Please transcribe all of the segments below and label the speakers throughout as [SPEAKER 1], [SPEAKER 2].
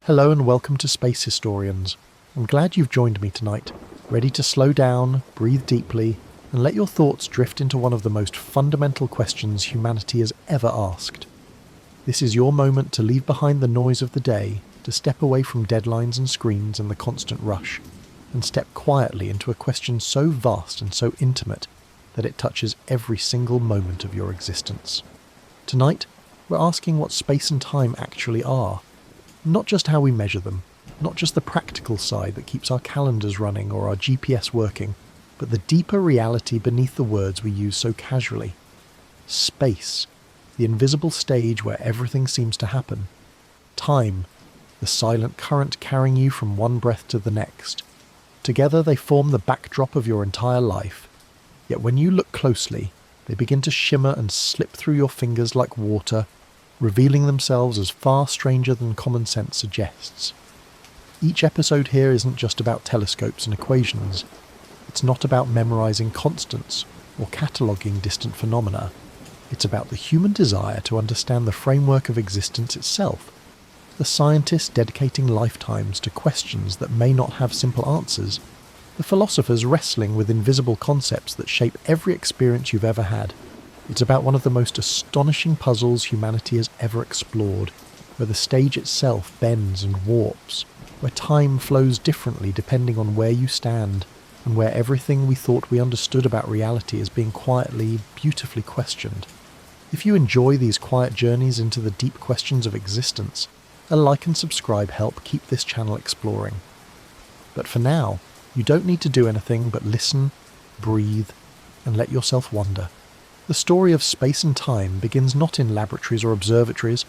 [SPEAKER 1] Hello and welcome to Space Historians. I'm glad you've joined me tonight, ready to slow down, breathe deeply, and let your thoughts drift into one of the most fundamental questions humanity has ever asked. This is your moment to leave behind the noise of the day, to step away from deadlines and screens and the constant rush, and step quietly into a question so vast and so intimate that it touches every single moment of your existence. Tonight, we're asking what space and time actually are. Not just how we measure them, not just the practical side that keeps our calendars running or our GPS working, but the deeper reality beneath the words we use so casually. Space, the invisible stage where everything seems to happen. Time, the silent current carrying you from one breath to the next. Together they form the backdrop of your entire life. Yet when you look closely, they begin to shimmer and slip through your fingers like water, revealing themselves as far stranger than common sense suggests. Each episode here isn't just about telescopes and equations. It's not about memorizing constants or cataloguing distant phenomena. It's about the human desire to understand the framework of existence itself. The scientists dedicating lifetimes to questions that may not have simple answers. The philosophers wrestling with invisible concepts that shape every experience you've ever had. It's about one of the most astonishing puzzles humanity has ever explored, where the stage itself bends and warps, where time flows differently depending on where you stand, and where everything we thought we understood about reality is being quietly, beautifully questioned. If you enjoy these quiet journeys into the deep questions of existence, a like and subscribe help keep this channel exploring. But for now, you don't need to do anything but listen, breathe, and let yourself wonder. The story of space and time begins not in laboratories or observatories,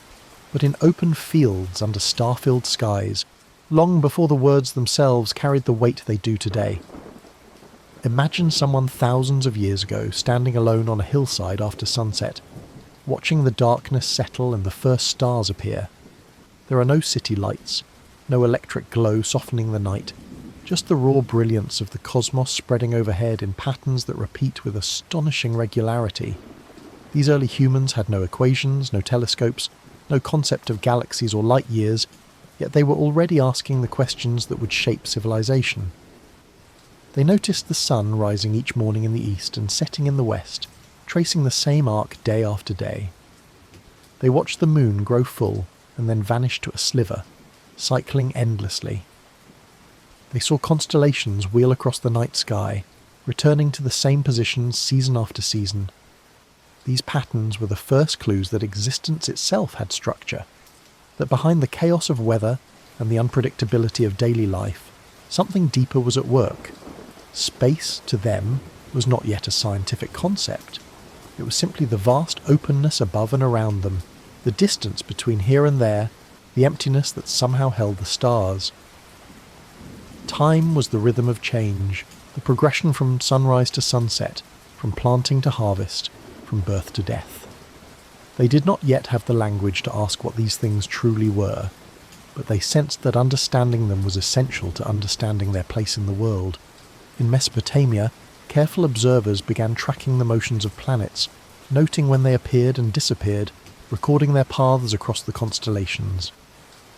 [SPEAKER 1] but in open fields under star-filled skies, long before the words themselves carried the weight they do today. Imagine someone thousands of years ago standing alone on a hillside after sunset, watching the darkness settle and the first stars appear. There are no city lights, no electric glow softening the night, just the raw brilliance of the cosmos spreading overhead in patterns that repeat with astonishing regularity. These early humans had no equations, no telescopes, no concept of galaxies or light years, yet they were already asking the questions that would shape civilization. They noticed the sun rising each morning in the east and setting in the west, tracing the same arc day after day. They watched the moon grow full and then vanish to a sliver, cycling endlessly. They saw constellations wheel across the night sky, returning to the same positions season after season. These patterns were the first clues that existence itself had structure, that behind the chaos of weather and the unpredictability of daily life, something deeper was at work. Space, to them, was not yet a scientific concept. It was simply the vast openness above and around them, the distance between here and there, the emptiness that somehow held the stars. Time was the rhythm of change, the progression from sunrise to sunset, from planting to harvest, from birth to death. They did not yet have the language to ask what these things truly were, but they sensed that understanding them was essential to understanding their place in the world. In Mesopotamia, careful observers began tracking the motions of planets, noting when they appeared and disappeared, recording their paths across the constellations.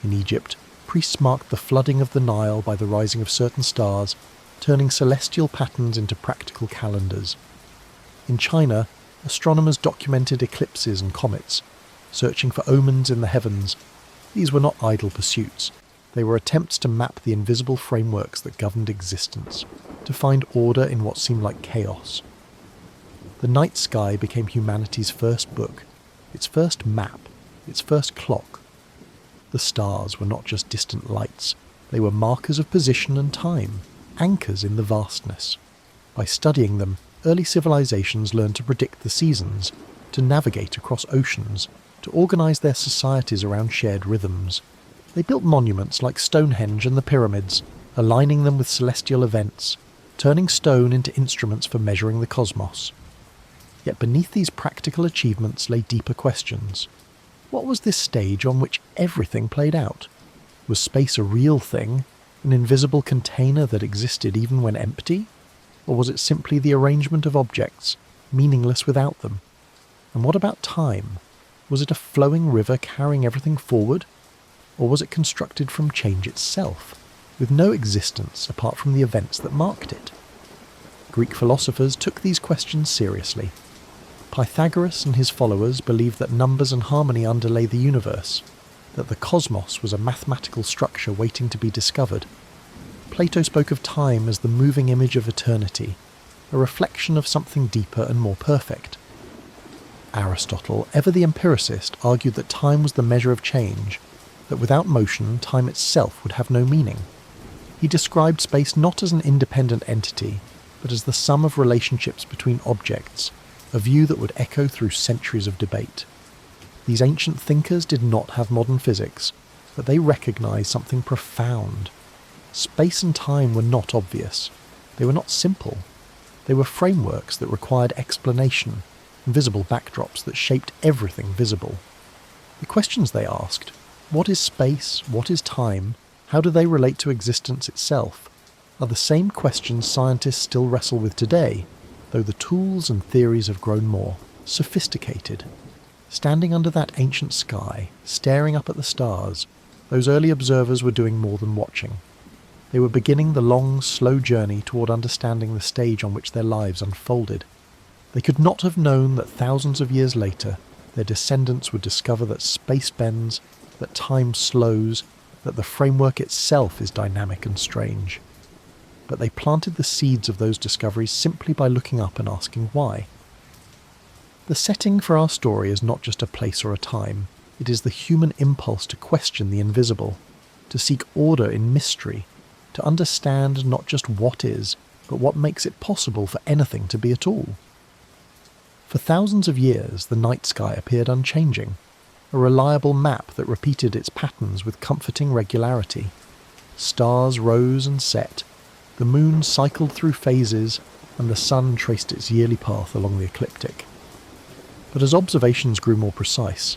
[SPEAKER 1] In Egypt, priests marked the flooding of the Nile by the rising of certain stars, turning celestial patterns into practical calendars. In China, astronomers documented eclipses and comets, searching for omens in the heavens. These were not idle pursuits. They were attempts to map the invisible frameworks that governed existence, to find order in what seemed like chaos. The night sky became humanity's first book, its first map, its first clock. The stars were not just distant lights, they were markers of position and time, anchors in the vastness. By studying them, early civilizations learned to predict the seasons, to navigate across oceans, to organize their societies around shared rhythms. They built monuments like Stonehenge and the pyramids, aligning them with celestial events, turning stone into instruments for measuring the cosmos. Yet beneath these practical achievements lay deeper questions. What was this stage on which everything played out? Was space a real thing, an invisible container that existed even when empty? Or was it simply the arrangement of objects, meaningless without them? And what about time? Was it a flowing river carrying everything forward? Or was it constructed from change itself, with no existence apart from the events that marked it? Greek philosophers took these questions seriously. Pythagoras and his followers believed that numbers and harmony underlay the universe, that the cosmos was a mathematical structure waiting to be discovered. Plato spoke of time as the moving image of eternity, a reflection of something deeper and more perfect. Aristotle, ever the empiricist, argued that time was the measure of change, that without motion, time itself would have no meaning. He described space not as an independent entity, but as the sum of relationships between objects, a view that would echo through centuries of debate. These ancient thinkers did not have modern physics, but they recognized something profound. Space and time were not obvious. They were not simple. They were frameworks that required explanation, invisible backdrops that shaped everything visible. The questions they asked, what is space, what is time, how do they relate to existence itself, are the same questions scientists still wrestle with today, though the tools and theories have grown more sophisticated. Standing under that ancient sky, staring up at the stars, those early observers were doing more than watching. They were beginning the long, slow journey toward understanding the stage on which their lives unfolded. They could not have known that thousands of years later, their descendants would discover that space bends, that time slows, that the framework itself is dynamic and strange. But they planted the seeds of those discoveries simply by looking up and asking why. The setting for our story is not just a place or a time, it is the human impulse to question the invisible, to seek order in mystery, to understand not just what is, but what makes it possible for anything to be at all. For thousands of years, the night sky appeared unchanging, a reliable map that repeated its patterns with comforting regularity. Stars rose and set, the moon cycled through phases, and the sun traced its yearly path along the ecliptic. But as observations grew more precise,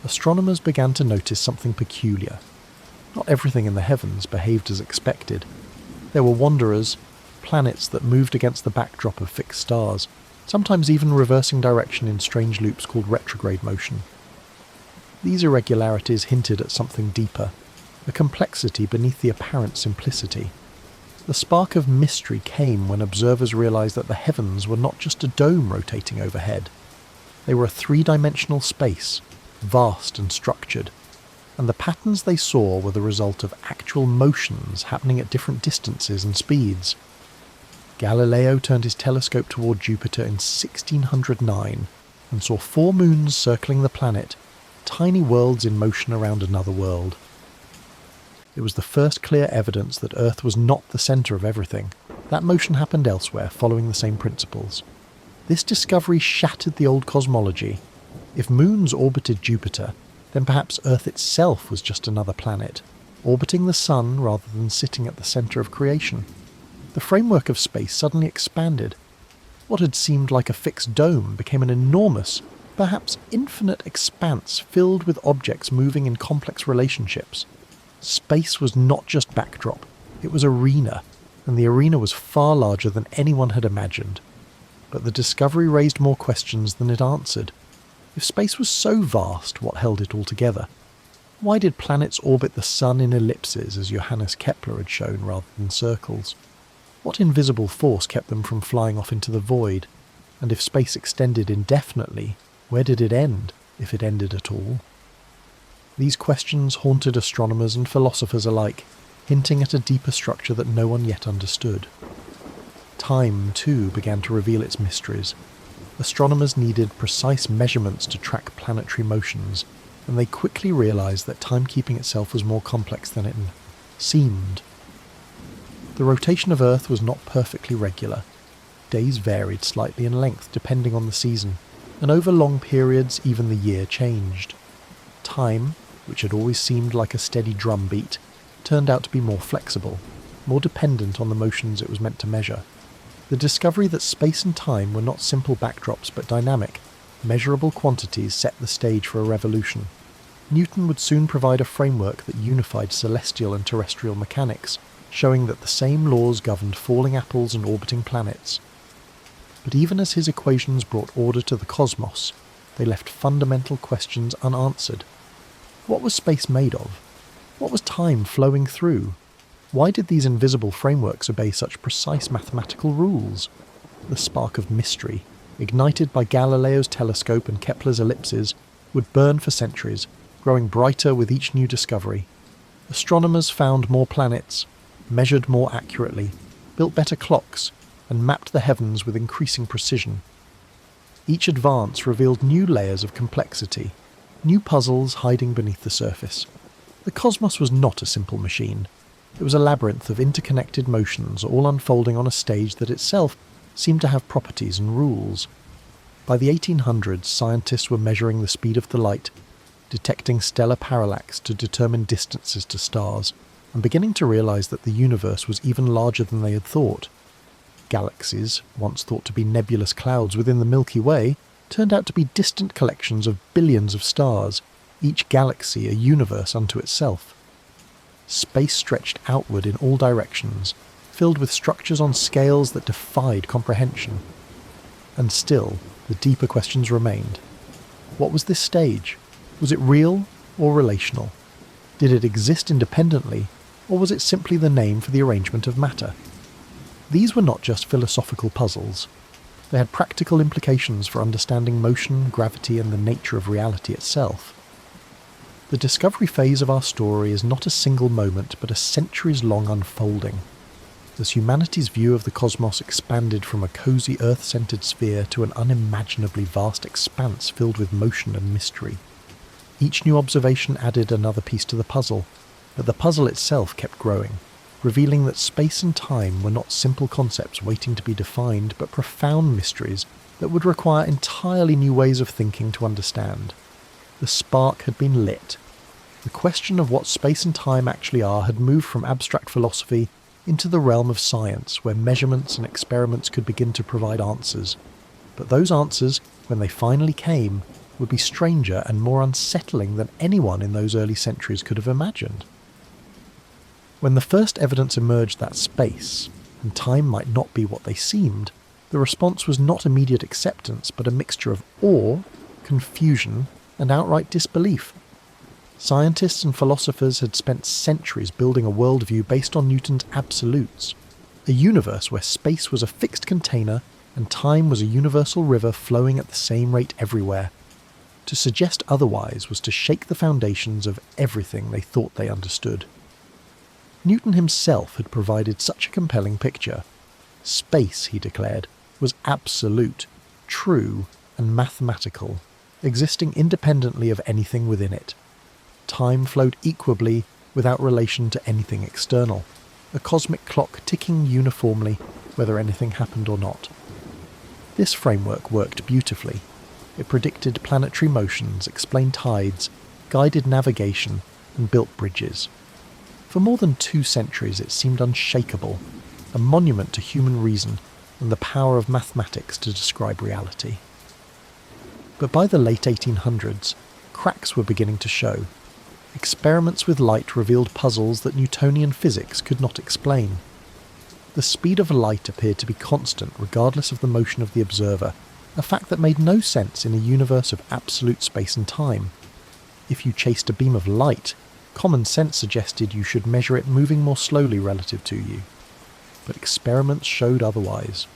[SPEAKER 1] astronomers began to notice something peculiar. Not everything in the heavens behaved as expected. There were wanderers, planets that moved against the backdrop of fixed stars, sometimes even reversing direction in strange loops called retrograde motion. These irregularities hinted at something deeper, a complexity beneath the apparent simplicity. The spark of mystery came when observers realized that the heavens were not just a dome rotating overhead. They were a three-dimensional space, vast and structured, and the patterns they saw were the result of actual motions happening at different distances and speeds. Galileo turned his telescope toward Jupiter in 1609 and saw 4 moons circling the planet, tiny worlds in motion around another world. It was the first clear evidence that Earth was not the centre of everything. That motion happened elsewhere, following the same principles. This discovery shattered the old cosmology. If moons orbited Jupiter, then perhaps Earth itself was just another planet, orbiting the Sun rather than sitting at the centre of creation. The framework of space suddenly expanded. What had seemed like a fixed dome became an enormous, perhaps infinite expanse filled with objects moving in complex relationships. Space was not just backdrop, it was arena, and the arena was far larger than anyone had imagined. But the discovery raised more questions than it answered. If space was so vast, what held it all together? Why did planets orbit the Sun in ellipses, as Johannes Kepler had shown, rather than circles? What invisible force kept them from flying off into the void? And if space extended indefinitely, where did it end, if it ended at all? These questions haunted astronomers and philosophers alike, hinting at a deeper structure that no one yet understood. Time, too, began to reveal its mysteries. Astronomers needed precise measurements to track planetary motions, and they quickly realized that timekeeping itself was more complex than it seemed. The rotation of Earth was not perfectly regular. Days varied slightly in length depending on the season, and over long periods even the year changed. Time, which had always seemed like a steady drumbeat, turned out to be more flexible, more dependent on the motions it was meant to measure. The discovery that space and time were not simple backdrops but dynamic, measurable quantities set the stage for a revolution. Newton would soon provide a framework that unified celestial and terrestrial mechanics, showing that the same laws governed falling apples and orbiting planets. But even as his equations brought order to the cosmos, they left fundamental questions unanswered. What was space made of? What was time flowing through? Why did these invisible frameworks obey such precise mathematical rules? The spark of mystery, ignited by Galileo's telescope and Kepler's ellipses, would burn for centuries, growing brighter with each new discovery. Astronomers found more planets, measured more accurately, built better clocks, and mapped the heavens with increasing precision. Each advance revealed new layers of complexity, new puzzles hiding beneath the surface. The cosmos was not a simple machine. It was a labyrinth of interconnected motions, all unfolding on a stage that itself seemed to have properties and rules. By the 1800s, scientists were measuring the speed of the light, detecting stellar parallax to determine distances to stars, and beginning to realize that the universe was even larger than they had thought. Galaxies, once thought to be nebulous clouds within the Milky Way, turned out to be distant collections of billions of stars, each galaxy a universe unto itself. Space stretched outward in all directions, filled with structures on scales that defied comprehension. And still, the deeper questions remained. What was this stage? Was it real or relational? Did it exist independently, or was it simply the name for the arrangement of matter? These were not just philosophical puzzles. They had practical implications for understanding motion, gravity, and the nature of reality itself. The discovery phase of our story is not a single moment, but a centuries-long unfolding. As humanity's view of the cosmos expanded from a cosy Earth-centered sphere to an unimaginably vast expanse filled with motion and mystery. Each new observation added another piece to the puzzle, but the puzzle itself kept growing, revealing that space and time were not simple concepts waiting to be defined, but profound mysteries that would require entirely new ways of thinking to understand. The spark had been lit. The question of what space and time actually are had moved from abstract philosophy into the realm of science, where measurements and experiments could begin to provide answers. But those answers, when they finally came, would be stranger and more unsettling than anyone in those early centuries could have imagined. When the first evidence emerged that space and time might not be what they seemed, the response was not immediate acceptance, but a mixture of awe, confusion, and outright disbelief. Scientists and philosophers had spent centuries building a worldview based on Newton's absolutes, a universe where space was a fixed container and time was a universal river flowing at the same rate everywhere. To suggest otherwise was to shake the foundations of everything they thought they understood. Newton himself had provided such a compelling picture. Space, he declared, was absolute, true, and mathematical, existing independently of anything within it. Time flowed equably without relation to anything external, a cosmic clock ticking uniformly whether anything happened or not. This framework worked beautifully. It predicted planetary motions, explained tides, guided navigation, and built bridges. For more than 2 centuries it seemed unshakable, a monument to human reason and the power of mathematics to describe reality. But by the late 1800s, cracks were beginning to show. Experiments with light revealed puzzles that Newtonian physics could not explain. The speed of light appeared to be constant regardless of the motion of the observer, a fact that made no sense in a universe of absolute space and time. If you chased a beam of light, common sense suggested you should measure it moving more slowly relative to you. But experiments showed otherwise.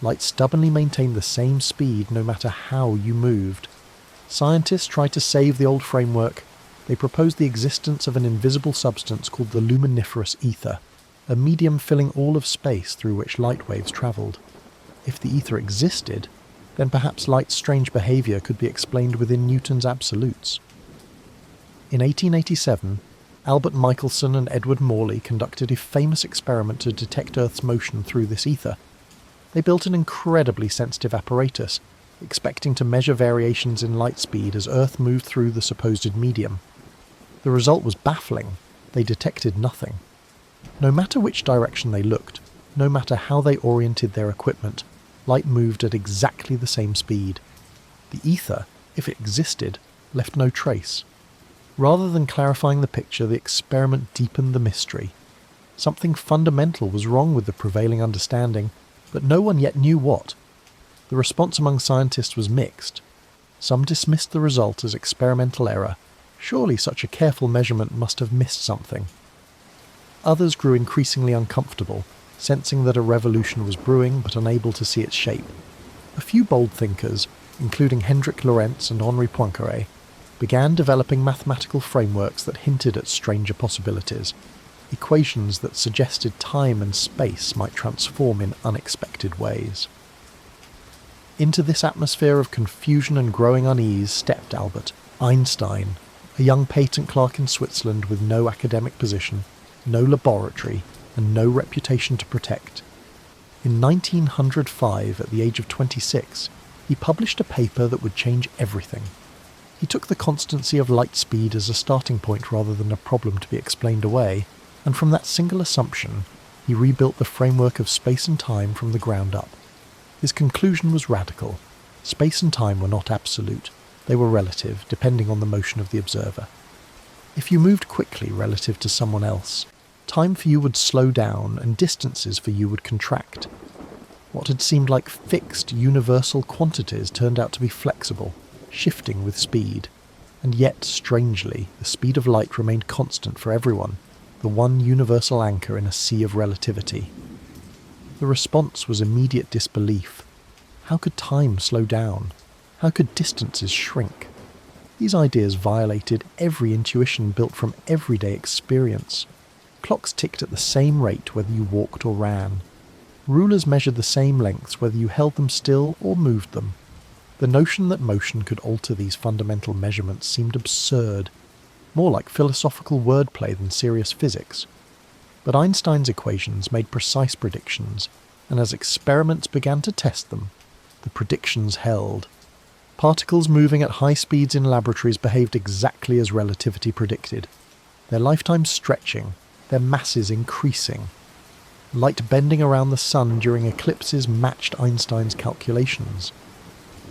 [SPEAKER 1] Light stubbornly maintained the same speed no matter how you moved. Scientists tried to save the old framework. They proposed the existence of an invisible substance called the luminiferous ether, a medium filling all of space through which light waves travelled. If the ether existed, then perhaps light's strange behaviour could be explained within Newton's absolutes. In 1887, Albert Michelson and Edward Morley conducted a famous experiment to detect Earth's motion through this ether. They built an incredibly sensitive apparatus, expecting to measure variations in light speed as Earth moved through the supposed medium. The result was baffling. They detected nothing. No matter which direction they looked, no matter how they oriented their equipment, light moved at exactly the same speed. The ether, if it existed, left no trace. Rather than clarifying the picture, the experiment deepened the mystery. Something fundamental was wrong with the prevailing understanding, but no one yet knew what. The response among scientists was mixed. Some dismissed the result as experimental error, Surely such a careful measurement must have missed something. Others grew increasingly uncomfortable, sensing that a revolution was brewing but unable to see its shape. A few bold thinkers, including Hendrik Lorentz and Henri Poincaré, began developing mathematical frameworks that hinted at stranger possibilities, equations that suggested time and space might transform in unexpected ways. Into this atmosphere of confusion and growing unease stepped Albert Einstein, a young patent clerk in Switzerland with no academic position, no laboratory, and no reputation to protect. In 1905, at the age of 26, he published a paper that would change everything. He took the constancy of light speed as a starting point rather than a problem to be explained away, and from that single assumption, he rebuilt the framework of space and time from the ground up. His conclusion was radical. Space and time were not absolute. They were relative, depending on the motion of the observer. If you moved quickly relative to someone else, time for you would slow down and distances for you would contract. What had seemed like fixed, universal quantities turned out to be flexible, shifting with speed. And yet, strangely, the speed of light remained constant for everyone, the one universal anchor in a sea of relativity. The response was immediate disbelief. How could time slow down? How could distances shrink? These ideas violated every intuition built from everyday experience. Clocks ticked at the same rate whether you walked or ran. Rulers measured the same lengths whether you held them still or moved them. The notion that motion could alter these fundamental measurements seemed absurd, more like philosophical wordplay than serious physics. But Einstein's equations made precise predictions, and as experiments began to test them, the predictions held. Particles moving at high speeds in laboratories behaved exactly as relativity predicted, their lifetimes stretching, their masses increasing. Light bending around the sun during eclipses matched Einstein's calculations.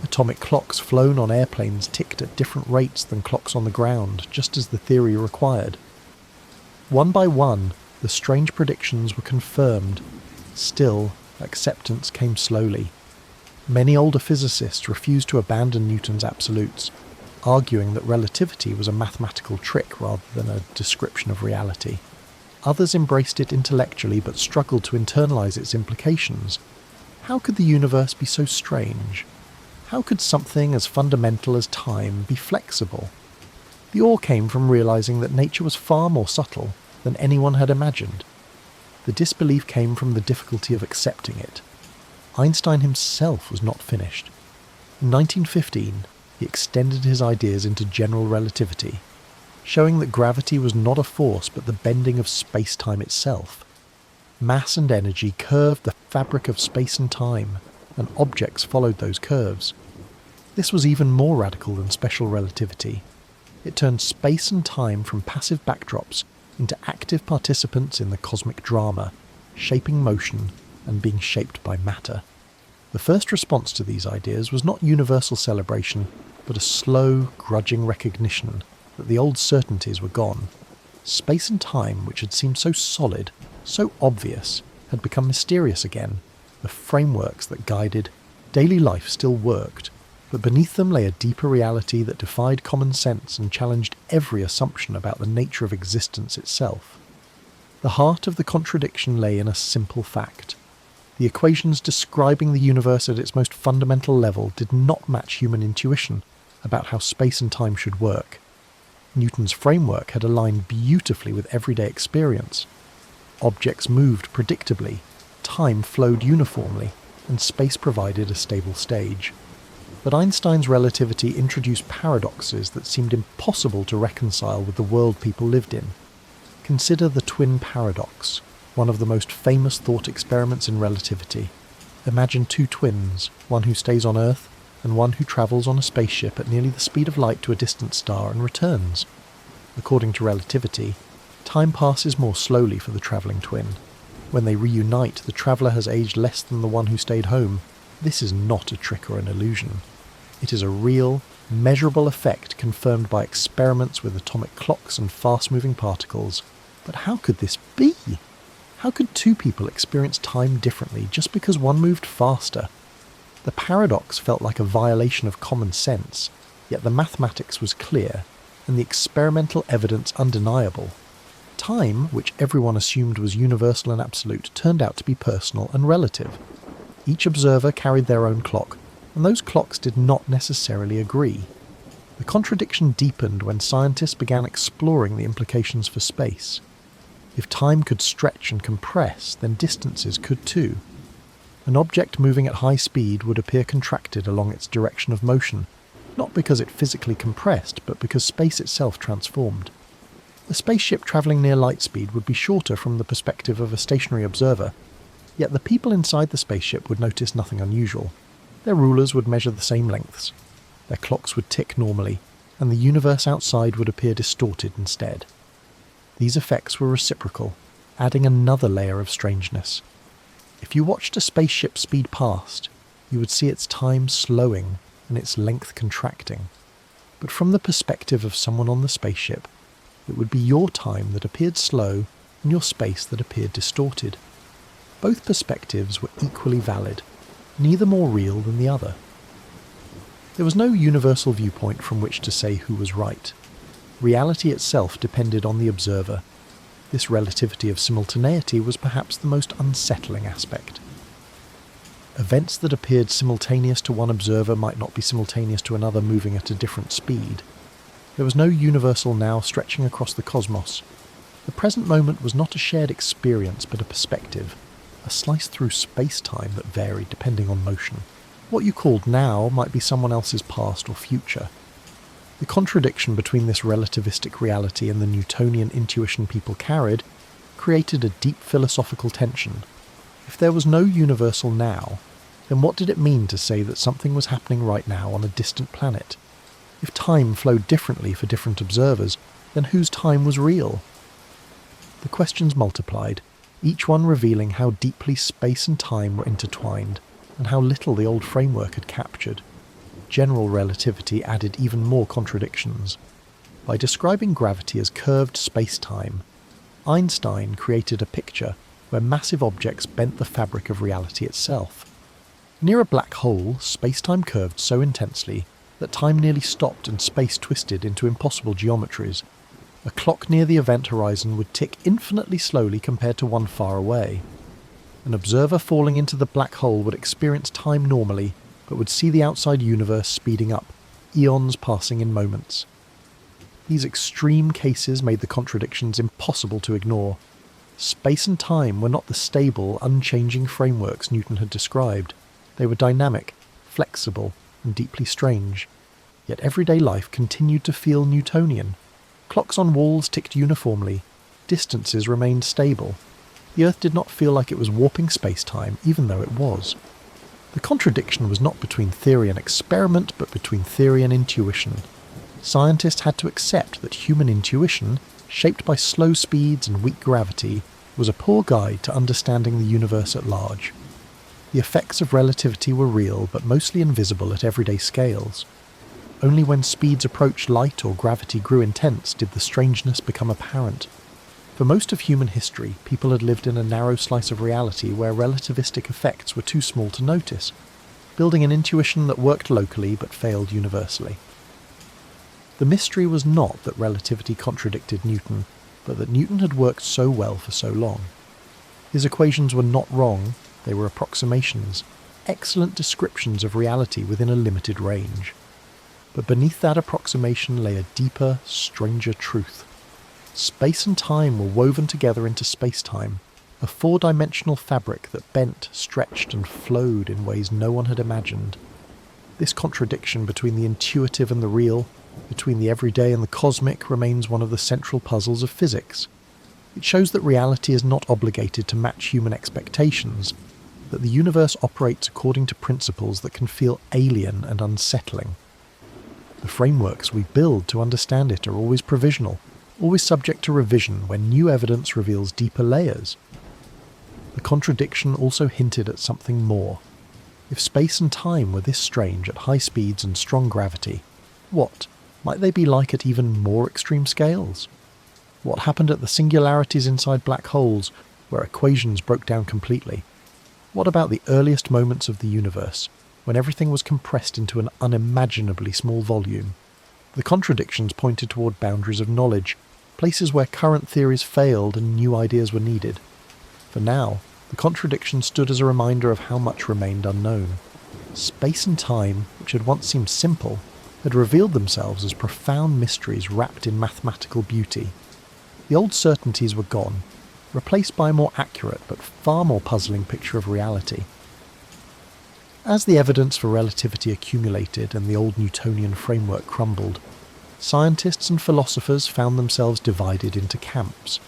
[SPEAKER 1] Atomic clocks flown on airplanes ticked at different rates than clocks on the ground, just as the theory required. One by one, the strange predictions were confirmed. Still, acceptance came slowly. Many older physicists refused to abandon Newton's absolutes, arguing that relativity was a mathematical trick rather than a description of reality. Others embraced it intellectually but struggled to internalize its implications. How could the universe be so strange? How could something as fundamental as time be flexible? The awe came from realizing that nature was far more subtle than anyone had imagined. The disbelief came from the difficulty of accepting it. Einstein himself was not finished. In 1915, he extended his ideas into general relativity, showing that gravity was not a force but the bending of space-time itself. Mass and energy curved the fabric of space and time, and objects followed those curves. This was even more radical than special relativity. It turned space and time from passive backdrops into active participants in the cosmic drama, shaping motion and being shaped by matter. The first response to these ideas was not universal celebration, but a slow, grudging recognition that the old certainties were gone. Space and time, which had seemed so solid, so obvious, had become mysterious again. The frameworks that guided daily life still worked, but beneath them lay a deeper reality that defied common sense and challenged every assumption about the nature of existence itself. The heart of the contradiction lay in a simple fact. The equations describing the universe at its most fundamental level did not match human intuition about how space and time should work. Newton's framework had aligned beautifully with everyday experience. Objects moved predictably, time flowed uniformly, and space provided a stable stage. But Einstein's relativity introduced paradoxes that seemed impossible to reconcile with the world people lived in. Consider the twin paradox, one of the most famous thought experiments in relativity. Imagine two twins, one who stays on Earth and one who travels on a spaceship at nearly the speed of light to a distant star and returns. According to relativity, time passes more slowly for the travelling twin. When they reunite, the traveller has aged less than the one who stayed home. This is not a trick or an illusion. It is a real, measurable effect confirmed by experiments with atomic clocks and fast-moving particles. But how could this be? How could two people experience time differently just because one moved faster? The paradox felt like a violation of common sense, yet the mathematics was clear. and the experimental evidence undeniable. Time, which everyone assumed was universal and absolute, turned out to be personal and relative. Each observer carried their own clock, and those clocks did not necessarily agree. The contradiction deepened when scientists began exploring the implications for space. If time could stretch and compress, then distances could too. An object moving at high speed would appear contracted along its direction of motion, not because it physically compressed, but because space itself transformed. A spaceship travelling near light speed would be shorter from the perspective of a stationary observer, yet the people inside the spaceship would notice nothing unusual. Their rulers would measure the same lengths, their clocks would tick normally, and the universe outside would appear distorted instead. These effects were reciprocal, adding another layer of strangeness. If you watched a spaceship speed past, you would see its time slowing and its length contracting. But from the perspective of someone on the spaceship, it would be your time that appeared slow and your space that appeared distorted. Both perspectives were equally valid, neither more real than the other. There was no universal viewpoint from which to say who was right. Reality itself depended on the observer. This relativity of simultaneity was perhaps the most unsettling aspect. Events that appeared simultaneous to one observer might not be simultaneous to another moving at a different speed. There was no universal now stretching across the cosmos. The present moment was not a shared experience but a perspective, a slice through space-time that varied depending on motion. What you called now might be someone else's past or future. The contradiction between this relativistic reality and the Newtonian intuition people carried created a deep philosophical tension. If there was no universal now, then what did it mean to say that something was happening right now on a distant planet? If time flowed differently for different observers, then whose time was real? The questions multiplied, each one revealing how deeply space and time were intertwined, and how little the old framework had captured. General relativity added even more contradictions. By describing gravity as curved space-time, Einstein created a picture where massive objects bent the fabric of reality itself. Near a black hole, space-time curved so intensely that time nearly stopped and space twisted into impossible geometries. A clock near the event horizon would tick infinitely slowly compared to one far away. An observer falling into the black hole would experience time normally, but would see the outside universe speeding up, eons passing in moments. These extreme cases made the contradictions impossible to ignore. Space and time were not the stable, unchanging frameworks Newton had described. They were dynamic, flexible, and deeply strange. Yet everyday life continued to feel Newtonian. Clocks on walls ticked uniformly. Distances remained stable. The Earth did not feel like it was warping space-time, even though it was. The contradiction was not between theory and experiment, but between theory and intuition. Scientists had to accept that human intuition, shaped by slow speeds and weak gravity, was a poor guide to understanding the universe at large. The effects of relativity were real, but mostly invisible at everyday scales. Only when speeds approached light or gravity grew intense did the strangeness become apparent. For most of human history, people had lived in a narrow slice of reality where relativistic effects were too small to notice, building an intuition that worked locally but failed universally. The mystery was not that relativity contradicted Newton, but that Newton had worked so well for so long. His equations were not wrong, they were approximations, excellent descriptions of reality within a limited range. But beneath that approximation lay a deeper, stranger truth. Space and time were woven together into space-time, a four-dimensional fabric that bent, stretched, and flowed in ways no one had imagined. This contradiction between the intuitive and the real, between the everyday and the cosmic, remains one of the central puzzles of physics. It shows that reality is not obligated to match human expectations, that the universe operates according to principles that can feel alien and unsettling. The frameworks we build to understand it are always provisional, always subject to revision when new evidence reveals deeper layers. The contradiction also hinted at something more. If space and time were this strange at high speeds and strong gravity, what might they be like at even more extreme scales? What happened at the singularities inside black holes, where equations broke down completely? What about the earliest moments of the universe, when everything was compressed into an unimaginably small volume? The contradictions pointed toward boundaries of knowledge, places where current theories failed and new ideas were needed. For now, the contradiction stood as a reminder of how much remained unknown. Space and time, which had once seemed simple, had revealed themselves as profound mysteries wrapped in mathematical beauty. The old certainties were gone, replaced by a more accurate but far more puzzling picture of reality. As the evidence for relativity accumulated and the old Newtonian framework crumbled, scientists and philosophers found themselves divided into camps,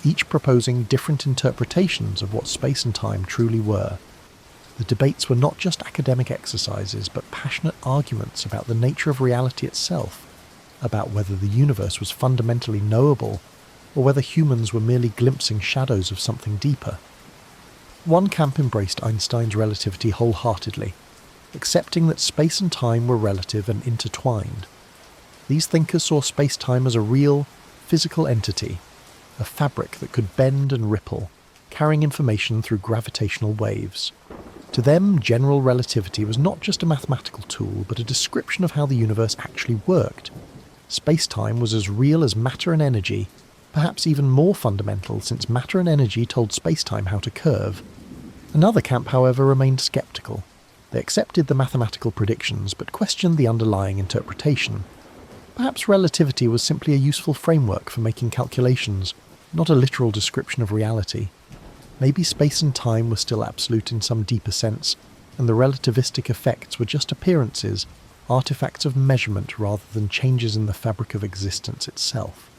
[SPEAKER 1] each proposing different interpretations of what space and time truly were. The debates were not just academic exercises, but passionate arguments about the nature of reality itself, about whether the universe was fundamentally knowable, or whether humans were merely glimpsing shadows of something deeper. One camp embraced Einstein's relativity wholeheartedly, accepting that space and time were relative and intertwined. These thinkers saw space-time as a real, physical entity, a fabric that could bend and ripple, carrying information through gravitational waves. To them, general relativity was not just a mathematical tool, but a description of how the universe actually worked. Space-time was as real as matter and energy, perhaps even more fundamental since matter and energy told space-time how to curve. Another camp, however, remained sceptical. They accepted the mathematical predictions, but questioned the underlying interpretation. Perhaps relativity was simply a useful framework for making calculations, not a literal description of reality. Maybe space and time were still absolute in some deeper sense, and the relativistic effects were just appearances, artifacts of measurement rather than changes in the fabric of existence itself.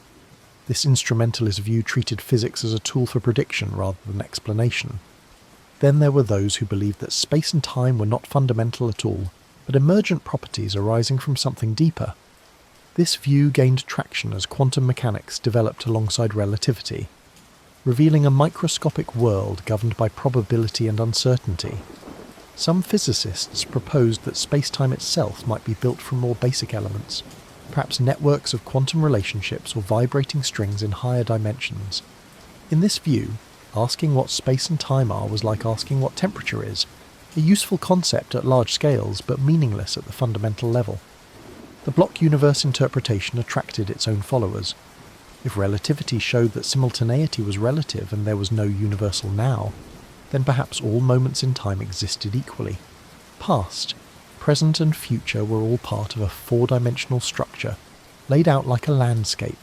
[SPEAKER 1] This instrumentalist view treated physics as a tool for prediction rather than explanation. Then there were those who believed that space and time were not fundamental at all, but emergent properties arising from something deeper. This view gained traction as quantum mechanics developed alongside relativity, revealing a microscopic world governed by probability and uncertainty. Some physicists proposed that space-time itself might be built from more basic elements, perhaps networks of quantum relationships or vibrating strings in higher dimensions. In this view, asking what space and time are was like asking what temperature is, a useful concept at large scales but meaningless at the fundamental level. The block universe interpretation attracted its own followers. If relativity showed that simultaneity was relative and there was no universal now, then perhaps all moments in time existed equally. Past, present and future were all part of a four-dimensional structure, laid out like a landscape.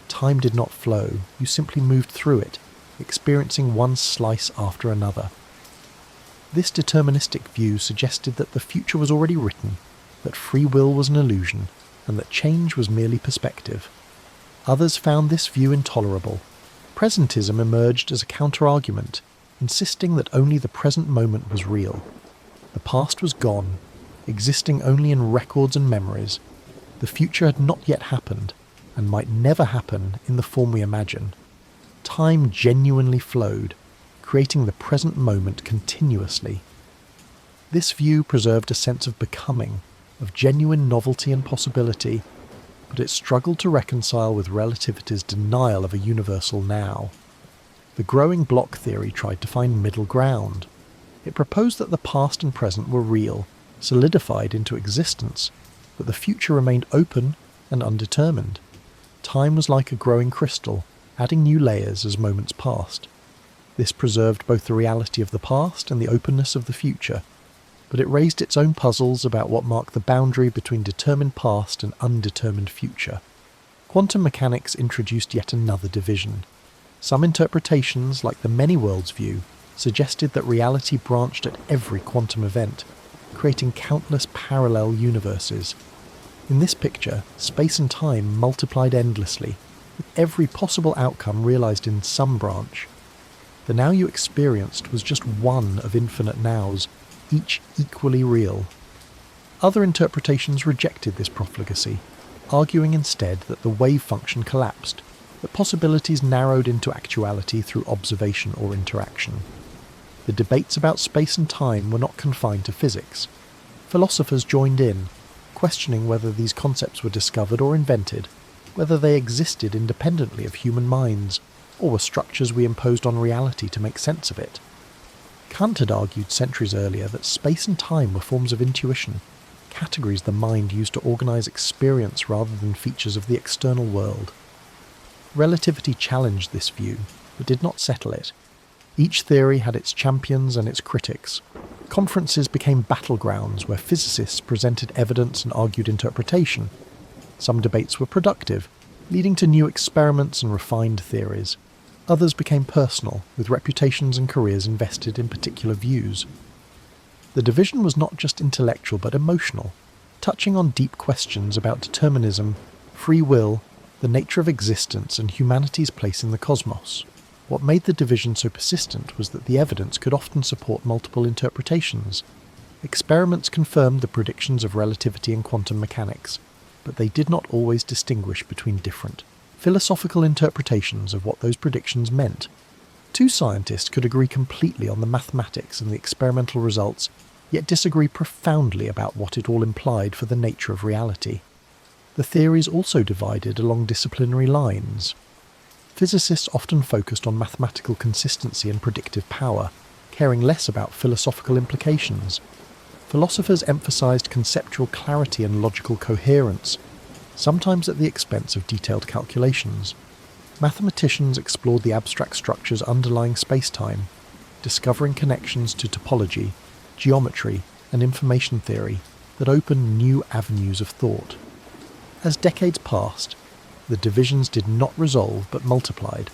[SPEAKER 1] Time did not flow, you simply moved through it, experiencing one slice after another. This deterministic view suggested that the future was already written, that free will was an illusion, and that change was merely perspective. Others found this view intolerable. Presentism emerged as a counter-argument, insisting that only the present moment was real. The past was gone, existing only in records and memories. The future had not yet happened, and might never happen in the form we imagine. Time genuinely flowed, creating the present moment continuously. This view preserved a sense of becoming, of genuine novelty and possibility, but it struggled to reconcile with relativity's denial of a universal now. The growing block theory tried to find middle ground. It proposed that the past and present were real, solidified into existence, but the future remained open and undetermined. Time was like a growing crystal, adding new layers as moments passed. This preserved both the reality of the past and the openness of the future, but it raised its own puzzles about what marked the boundary between determined past and undetermined future. Quantum mechanics introduced yet another division. Some interpretations, like the many worlds view, suggested that reality branched at every quantum event, creating countless parallel universes. In this picture, space and time multiplied endlessly, with every possible outcome realized in some branch. The now you experienced was just one of infinite nows, each equally real. Other interpretations rejected this profligacy, arguing instead that the wave function collapsed, that possibilities narrowed into actuality through observation or interaction. The debates about space and time were not confined to physics. Philosophers joined in, questioning whether these concepts were discovered or invented, whether they existed independently of human minds, or were structures we imposed on reality to make sense of it. Kant had argued centuries earlier that space and time were forms of intuition, categories the mind used to organize experience rather than features of the external world. Relativity challenged this view, but did not settle it. Each theory had its champions and its critics. Conferences became battlegrounds where physicists presented evidence and argued interpretation. Some debates were productive, leading to new experiments and refined theories. Others became personal, with reputations and careers invested in particular views. The division was not just intellectual but emotional, touching on deep questions about determinism, free will, the nature of existence, and humanity's place in the cosmos. What made the division so persistent was that the evidence could often support multiple interpretations. Experiments confirmed the predictions of relativity and quantum mechanics, but they did not always distinguish between different, philosophical interpretations of what those predictions meant. Two scientists could agree completely on the mathematics and the experimental results, yet disagree profoundly about what it all implied for the nature of reality. The theories also divided along disciplinary lines. Physicists often focused on mathematical consistency and predictive power, caring less about philosophical implications. Philosophers emphasized conceptual clarity and logical coherence, sometimes at the expense of detailed calculations. Mathematicians explored the abstract structures underlying spacetime, discovering connections to topology, geometry, and information theory that opened new avenues of thought. As decades passed, the divisions did not resolve but multiplied.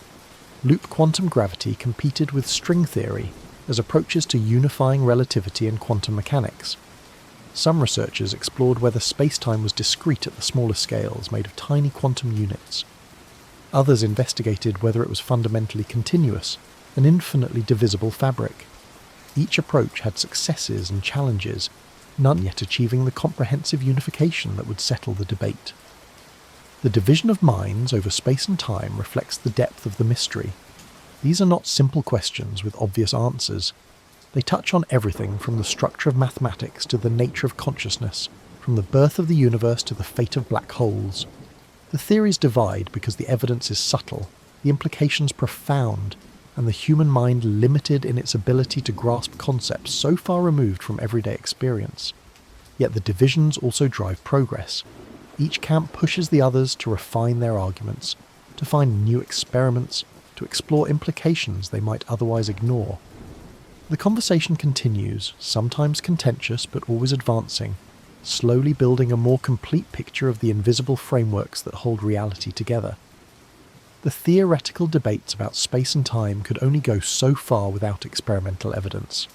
[SPEAKER 1] Loop quantum gravity competed with string theory as approaches to unifying relativity and quantum mechanics. Some researchers explored whether spacetime was discrete at the smaller scales made of tiny quantum units. Others investigated whether it was fundamentally continuous, an infinitely divisible fabric. Each approach had successes and challenges, none yet achieving the comprehensive unification that would settle the debate. The division of minds over space and time reflects the depth of the mystery. These are not simple questions with obvious answers. They touch on everything from the structure of mathematics to the nature of consciousness, from the birth of the universe to the fate of black holes. The theories divide because the evidence is subtle, the implications profound, and the human mind limited in its ability to grasp concepts so far removed from everyday experience. Yet the divisions also drive progress. Each camp pushes the others to refine their arguments, to find new experiments, to explore implications they might otherwise ignore. The conversation continues, sometimes contentious but always advancing, slowly building a more complete picture of the invisible frameworks that hold reality together. The theoretical debates about space and time could only go so far without experimental evidence.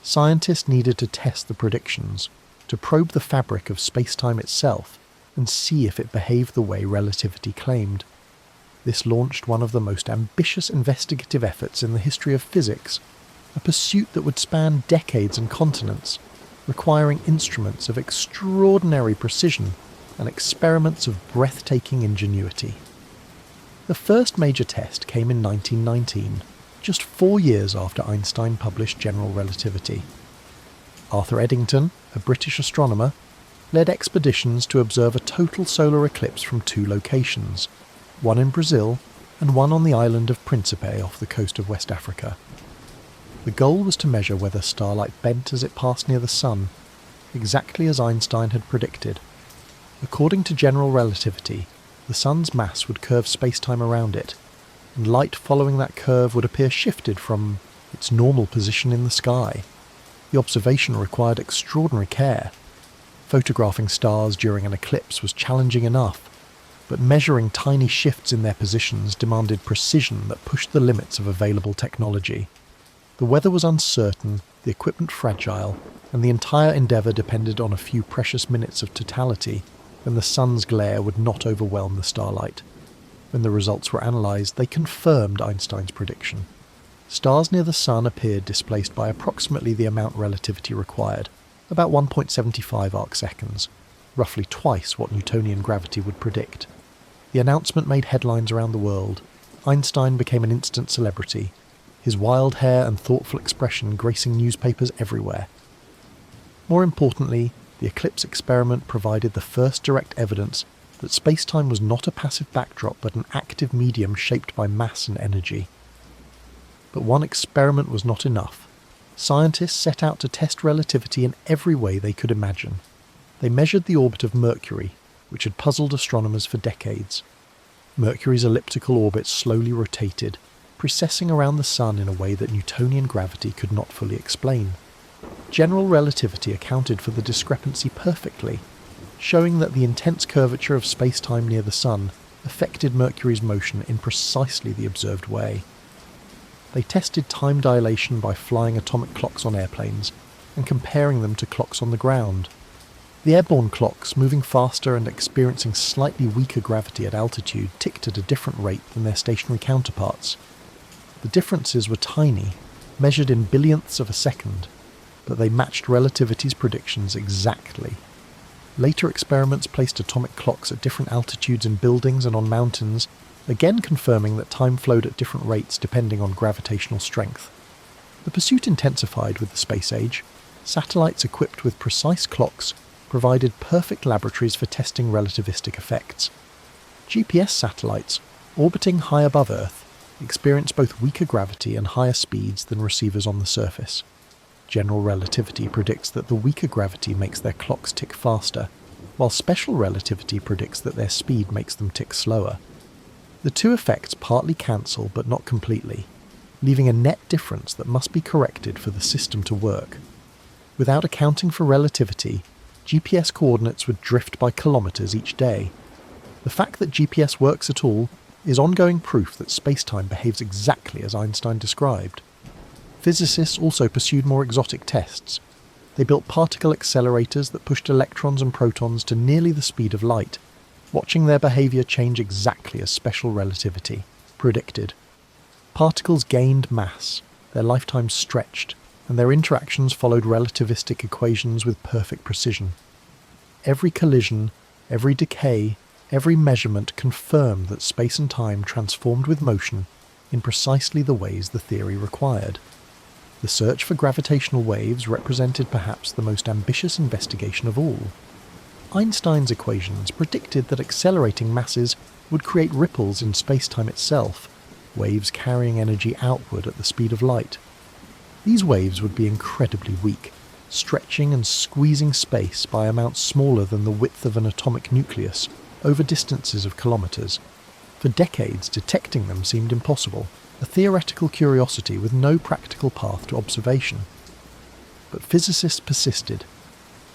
[SPEAKER 1] Scientists needed to test the predictions, to probe the fabric of space-time itself, and see if it behaved the way relativity claimed. This launched one of the most ambitious investigative efforts in the history of physics, a pursuit that would span decades and continents, requiring instruments of extraordinary precision and experiments of breathtaking ingenuity. The first major test came in 1919, just 4 years after Einstein published general relativity. Arthur Eddington, a British astronomer, led expeditions to observe a total solar eclipse from 2 locations, one in Brazil and one on the island of Principe off the coast of West Africa. The goal was to measure whether starlight bent as it passed near the Sun, exactly as Einstein had predicted. According to general relativity, the Sun's mass would curve spacetime around it, and light following that curve would appear shifted from its normal position in the sky. The observation required extraordinary care. Photographing stars during an eclipse was challenging enough, but measuring tiny shifts in their positions demanded precision that pushed the limits of available technology. The weather was uncertain, the equipment fragile, and the entire endeavour depended on a few precious minutes of totality when the sun's glare would not overwhelm the starlight. When the results were analysed, they confirmed Einstein's prediction. Stars near the Sun appeared displaced by approximately the amount relativity required, about 1.75 arcseconds, roughly twice what Newtonian gravity would predict. The announcement made headlines around the world. Einstein became an instant celebrity, his wild hair and thoughtful expression gracing newspapers everywhere. More importantly, the eclipse experiment provided the first direct evidence that spacetime was not a passive backdrop but an active medium shaped by mass and energy. But one experiment was not enough. Scientists set out to test relativity in every way they could imagine. They measured the orbit of Mercury, which had puzzled astronomers for decades. Mercury's elliptical orbit slowly rotated, precessing around the Sun in a way that Newtonian gravity could not fully explain. General relativity accounted for the discrepancy perfectly, showing that the intense curvature of spacetime near the Sun affected Mercury's motion in precisely the observed way. They tested time dilation by flying atomic clocks on airplanes and comparing them to clocks on the ground. The airborne clocks, moving faster and experiencing slightly weaker gravity at altitude, ticked at a different rate than their stationary counterparts. The differences were tiny, measured in billionths of a second, but they matched relativity's predictions exactly. Later experiments placed atomic clocks at different altitudes in buildings and on mountains, again confirming that time flowed at different rates depending on gravitational strength. The pursuit intensified with the space age. Satellites equipped with precise clocks provided perfect laboratories for testing relativistic effects. GPS satellites, orbiting high above Earth, experience both weaker gravity and higher speeds than receivers on the surface. General relativity predicts that the weaker gravity makes their clocks tick faster, while special relativity predicts that their speed makes them tick slower. The two effects partly cancel but not completely, leaving a net difference that must be corrected for the system to work. Without accounting for relativity, GPS coordinates would drift by kilometers each day. The fact that GPS works at all is ongoing proof that spacetime behaves exactly as Einstein described. Physicists also pursued more exotic tests. They built particle accelerators that pushed electrons and protons to nearly the speed of light, watching their behavior change exactly as special relativity predicted. Particles gained mass, their lifetimes stretched, and their interactions followed relativistic equations with perfect precision. Every collision, every decay, every measurement confirmed that space and time transformed with motion in precisely the ways the theory required. The search for gravitational waves represented perhaps the most ambitious investigation of all. Einstein's equations predicted that accelerating masses would create ripples in spacetime itself, waves carrying energy outward at the speed of light. These waves would be incredibly weak, stretching and squeezing space by amounts smaller than the width of an atomic nucleus over distances of kilometers. For decades, detecting them seemed impossible, a theoretical curiosity with no practical path to observation. But physicists persisted.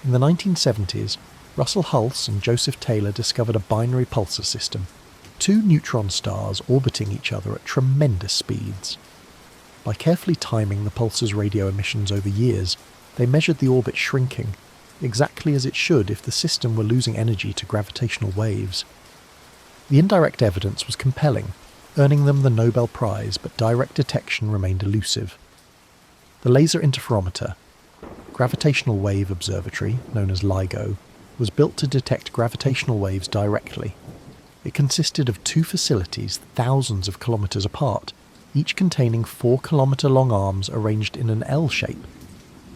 [SPEAKER 1] In the 1970s, Russell Hulse and Joseph Taylor discovered a binary pulsar system, two neutron stars orbiting each other at tremendous speeds. By carefully timing the pulsar's radio emissions over years, they measured the orbit shrinking, exactly as it should if the system were losing energy to gravitational waves. The indirect evidence was compelling, earning them the Nobel Prize, but direct detection remained elusive. The Laser Interferometer, Gravitational Wave Observatory, known as LIGO, was built to detect gravitational waves directly. It consisted of two facilities thousands of kilometers apart, each containing 4-kilometer-long arms arranged in an L shape.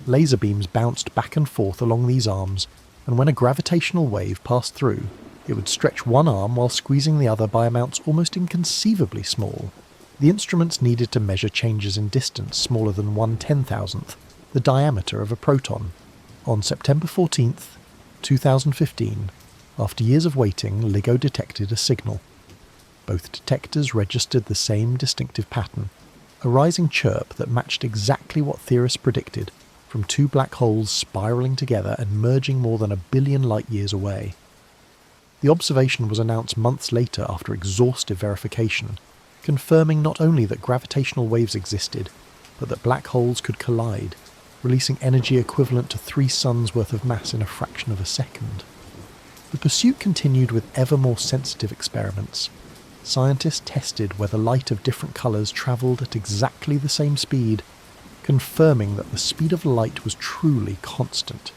[SPEAKER 1] Laser beams bounced back and forth along these arms, and when a gravitational wave passed through, it would stretch one arm while squeezing the other by amounts almost inconceivably small. The instruments needed to measure changes in distance smaller than 1/10,000th, the diameter of a proton. On September 14th, 2015, after years of waiting, LIGO detected a signal. Both detectors registered the same distinctive pattern, a rising chirp that matched exactly what theorists predicted, from two black holes spiralling together and merging more than 1 billion light-years away. The observation was announced months later after exhaustive verification, confirming not only that gravitational waves existed, but that black holes could collide, releasing energy equivalent to 3 suns worth of mass in a fraction of a second. The pursuit continued with ever more sensitive experiments. Scientists tested whether light of different colours travelled at exactly the same speed, confirming that the speed of light was truly constant.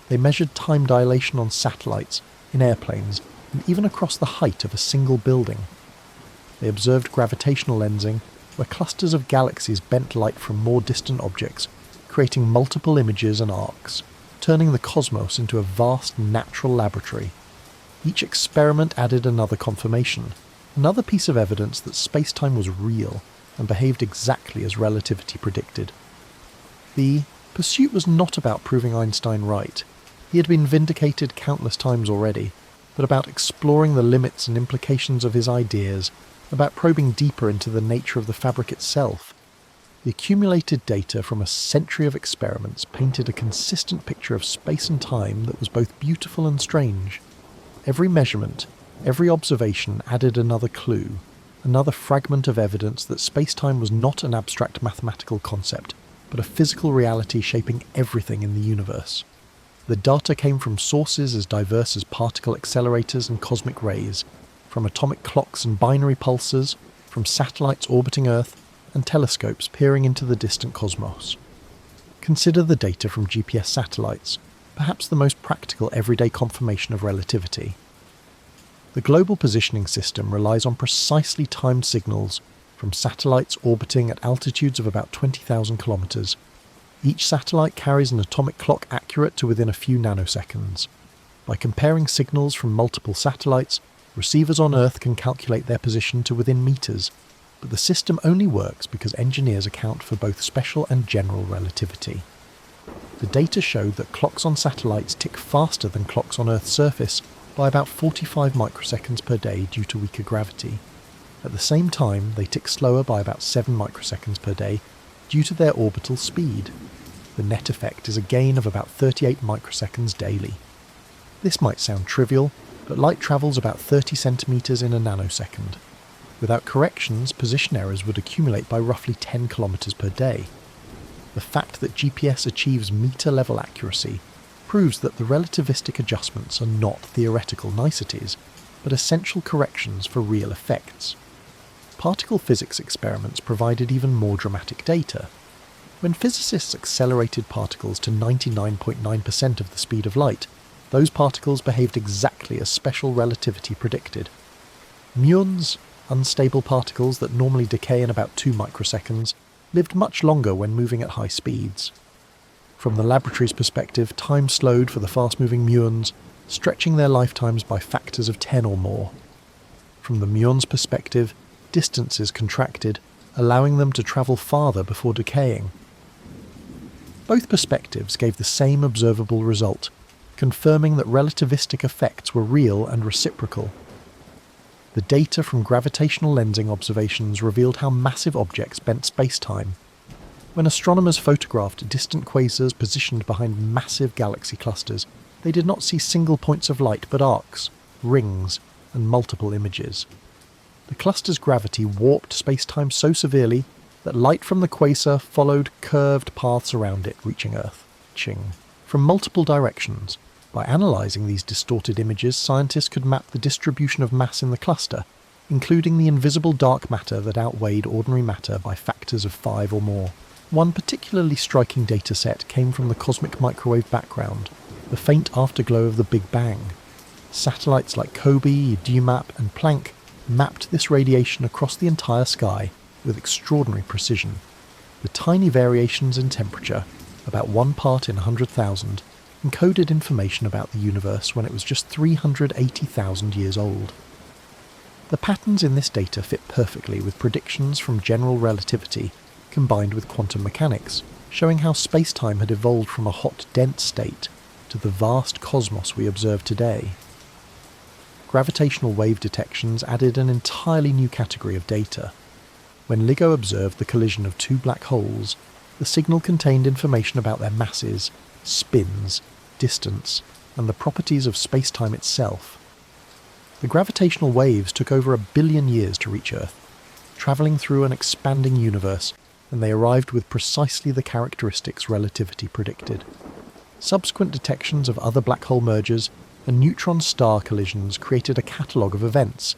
[SPEAKER 1] They measured time dilation on satellites, in airplanes, and even across the height of a single building. They observed gravitational lensing, where clusters of galaxies bent light from more distant objects, creating multiple images and arcs, turning the cosmos into a vast natural laboratory. Each experiment added another confirmation, another piece of evidence that space-time was real and behaved exactly as relativity predicted. The pursuit was not about proving Einstein right. He had been vindicated countless times already, but about exploring the limits and implications of his ideas, about probing deeper into the nature of the fabric itself. The accumulated data from a century of experiments painted a consistent picture of space and time that was both beautiful and strange. Every measurement, every observation added another clue, another fragment of evidence that space-time was not an abstract mathematical concept, but a physical reality shaping everything in the universe. The data came from sources as diverse as particle accelerators and cosmic rays, from atomic clocks and binary pulsars, from satellites orbiting Earth, and telescopes peering into the distant cosmos. Consider the data from GPS satellites, perhaps the most practical everyday confirmation of relativity. The global positioning system relies on precisely timed signals from satellites orbiting at altitudes of about 20,000 kilometers. Each satellite carries an atomic clock accurate to within a few nanoseconds. By comparing signals from multiple satellites, receivers on Earth can calculate their position to within meters, but the system only works because engineers account for both special and general relativity. The data showed that clocks on satellites tick faster than clocks on Earth's surface by about 45 microseconds per day due to weaker gravity. At the same time, they tick slower by about 7 microseconds per day due to their orbital speed. The net effect is a gain of about 38 microseconds daily. This might sound trivial, but light travels about 30 centimeters in a nanosecond. Without corrections, position errors would accumulate by roughly 10 kilometers per day. The fact that GPS achieves meter-level accuracy proves that the relativistic adjustments are not theoretical niceties, but essential corrections for real effects. Particle physics experiments provided even more dramatic data. When physicists accelerated particles to 99.9% of the speed of light, those particles behaved exactly as special relativity predicted. Muons, unstable particles that normally decay in about 2 microseconds, lived much longer when moving at high speeds. From the laboratory's perspective, time slowed for the fast-moving muons, stretching their lifetimes by factors of 10 or more. From the muons' perspective, distances contracted, allowing them to travel farther before decaying. Both perspectives gave the same observable result, confirming that relativistic effects were real and reciprocal. The data from gravitational lensing observations revealed how massive objects bent space-time. When astronomers photographed distant quasars positioned behind massive galaxy clusters, they did not see single points of light but arcs, rings, and multiple images. The cluster's gravity warped space-time so severely that light from the quasar followed curved paths around it, reaching Earth, from multiple directions. By analysing these distorted images, scientists could map the distribution of mass in the cluster, including the invisible dark matter that outweighed ordinary matter by factors of 5 or more. One particularly striking dataset came from the cosmic microwave background, the faint afterglow of the Big Bang. Satellites like COBE, DUMAP, and Planck mapped this radiation across the entire sky with extraordinary precision. The tiny variations in temperature, about 1 part in 100,000, encoded information about the universe when it was just 380,000 years old. The patterns in this data fit perfectly with predictions from general relativity combined with quantum mechanics, showing how space-time had evolved from a hot, dense state to the vast cosmos we observe today. Gravitational wave detections added an entirely new category of data. When LIGO observed the collision of 2 black holes, the signal contained information about their masses, spins, distance, and the properties of space-time itself. The gravitational waves took over 1 billion years to reach Earth, travelling through an expanding universe, and they arrived with precisely the characteristics relativity predicted. Subsequent detections of other black hole mergers and neutron-star collisions created a catalogue of events,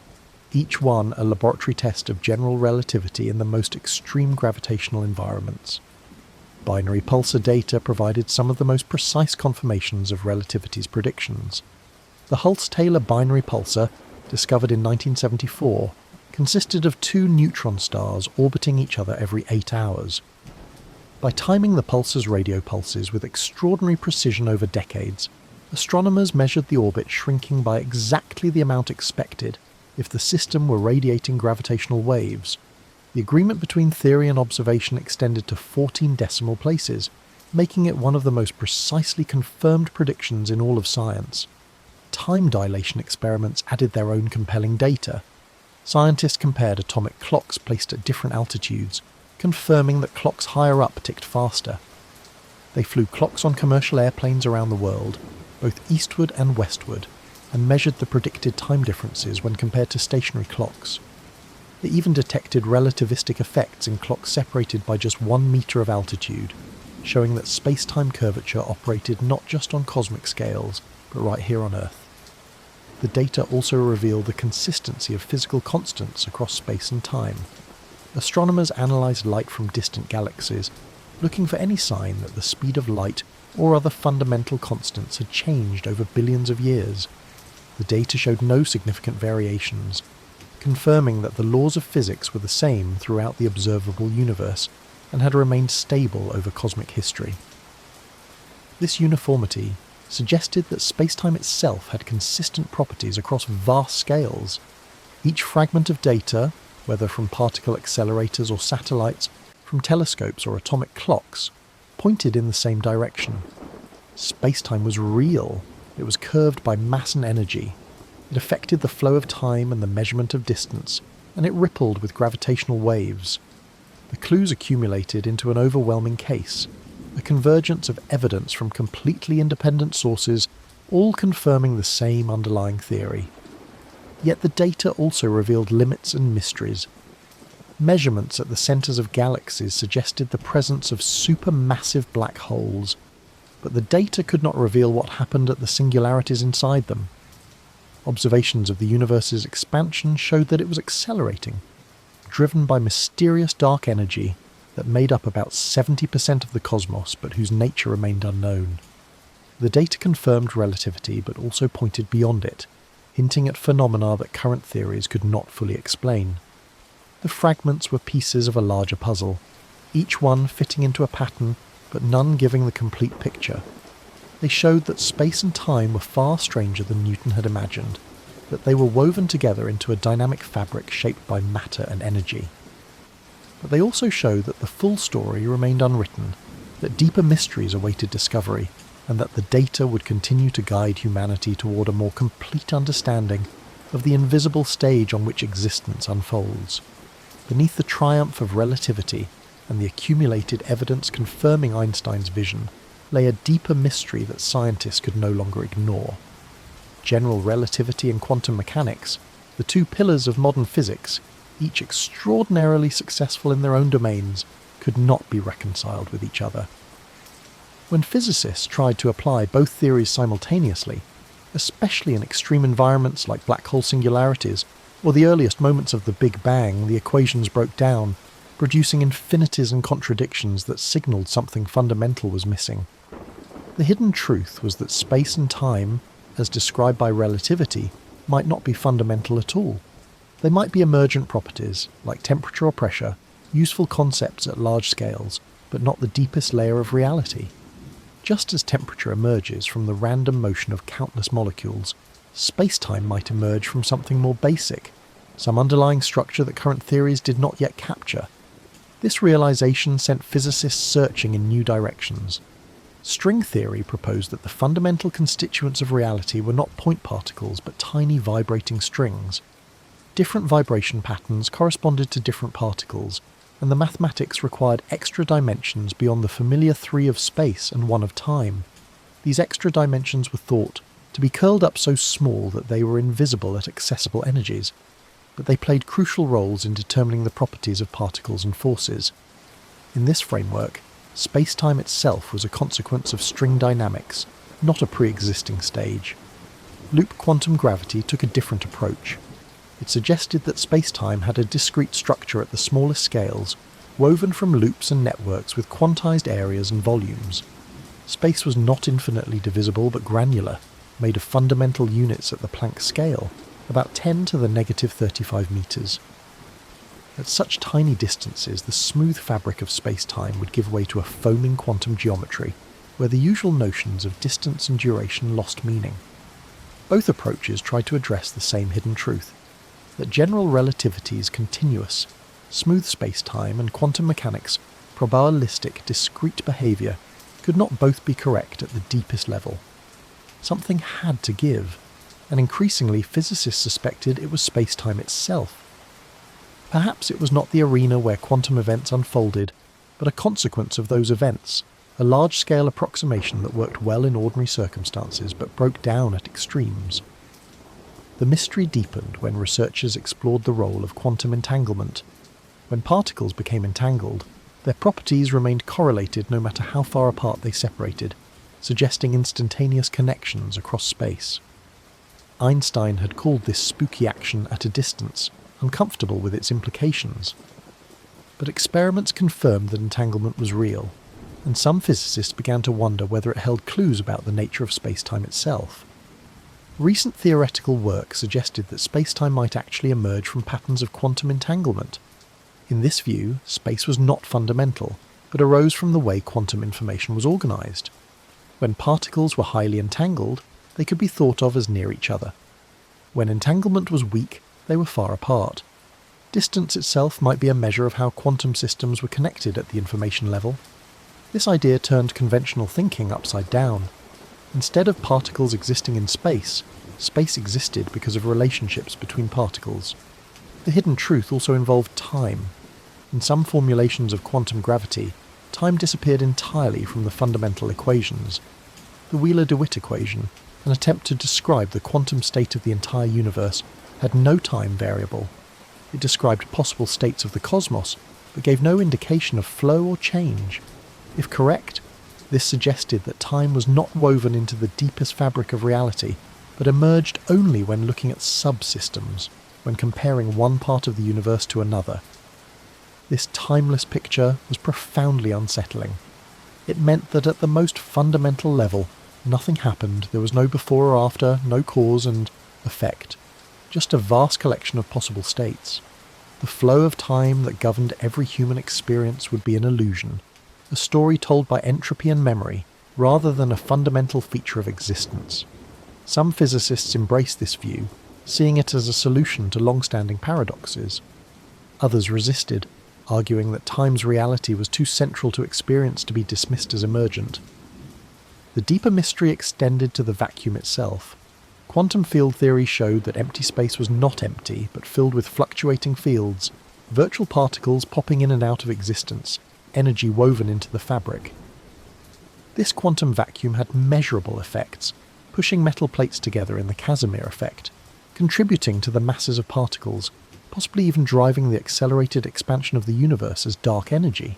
[SPEAKER 1] each one a laboratory test of general relativity in the most extreme gravitational environments. Binary pulsar data provided some of the most precise confirmations of relativity's predictions. The Hulse-Taylor binary pulsar, discovered in 1974, consisted of 2 neutron stars orbiting each other every 8 hours. By timing the pulsar's radio pulses with extraordinary precision over decades, astronomers measured the orbit shrinking by exactly the amount expected if the system were radiating gravitational waves. The agreement between theory and observation extended to 14 decimal places, making it one of the most precisely confirmed predictions in all of science. Time dilation experiments added their own compelling data. Scientists compared atomic clocks placed at different altitudes, confirming that clocks higher up ticked faster. They flew clocks on commercial airplanes around the world, both eastward and westward, and measured the predicted time differences when compared to stationary clocks. They even detected relativistic effects in clocks separated by just 1 meter of altitude, showing that space-time curvature operated not just on cosmic scales, but right here on Earth. The data also revealed the consistency of physical constants across space and time. Astronomers analysed light from distant galaxies, looking for any sign that the speed of light or other fundamental constants had changed over billions of years. The data showed no significant variations, confirming that the laws of physics were the same throughout the observable universe and had remained stable over cosmic history. This uniformity suggested that spacetime itself had consistent properties across vast scales. Each fragment of data, whether from particle accelerators or satellites, from telescopes or atomic clocks, pointed in the same direction. Spacetime was real. It was curved by mass and energy. It affected the flow of time and the measurement of distance, and it rippled with gravitational waves. The clues accumulated into an overwhelming case, a convergence of evidence from completely independent sources, all confirming the same underlying theory. Yet the data also revealed limits and mysteries. Measurements at the centres of galaxies suggested the presence of supermassive black holes, but the data could not reveal what happened at the singularities inside them. Observations of the universe's expansion showed that it was accelerating, driven by mysterious dark energy that made up about 70% of the cosmos but whose nature remained unknown. The data confirmed relativity but also pointed beyond it, hinting at phenomena that current theories could not fully explain. The fragments were pieces of a larger puzzle, each one fitting into a pattern but none giving the complete picture. They showed that space and time were far stranger than Newton had imagined, that they were woven together into a dynamic fabric shaped by matter and energy. But they also showed that the full story remained unwritten, that deeper mysteries awaited discovery, and that the data would continue to guide humanity toward a more complete understanding of the invisible stage on which existence unfolds. Beneath the triumph of relativity and the accumulated evidence confirming Einstein's vision lay a deeper mystery that scientists could no longer ignore. General relativity and quantum mechanics, the two pillars of modern physics, each extraordinarily successful in their own domains, could not be reconciled with each other. When physicists tried to apply both theories simultaneously, especially in extreme environments like black hole singularities or the earliest moments of the Big Bang, the equations broke down, producing infinities and contradictions that signalled something fundamental was missing. The hidden truth was that space and time, as described by relativity, might not be fundamental at all. They might be emergent properties, like temperature or pressure, useful concepts at large scales, but not the deepest layer of reality. Just as temperature emerges from the random motion of countless molecules, space-time might emerge from something more basic, some underlying structure that current theories did not yet capture. This realization sent physicists searching in new directions. String theory proposed that the fundamental constituents of reality were not point particles but tiny vibrating strings. Different vibration patterns corresponded to different particles, and the mathematics required extra dimensions beyond the familiar 3 of space and 1 of time. These extra dimensions were thought to be curled up so small that they were invisible at accessible energies, but they played crucial roles in determining the properties of particles and forces. In this framework, space-time itself was a consequence of string dynamics, not a pre-existing stage. Loop quantum gravity took a different approach. It suggested that space-time had a discrete structure at the smallest scales, woven from loops and networks with quantized areas and volumes. Space was not infinitely divisible but granular, made of fundamental units at the Planck scale, about 10 to the negative 35 meters. At such tiny distances, the smooth fabric of space-time would give way to a foaming quantum geometry, where the usual notions of distance and duration lost meaning. Both approaches tried to address the same hidden truth, that general relativity is continuous, smooth space-time and quantum mechanics probabilistic discrete behaviour, could not both be correct at the deepest level. Something had to give, and increasingly physicists suspected it was space-time itself. Perhaps it was not the arena where quantum events unfolded, but a consequence of those events, a large-scale approximation that worked well in ordinary circumstances but broke down at extremes. The mystery deepened when researchers explored the role of quantum entanglement. When particles became entangled, their properties remained correlated no matter how far apart they separated, suggesting instantaneous connections across space. Einstein had called this spooky action at a distance, uncomfortable with its implications. But experiments confirmed that entanglement was real, and some physicists began to wonder whether it held clues about the nature of space-time itself. Recent theoretical work suggested that space-time might actually emerge from patterns of quantum entanglement. In this view, space was not fundamental, but arose from the way quantum information was organised. When particles were highly entangled, they could be thought of as near each other. When entanglement was weak, they were far apart. Distance itself might be a measure of how quantum systems were connected at the information level. This idea turned conventional thinking upside down. Instead of particles existing in space, space existed because of relationships between particles. The hidden truth also involved time. In some formulations of quantum gravity, time disappeared entirely from the fundamental equations. The Wheeler-DeWitt equation, an attempt to describe the quantum state of the entire universe, had no time variable. It described possible states of the cosmos, but gave no indication of flow or change. If correct, this suggested that time was not woven into the deepest fabric of reality, but emerged only when looking at subsystems, when comparing one part of the universe to another. This timeless picture was profoundly unsettling. It meant that at the most fundamental level, nothing happened, there was no before or after, no cause and effect, just a vast collection of possible states. The flow of time that governed every human experience would be an illusion, a story told by entropy and memory, rather than a fundamental feature of existence. Some physicists embraced this view, seeing it as a solution to long-standing paradoxes. Others resisted, arguing that time's reality was too central to experience to be dismissed as emergent. The deeper mystery extended to the vacuum itself. Quantum field theory showed that empty space was not empty, but filled with fluctuating fields, virtual particles popping in and out of existence, energy woven into the fabric. This quantum vacuum had measurable effects, pushing metal plates together in the Casimir effect, contributing to the masses of particles, possibly even driving the accelerated expansion of the universe as dark energy.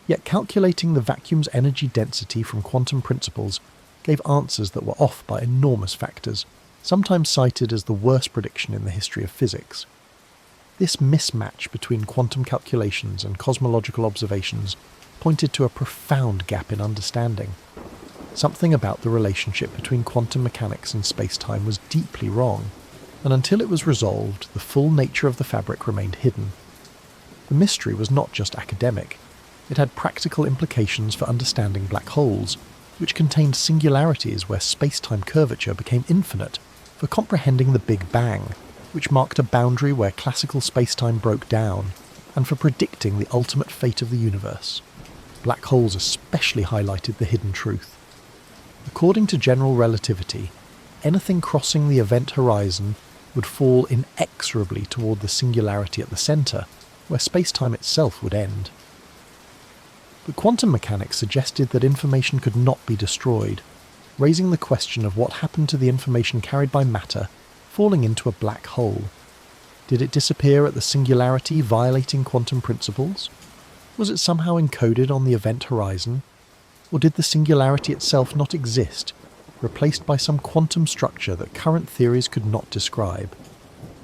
[SPEAKER 1] Yet calculating the vacuum's energy density from quantum principles gave answers that were off by enormous factors, sometimes cited as the worst prediction in the history of physics. This mismatch between quantum calculations and cosmological observations pointed to a profound gap in understanding. Something about the relationship between quantum mechanics and space-time was deeply wrong, and until it was resolved, the full nature of the fabric remained hidden. The mystery was not just academic. It had practical implications for understanding black holes, which contained singularities where space-time curvature became infinite, for comprehending the Big Bang, which marked a boundary where classical space-time broke down, and for predicting the ultimate fate of the universe. Black holes especially highlighted the hidden truth. According to general relativity, anything crossing the event horizon would fall inexorably toward the singularity at the centre, where space-time itself would end. But quantum mechanics suggested that information could not be destroyed, raising the question of what happened to the information carried by matter falling into a black hole. Did it disappear at the singularity, violating quantum principles? Was it somehow encoded on the event horizon? Or did the singularity itself not exist, replaced by some quantum structure that current theories could not describe?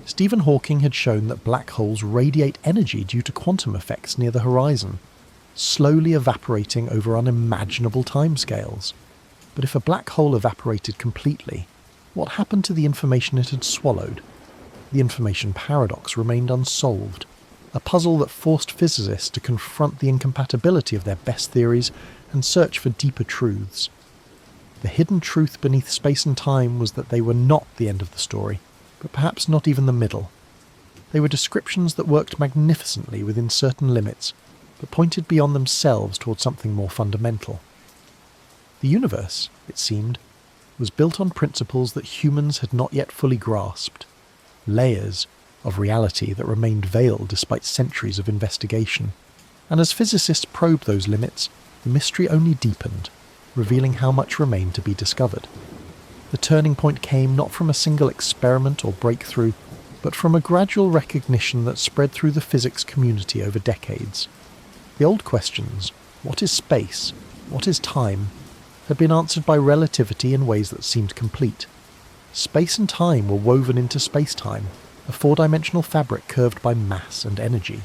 [SPEAKER 1] Stephen Hawking had shown that black holes radiate energy due to quantum effects near the horizon, slowly evaporating over unimaginable timescales. But if a black hole evaporated completely, what happened to the information it had swallowed? The information paradox remained unsolved, a puzzle that forced physicists to confront the incompatibility of their best theories and search for deeper truths. The hidden truth beneath space and time was that they were not the end of the story, but perhaps not even the middle. They were descriptions that worked magnificently within certain limits, but pointed beyond themselves towards something more fundamental. The universe, it seemed, was built on principles that humans had not yet fully grasped, layers of reality that remained veiled despite centuries of investigation. And as physicists probed those limits, the mystery only deepened, revealing how much remained to be discovered. The turning point came not from a single experiment or breakthrough, but from a gradual recognition that spread through the physics community over decades. The old questions, what is space, what is time, had been answered by relativity in ways that seemed complete. Space and time were woven into spacetime, a four-dimensional fabric curved by mass and energy.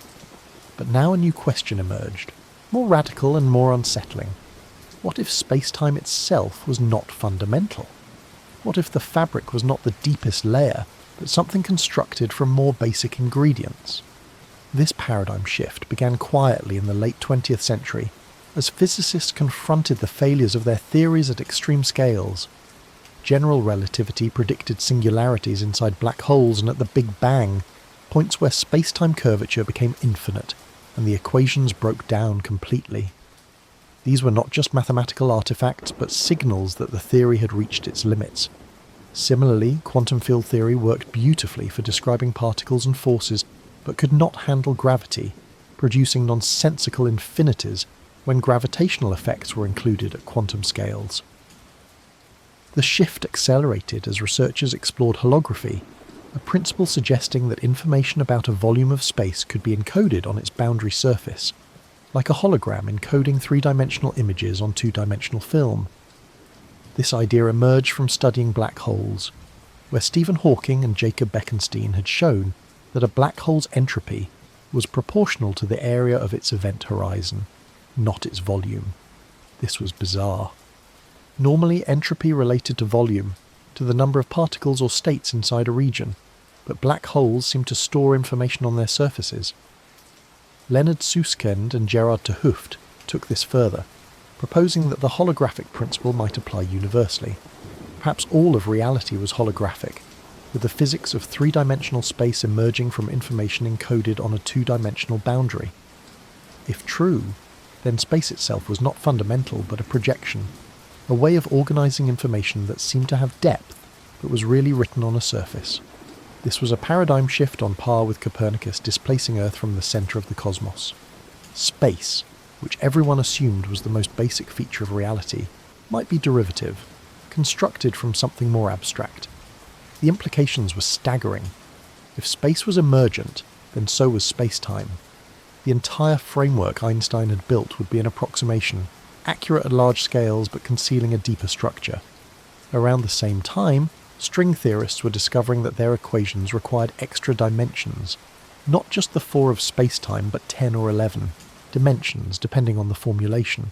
[SPEAKER 1] But now a new question emerged, more radical and more unsettling. What if spacetime itself was not fundamental? What if the fabric was not the deepest layer, but something constructed from more basic ingredients? This paradigm shift began quietly in the late 20th century, as physicists confronted the failures of their theories at extreme scales. General relativity predicted singularities inside black holes, and at the Big Bang, points where space-time curvature became infinite, and the equations broke down completely. These were not just mathematical artifacts, but signals that the theory had reached its limits. Similarly, quantum field theory worked beautifully for describing particles and forces, but could not handle gravity, producing nonsensical infinities when gravitational effects were included at quantum scales. The shift accelerated as researchers explored holography, a principle suggesting that information about a volume of space could be encoded on its boundary surface, like a hologram encoding three-dimensional images on two-dimensional film. This idea emerged from studying black holes, where Stephen Hawking and Jacob Bekenstein had shown that a black hole's entropy was proportional to the area of its event horizon, not its volume. This was bizarre. Normally, entropy related to volume, to the number of particles or states inside a region, but black holes seem to store information on their surfaces. Leonard Susskind and Gerard 't Hooft took this further, proposing that the holographic principle might apply universally. Perhaps all of reality was holographic, with the physics of three-dimensional space emerging from information encoded on a two-dimensional boundary. If true, then space itself was not fundamental but a projection, a way of organising information that seemed to have depth but was really written on a surface. This was a paradigm shift on par with Copernicus displacing Earth from the centre of the cosmos. Space, which everyone assumed was the most basic feature of reality, might be derivative, constructed from something more abstract. The implications were staggering. If space was emergent, then so was space-time. The entire framework Einstein had built would be an approximation, accurate at large scales but concealing a deeper structure. Around the same time, string theorists were discovering that their equations required extra dimensions, not just the 4 of space-time but 10 or 11 dimensions depending on the formulation.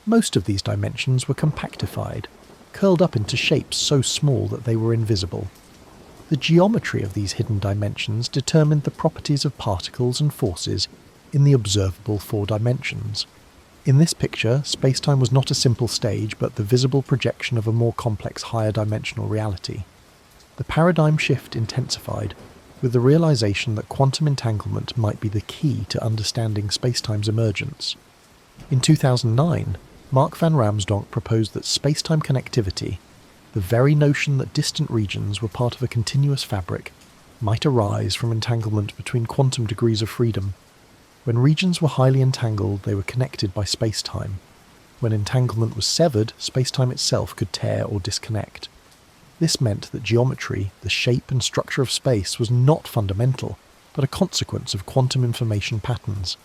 [SPEAKER 1] Most of these dimensions were compactified, curled up into shapes so small that they were invisible. The geometry of these hidden dimensions determined the properties of particles and forces in the observable 4 dimensions. In this picture, spacetime was not a simple stage, but the visible projection of a more complex higher dimensional reality. The paradigm shift intensified, with the realization that quantum entanglement might be the key to understanding spacetime's emergence. In 2009, Mark van Ramsdonk proposed that spacetime connectivity, the very notion that distant regions were part of a continuous fabric, might arise from entanglement between quantum degrees of freedom. When regions were highly entangled, they were connected by spacetime. When entanglement was severed, spacetime itself could tear or disconnect. This meant that geometry, the shape and structure of space, was not fundamental, but a consequence of quantum information patterns.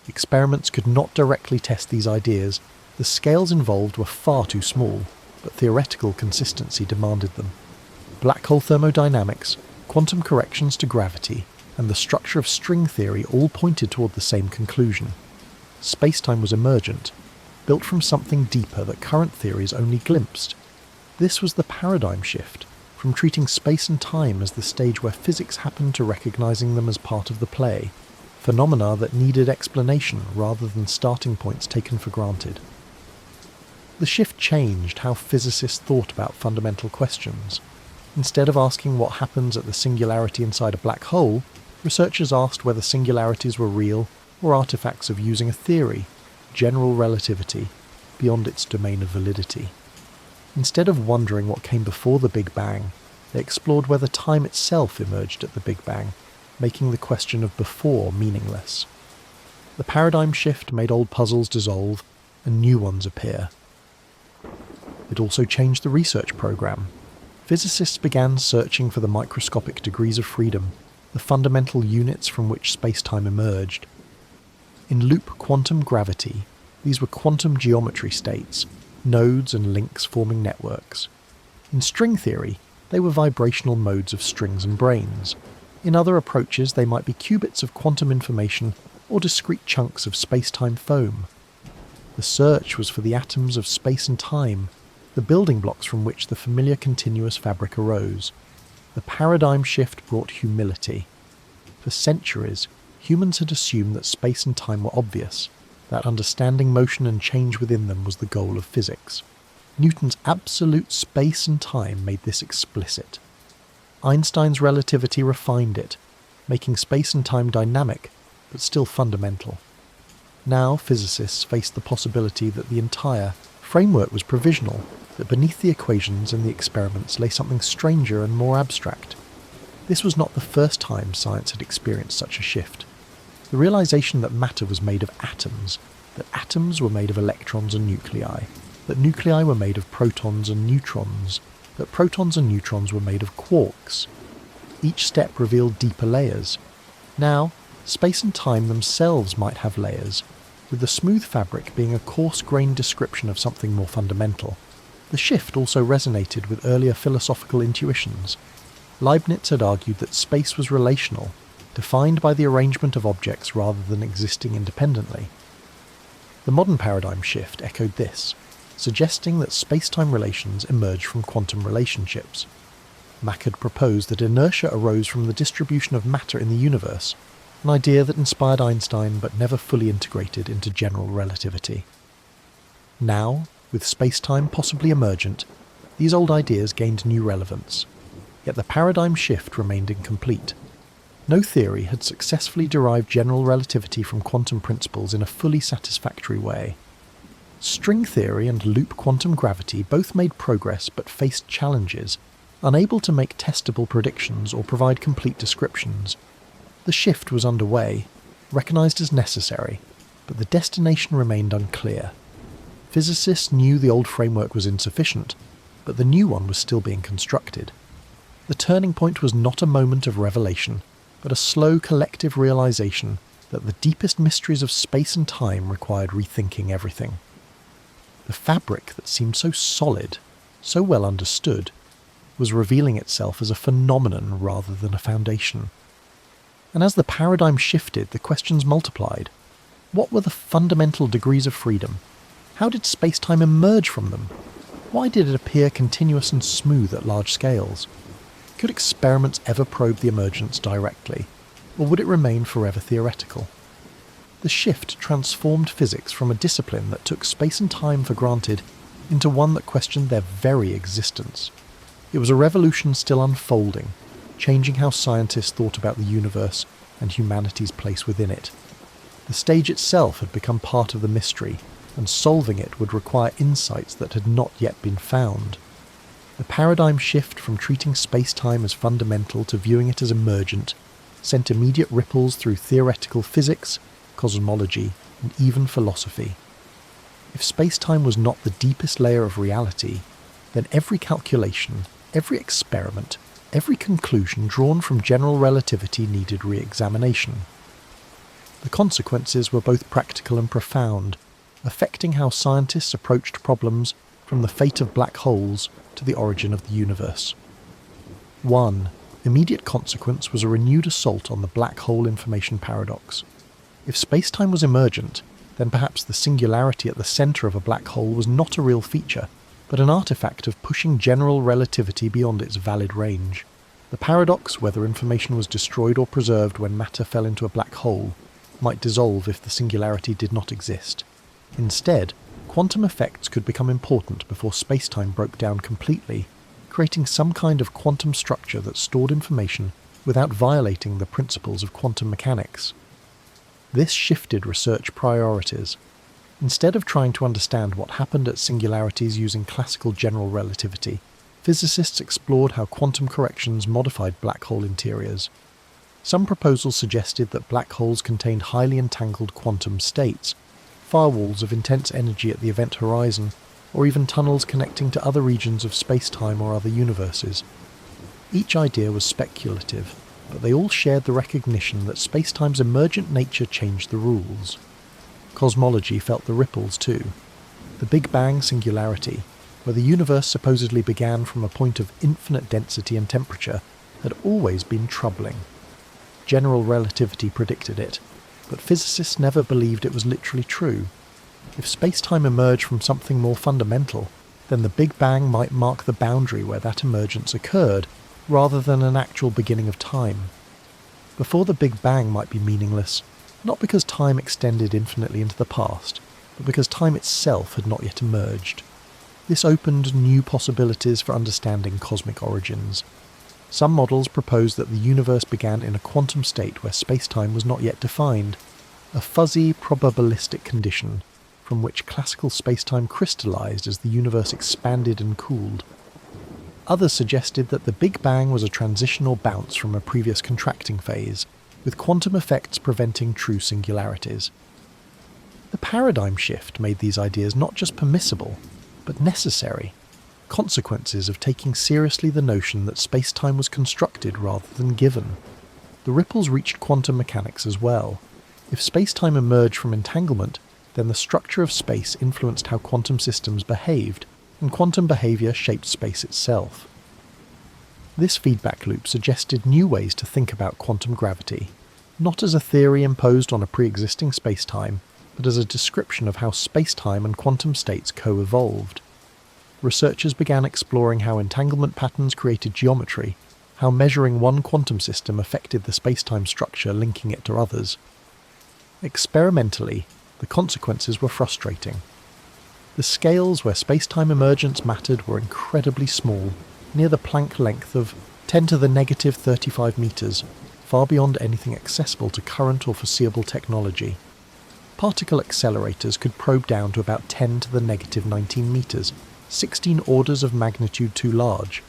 [SPEAKER 1] Experiments could not directly test these ideas. The scales involved were far too small, but theoretical consistency demanded them. Black hole thermodynamics, quantum corrections to gravity, and the structure of string theory all pointed toward the same conclusion. Spacetime was emergent, built from something deeper that current theories only glimpsed. This was the paradigm shift, from treating space and time as the stage where physics happened to recognizing them as part of the play, phenomena that needed explanation rather than starting points taken for granted. The shift changed how physicists thought about fundamental questions. Instead of asking what happens at the singularity inside a black hole, researchers asked whether singularities were real or artifacts of using a theory, general relativity. beyond its domain of validity. Instead of wondering what came before the Big Bang, they explored whether time itself emerged at the Big Bang, making the question of before meaningless. The paradigm shift made old puzzles dissolve and new ones appear. It also changed the research program. Physicists began searching for the microscopic degrees of freedom, the fundamental units from which space-time emerged. In loop quantum gravity, these were quantum geometry states, nodes and links forming networks. In string theory, they were vibrational modes of strings and branes. In other approaches, they might be qubits of quantum information or discrete chunks of space-time foam. The search was for the atoms of space and time, the building blocks from which the familiar continuous fabric arose. The paradigm shift brought humility. For centuries, humans had assumed that space and time were obvious, that understanding motion and change within them was the goal of physics. Newton's absolute space and time made this explicit. Einstein's relativity refined it, making space and time dynamic, but still fundamental. Now physicists faced the possibility that the entire framework was provisional, that beneath the equations and the experiments lay something stranger and more abstract. This was not the first time science had experienced such a shift. The realization that matter was made of atoms, that atoms were made of electrons and nuclei, that nuclei were made of protons and neutrons, that protons and neutrons were made of quarks. Each step revealed deeper layers. Now, space and time themselves might have layers, with the smooth fabric being a coarse-grained description of something more fundamental. The shift also resonated with earlier philosophical intuitions. Leibniz had argued that space was relational, defined by the arrangement of objects rather than existing independently. The modern paradigm shift echoed this, suggesting that space-time relations emerged from quantum relationships. Mach had proposed that inertia arose from the distribution of matter in the universe, an idea that inspired Einstein but never fully integrated into general relativity. Now, with space-time possibly emergent, these old ideas gained new relevance, yet the paradigm shift remained incomplete. No theory had successfully derived general relativity from quantum principles in a fully satisfactory way. String theory and loop quantum gravity both made progress but faced challenges, unable to make testable predictions or provide complete descriptions. The shift was underway, recognized as necessary, but the destination remained unclear. Physicists knew the old framework was insufficient, but the new one was still being constructed. The turning point was not a moment of revelation, but a slow collective realization that the deepest mysteries of space and time required rethinking everything. The fabric that seemed so solid, so well understood, was revealing itself as a phenomenon rather than a foundation. And as the paradigm shifted, the questions multiplied. What were the fundamental degrees of freedom? How did space-time emerge from them? Why did it appear continuous and smooth at large scales? Could experiments ever probe the emergence directly, or would it remain forever theoretical? The shift transformed physics from a discipline that took space and time for granted into one that questioned their very existence. It was a revolution still unfolding, changing how scientists thought about the universe and humanity's place within it. The stage itself had become part of the mystery, and solving it would require insights that had not yet been found. The paradigm shift from treating space-time as fundamental to viewing it as emergent sent immediate ripples through theoretical physics, cosmology, and even philosophy. If space-time was not the deepest layer of reality, then every calculation, every experiment, every conclusion drawn from general relativity needed re-examination. The consequences were both practical and profound, affecting how scientists approached problems from the fate of black holes to the origin of the universe. One immediate consequence was a renewed assault on the black hole information paradox. If space-time was emergent, then perhaps the singularity at the centre of a black hole was not a real feature, but an artifact of pushing general relativity beyond its valid range. The paradox, whether information was destroyed or preserved when matter fell into a black hole, might dissolve if the singularity did not exist. Instead, quantum effects could become important before space-time broke down completely, creating some kind of quantum structure that stored information without violating the principles of quantum mechanics. This shifted research priorities. Instead of trying to understand what happened at singularities using classical general relativity, physicists explored how quantum corrections modified black hole interiors. Some proposals suggested that black holes contained highly entangled quantum states, firewalls of intense energy at the event horizon, or even tunnels connecting to other regions of spacetime or other universes. Each idea was speculative, but they all shared the recognition that spacetime's emergent nature changed the rules. Cosmology felt the ripples too. The Big Bang singularity, where the universe supposedly began from a point of infinite density and temperature, had always been troubling. General relativity predicted it, but physicists never believed it was literally true. If spacetime emerged from something more fundamental, then the Big Bang might mark the boundary where that emergence occurred, rather than an actual beginning of time. Before the Big Bang might be meaningless, not because time extended infinitely into the past, but because time itself had not yet emerged. This opened new possibilities for understanding cosmic origins. Some models proposed that the universe began in a quantum state where spacetime was not yet defined, a fuzzy, probabilistic condition from which classical spacetime crystallized as the universe expanded and cooled. Others suggested that the Big Bang was a transitional bounce from a previous contracting phase, with quantum effects preventing true singularities. The paradigm shift made these ideas not just permissible, but necessary, consequences of taking seriously the notion that spacetime was constructed rather than given. The ripples reached quantum mechanics as well. If spacetime emerged from entanglement, then the structure of space influenced how quantum systems behaved, and quantum behaviour shaped space itself. This feedback loop suggested new ways to think about quantum gravity, not as a theory imposed on a pre-existing spacetime, but as a description of how spacetime and quantum states co-evolved. Researchers began exploring how entanglement patterns created geometry, how measuring one quantum system affected the spacetime structure linking it to others. Experimentally, the consequences were frustrating. The scales where spacetime emergence mattered were incredibly small, near the Planck length of 10 to the negative 35 meters, far beyond anything accessible to current or foreseeable technology. Particle accelerators could probe down to about 10 to the negative 19 meters, 16 orders of magnitude too large.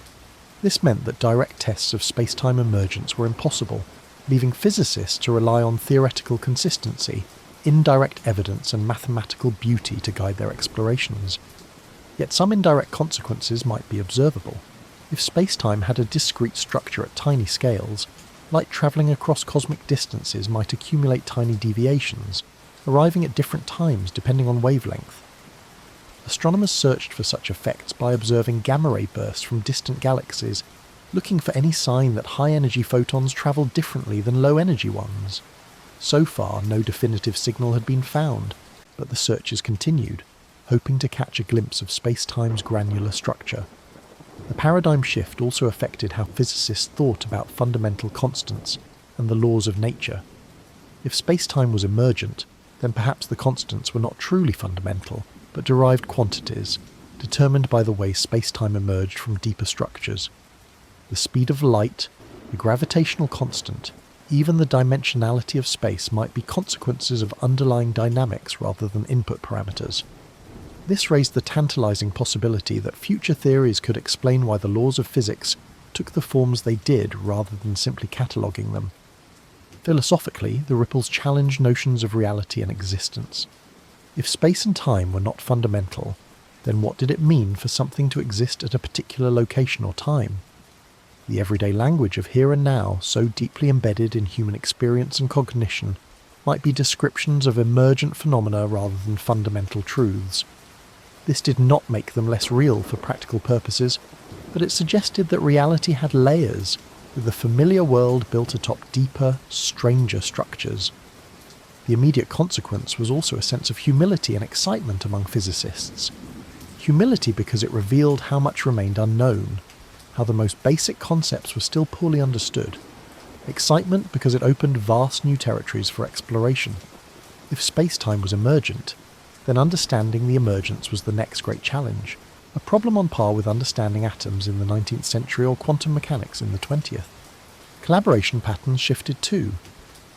[SPEAKER 1] This meant that direct tests of spacetime emergence were impossible, leaving physicists to rely on theoretical consistency, indirect evidence and mathematical beauty to guide their explorations. Yet some indirect consequences might be observable. If spacetime had a discrete structure at tiny scales, light travelling across cosmic distances might accumulate tiny deviations, arriving at different times depending on wavelength. Astronomers searched for such effects by observing gamma-ray bursts from distant galaxies, looking for any sign that high-energy photons travelled differently than low-energy ones. So far, no definitive signal had been found, but the searches continued, hoping to catch a glimpse of spacetime's granular structure. The paradigm shift also affected how physicists thought about fundamental constants and the laws of nature. If spacetime was emergent, then perhaps the constants were not truly fundamental, but derived quantities, determined by the way spacetime emerged from deeper structures. The speed of light, the gravitational constant, even the dimensionality of space might be consequences of underlying dynamics rather than input parameters. This raised the tantalizing possibility that future theories could explain why the laws of physics took the forms they did rather than simply cataloguing them. Philosophically, the ripples challenged notions of reality and existence. If space and time were not fundamental, then what did it mean for something to exist at a particular location or time? The everyday language of here and now, so deeply embedded in human experience and cognition, might be descriptions of emergent phenomena rather than fundamental truths. This did not make them less real for practical purposes, but it suggested that reality had layers, with the familiar world built atop deeper, stranger structures. The immediate consequence was also a sense of humility and excitement among physicists. Humility because it revealed how much remained unknown, how the most basic concepts were still poorly understood. Excitement because it opened vast new territories for exploration. If spacetime was emergent, then understanding the emergence was the next great challenge, a problem on par with understanding atoms in the 19th century or quantum mechanics in the 20th. Collaboration patterns shifted too.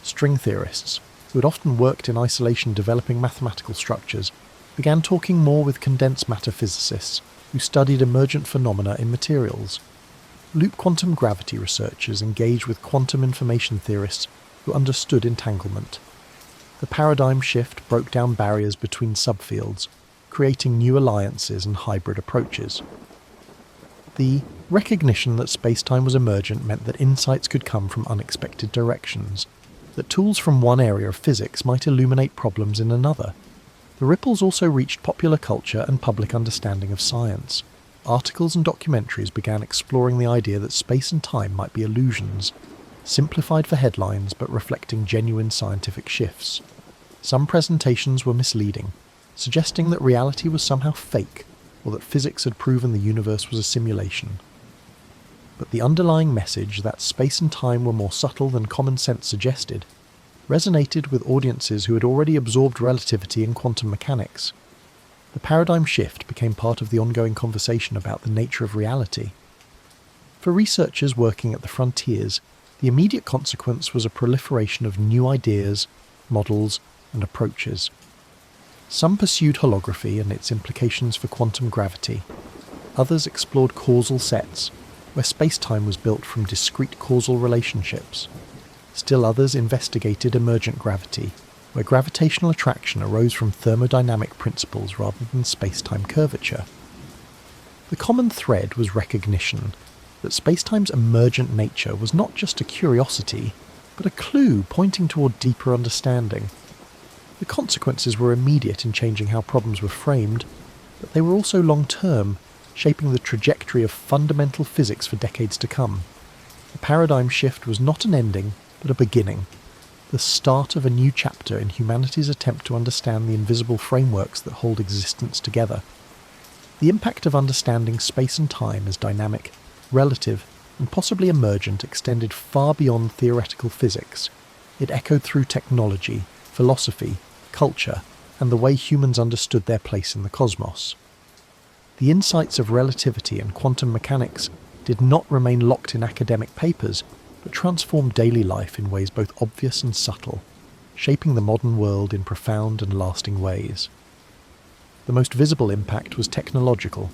[SPEAKER 1] String theorists, who had often worked in isolation developing mathematical structures, began talking more with condensed matter physicists who studied emergent phenomena in materials. Loop quantum gravity researchers engaged with quantum information theorists who understood entanglement. The paradigm shift broke down barriers between subfields, creating new alliances and hybrid approaches. The recognition that spacetime was emergent meant that insights could come from unexpected directions, that tools from one area of physics might illuminate problems in another. The ripples also reached popular culture and public understanding of science. Articles and documentaries began exploring the idea that space and time might be illusions, simplified for headlines but reflecting genuine scientific shifts. Some presentations were misleading, suggesting that reality was somehow fake, or that physics had proven the universe was a simulation. But the underlying message that space and time were more subtle than common sense suggested resonated with audiences who had already absorbed relativity and quantum mechanics. The paradigm shift became part of the ongoing conversation about the nature of reality. For researchers working at the frontiers, the immediate consequence was a proliferation of new ideas, models, and approaches. Some pursued holography and its implications for quantum gravity. Others explored causal sets, where space-time was built from discrete causal relationships. Still others investigated emergent gravity, where gravitational attraction arose from thermodynamic principles rather than space-time curvature. The common thread was recognition that spacetime's emergent nature was not just a curiosity, but a clue pointing toward deeper understanding. The consequences were immediate in changing how problems were framed, but they were also long-term, shaping the trajectory of fundamental physics for decades to come. The paradigm shift was not an ending, but a beginning, the start of a new chapter in humanity's attempt to understand the invisible frameworks that hold existence together. The impact of understanding space and time as dynamic, relative, and possibly emergent extended far beyond theoretical physics. It echoed through technology, philosophy, culture, and the way humans understood their place in the cosmos. The insights of relativity and quantum mechanics did not remain locked in academic papers, but transformed daily life in ways both obvious and subtle, shaping the modern world in profound and lasting ways. The most visible impact was technological.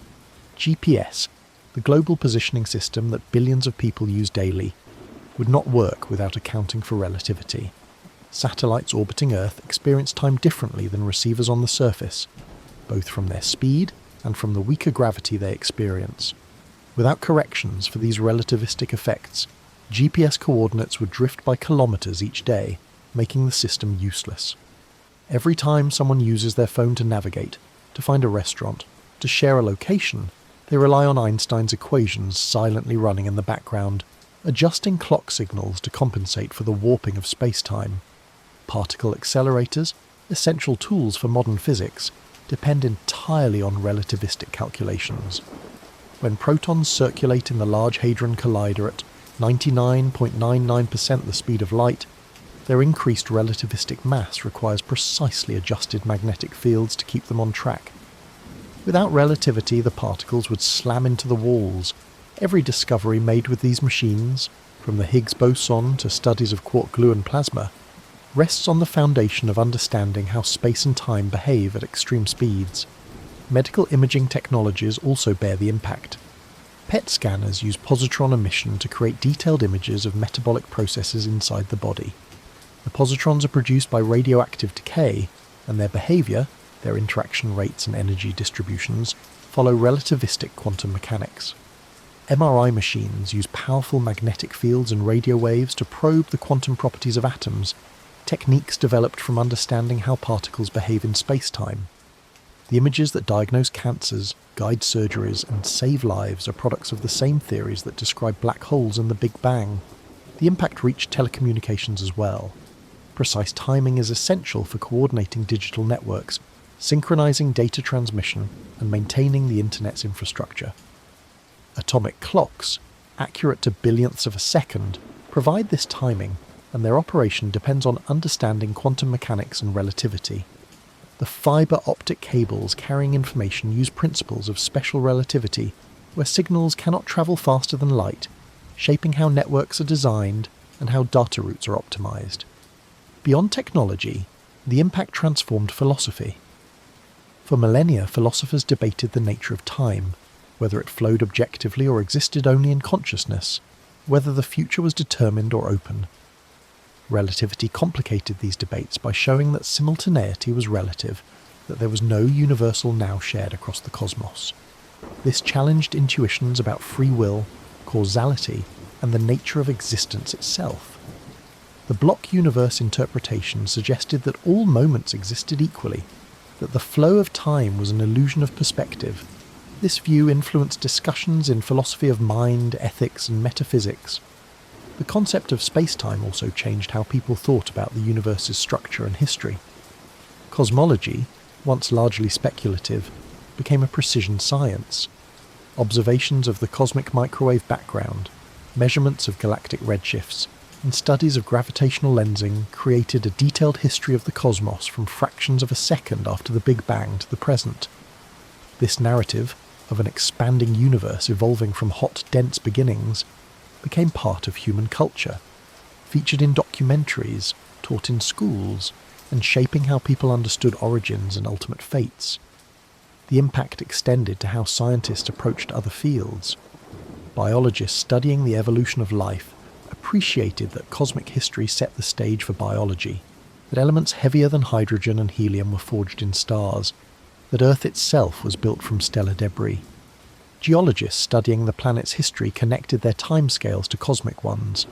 [SPEAKER 1] GPS, the global positioning system that billions of people use daily, would not work without accounting for relativity. Satellites orbiting Earth experience time differently than receivers on the surface, both from their speed and from the weaker gravity they experience. Without corrections for these relativistic effects, GPS coordinates would drift by kilometers each day, making the system useless. Every time someone uses their phone to navigate, to find a restaurant, to share a location, they rely on Einstein's equations silently running in the background, adjusting clock signals to compensate for the warping of space-time. Particle accelerators, essential tools for modern physics, depend entirely on relativistic calculations. When protons circulate in the Large Hadron Collider at 99.99% the speed of light, their increased relativistic mass requires precisely adjusted magnetic fields to keep them on track. Without relativity, the particles would slam into the walls. Every discovery made with these machines, from the Higgs boson to studies of quark gluon plasma, rests on the foundation of understanding how space and time behave at extreme speeds. Medical imaging technologies also bear the impact. PET scanners use positron emission to create detailed images of metabolic processes inside the body. The positrons are produced by radioactive decay, and their behaviour, their interaction rates and energy distributions, follow relativistic quantum mechanics. MRI machines use powerful magnetic fields and radio waves to probe the quantum properties of atoms, techniques developed from understanding how particles behave in space-time. The images that diagnose cancers, guide surgeries, and save lives are products of the same theories that describe black holes and the Big Bang. The impact reached telecommunications as well. Precise timing is essential for coordinating digital networks, synchronizing data transmission, and maintaining the Internet's infrastructure. Atomic clocks, accurate to billionths of a second, provide this timing, and their operation depends on understanding quantum mechanics and relativity. The fibre optic cables carrying information use principles of special relativity, where signals cannot travel faster than light, shaping how networks are designed and how data routes are optimized. Beyond technology, the impact transformed philosophy. For millennia, philosophers debated the nature of time, whether it flowed objectively or existed only in consciousness, whether the future was determined or open. Relativity complicated these debates by showing that simultaneity was relative, that there was no universal now shared across the cosmos. This challenged intuitions about free will, causality, and the nature of existence itself. The block universe interpretation suggested that all moments existed equally, that the flow of time was an illusion of perspective. This view influenced discussions in philosophy of mind, ethics, and metaphysics. The concept of spacetime also changed how people thought about the universe's structure and history. Cosmology, once largely speculative, became a precision science. Observations of the cosmic microwave background, measurements of galactic redshifts, and studies of gravitational lensing created a detailed history of the cosmos from fractions of a second after the Big Bang to the present. This narrative, of an expanding universe evolving from hot, dense beginnings, became part of human culture, featured in documentaries, taught in schools, and shaping how people understood origins and ultimate fates. The impact extended to how scientists approached other fields. Biologists studying the evolution of life appreciated that cosmic history set the stage for biology, that elements heavier than hydrogen and helium were forged in stars, that Earth itself was built from stellar debris. Geologists studying the planet's history connected their timescales to cosmic ones,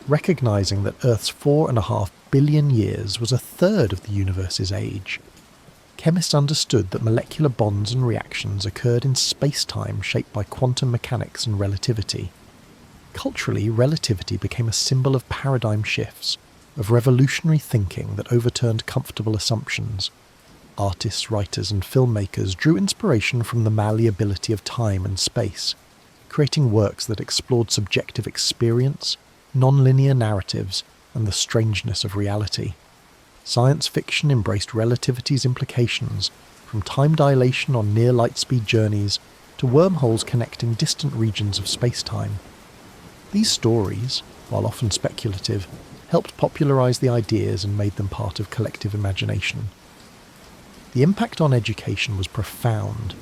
[SPEAKER 1] recognizing that Earth's 4.5 billion years was a third of the universe's age. Chemists understood that molecular bonds and reactions occurred in space-time shaped by quantum mechanics and relativity. Culturally, relativity became a symbol of paradigm shifts, of revolutionary thinking that overturned comfortable assumptions. Artists, writers, and filmmakers drew inspiration from the malleability of time and space, creating works that explored subjective experience, non-linear narratives, and the strangeness of reality. Science fiction embraced relativity's implications, from time dilation on near light-speed journeys to wormholes connecting distant regions of space-time. These stories, while often speculative, helped popularize the ideas and made them part of collective imagination. The impact on education was profound.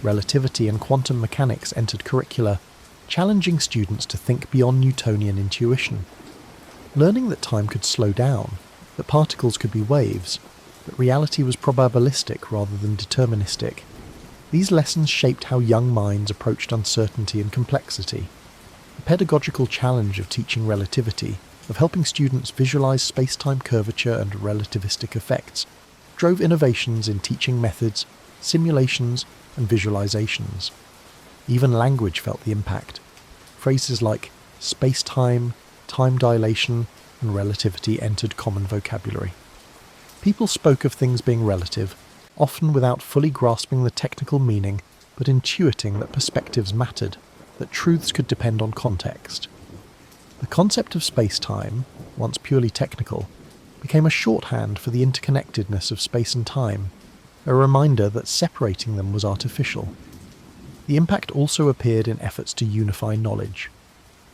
[SPEAKER 1] Relativity and quantum mechanics entered curricula, challenging students to think beyond Newtonian intuition. Learning that time could slow down, that particles could be waves, that reality was probabilistic rather than deterministic. These lessons shaped how young minds approached uncertainty and complexity. The pedagogical challenge of teaching relativity, of helping students visualize space-time curvature and relativistic effects, drove innovations in teaching methods, simulations, and visualizations. Even language felt the impact. Phrases like space-time, time dilation, and relativity entered common vocabulary. People spoke of things being relative, often without fully grasping the technical meaning, but intuiting that perspectives mattered, that truths could depend on context. The concept of space-time, once purely technical, became a shorthand for the interconnectedness of space and time, a reminder that separating them was artificial. The impact also appeared in efforts to unify knowledge.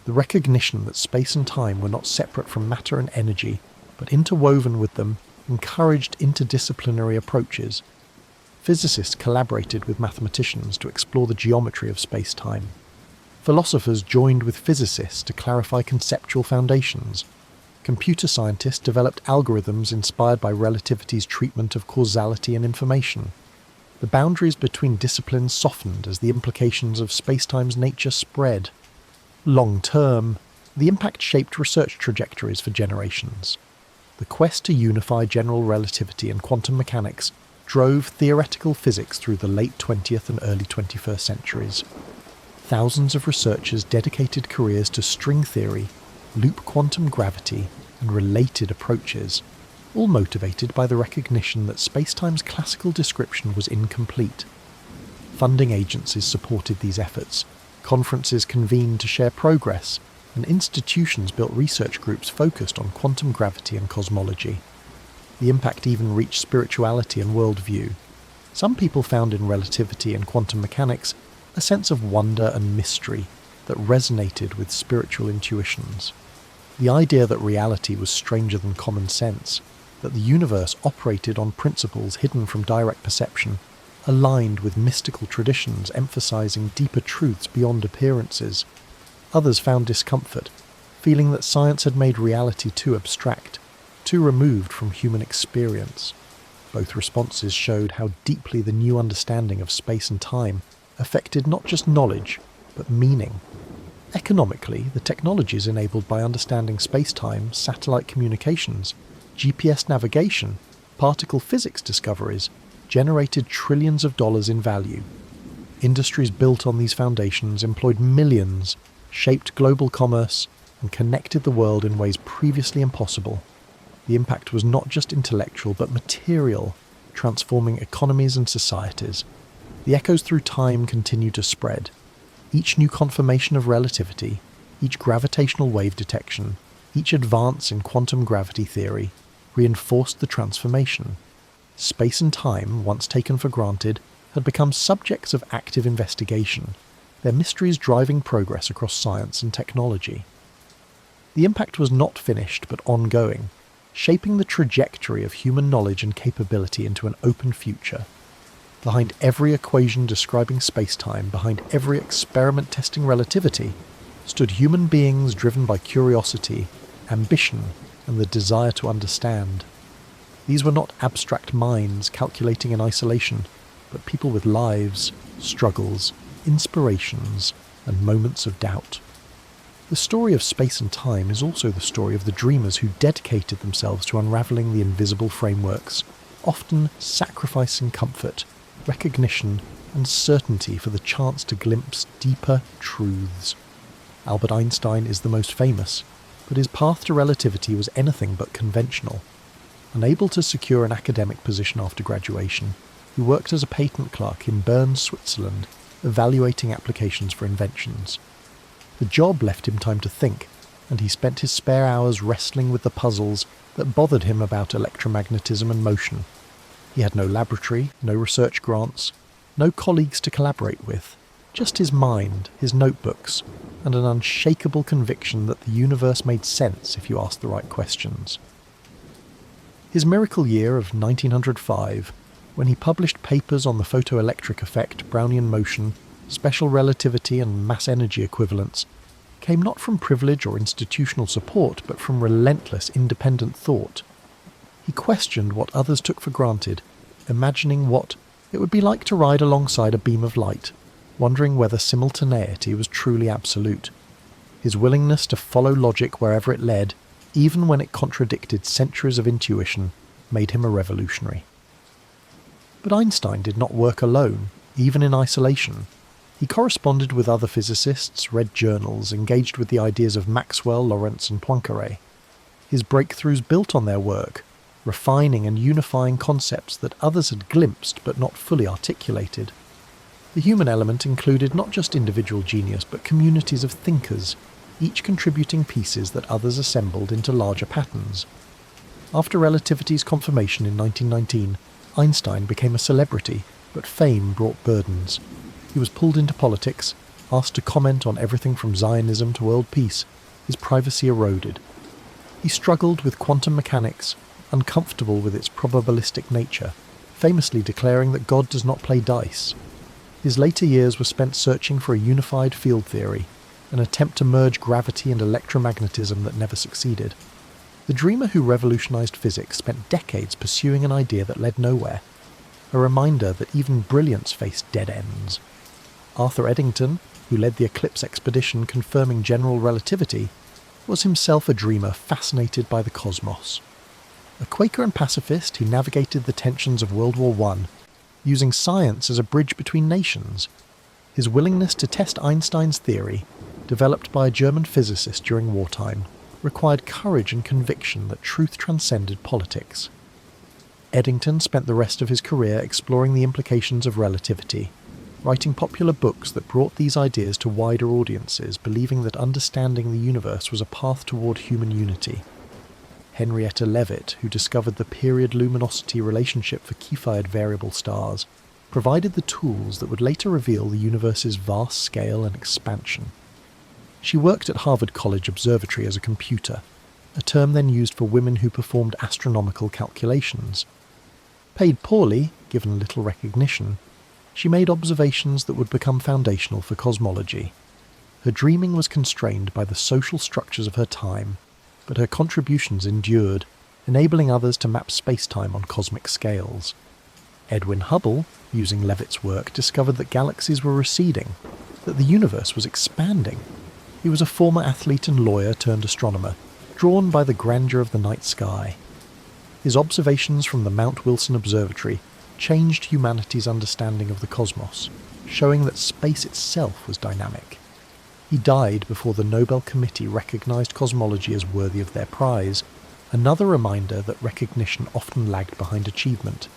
[SPEAKER 1] The recognition that space and time were not separate from matter and energy, but interwoven with them, encouraged interdisciplinary approaches. Physicists collaborated with mathematicians to explore the geometry of space-time. Philosophers joined with physicists to clarify conceptual foundations. Computer scientists developed algorithms inspired by relativity's treatment of causality and information. The boundaries between disciplines softened as the implications of spacetime's nature spread. Long-term, the impact shaped research trajectories for generations. The quest to unify general relativity and quantum mechanics drove theoretical physics through the late 20th and early 21st centuries. Thousands of researchers dedicated careers to string theory, loop quantum gravity, and related approaches, all motivated by the recognition that spacetime's classical description was incomplete. Funding agencies supported these efforts, conferences convened to share progress, and institutions built research groups focused on quantum gravity and cosmology. The impact even reached spirituality and worldview. Some people found in relativity and quantum mechanics a sense of wonder and mystery that resonated with spiritual intuitions. The idea that reality was stranger than common sense, that the universe operated on principles hidden from direct perception, aligned with mystical traditions emphasizing deeper truths beyond appearances. Others found discomfort, feeling that science had made reality too abstract, too removed from human experience. Both responses showed how deeply the new understanding of space and time affected not just knowledge, but meaning. Economically, the technologies enabled by understanding space-time, satellite communications, GPS navigation, particle physics discoveries, generated trillions of dollars in value. Industries built on these foundations employed millions, shaped global commerce, and connected the world in ways previously impossible. The impact was not just intellectual but material, transforming economies and societies. The echoes through time continue to spread. Each new confirmation of relativity, each gravitational wave detection, each advance in quantum gravity theory reinforced the transformation. Space and time, once taken for granted, had become subjects of active investigation, their mysteries driving progress across science and technology. The impact was not finished but ongoing, shaping the trajectory of human knowledge and capability into an open future. Behind every equation describing space-time, behind every experiment testing relativity, stood human beings driven by curiosity, ambition, and the desire to understand. These were not abstract minds calculating in isolation, but people with lives, struggles, inspirations, and moments of doubt. The story of space and time is also the story of the dreamers who dedicated themselves to unravelling the invisible frameworks, often sacrificing comfort, recognition, and certainty for the chance to glimpse deeper truths. Albert Einstein is the most famous, but his path to relativity was anything but conventional. Unable to secure an academic position after graduation, he worked as a patent clerk in Bern, Switzerland, evaluating applications for inventions. The job left him time to think, and he spent his spare hours wrestling with the puzzles that bothered him about electromagnetism and motion. He had no laboratory, no research grants, no colleagues to collaborate with, just his mind, his notebooks, and an unshakable conviction that the universe made sense if you asked the right questions. His miracle year of 1905, when he published papers on the photoelectric effect, Brownian motion, special relativity and mass energy equivalents, came not from privilege or institutional support, but from relentless independent thought. He questioned what others took for granted, imagining what it would be like to ride alongside a beam of light, wondering whether simultaneity was truly absolute. His willingness to follow logic wherever it led, even when it contradicted centuries of intuition, made him a revolutionary. But Einstein did not work alone, even in isolation. He corresponded with other physicists, read journals, engaged with the ideas of Maxwell, Lorentz and Poincaré. His breakthroughs built on their work, refining and unifying concepts that others had glimpsed but not fully articulated. The human element included not just individual genius but communities of thinkers, each contributing pieces that others assembled into larger patterns. After relativity's confirmation in 1919, Einstein became a celebrity, but fame brought burdens. He was pulled into politics, asked to comment on everything from Zionism to world peace. His privacy eroded. He struggled with quantum mechanics, uncomfortable with its probabilistic nature, famously declaring that God does not play dice. His later years were spent searching for a unified field theory, an attempt to merge gravity and electromagnetism that never succeeded. The dreamer who revolutionized physics spent decades pursuing an idea that led nowhere, a reminder that even brilliance faced dead ends. Arthur Eddington, who led the Eclipse expedition confirming general relativity, was himself a dreamer fascinated by the cosmos. A Quaker and pacifist, he navigated the tensions of World War I, using science as a bridge between nations. His willingness to test Einstein's theory, developed by a German physicist during wartime, required courage and conviction that truth transcended politics. Eddington spent the rest of his career exploring the implications of relativity, writing popular books that brought these ideas to wider audiences, believing that understanding the universe was a path toward human unity. Henrietta Leavitt, who discovered the period luminosity relationship for Cepheid variable stars, provided the tools that would later reveal the universe's vast scale and expansion. She worked at Harvard College Observatory as a computer, a term then used for women who performed astronomical calculations. Paid poorly, given little recognition, She made observations that would become foundational for cosmology. Her dreaming was constrained by the social structures of her time, but her contributions endured, enabling others to map spacetime on cosmic scales. Edwin Hubble, using Leavitt's work, discovered that galaxies were receding, that the universe was expanding. He was a former athlete and lawyer turned astronomer, drawn by the grandeur of the night sky. His observations from the Mount Wilson Observatory changed humanity's understanding of the cosmos, showing that space itself was dynamic. He died before the Nobel Committee recognized cosmology as worthy of their prize, another reminder that recognition often lagged behind achievement.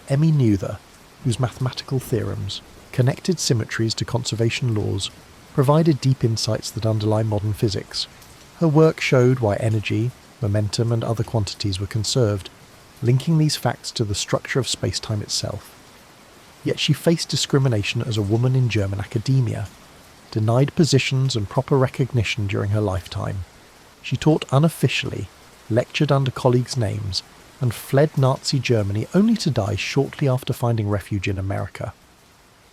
[SPEAKER 1] Emmy Noether, whose mathematical theorems, connected symmetries to conservation laws, provided deep insights that underlie modern physics. Her work showed why energy, momentum and other quantities were conserved, linking these facts to the structure of spacetime itself. Yet she faced discrimination as a woman in German academia, denied positions and proper recognition during her lifetime. She taught unofficially, lectured under colleagues' names, and fled Nazi Germany only to die shortly after finding refuge in America.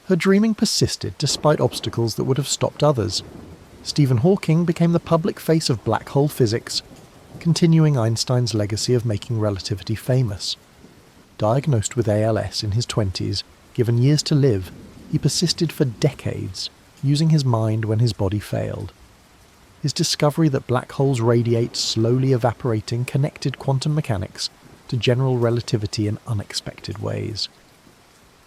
[SPEAKER 1] Her dreaming persisted despite obstacles that would have stopped others. Stephen Hawking became the public face of black hole physics, continuing Einstein's legacy of making relativity famous. Diagnosed with ALS in his 20s, given years to live, he persisted for decades, using his mind when his body failed. His discovery that black holes radiate slowly evaporating connected quantum mechanics to general relativity in unexpected ways.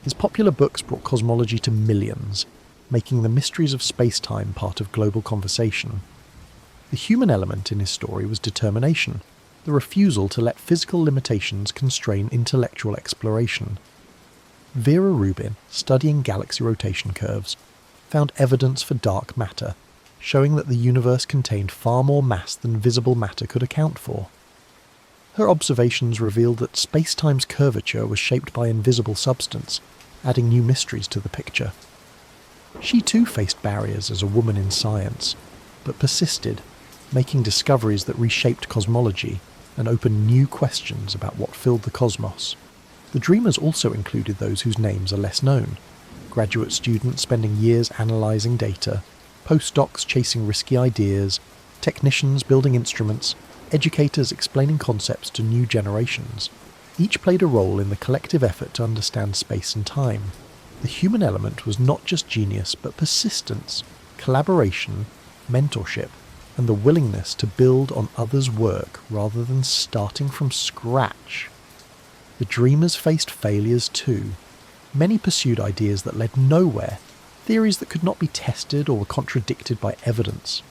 [SPEAKER 1] His popular books brought cosmology to millions, making the mysteries of space-time part of global conversation. The human element in his story was determination, the refusal to let physical limitations constrain intellectual exploration. Vera Rubin, studying galaxy rotation curves, found evidence for dark matter, showing that the universe contained far more mass than visible matter could account for. Her observations revealed that space-time's curvature was shaped by invisible substance, adding new mysteries to the picture. She too faced barriers as a woman in science, but persisted, making discoveries that reshaped cosmology and opened new questions about what filled the cosmos. The dreamers also included those whose names are less known: graduate students spending years analysing data, postdocs chasing risky ideas, technicians building instruments, educators explaining concepts to new generations. Each played a role in the collective effort to understand space and time. The human element was not just genius, but persistence, collaboration, mentorship, and the willingness to build on others' work rather than starting from scratch. The dreamers faced failures too. Many pursued ideas that led nowhere, theories that could not be tested or were contradicted by evidence.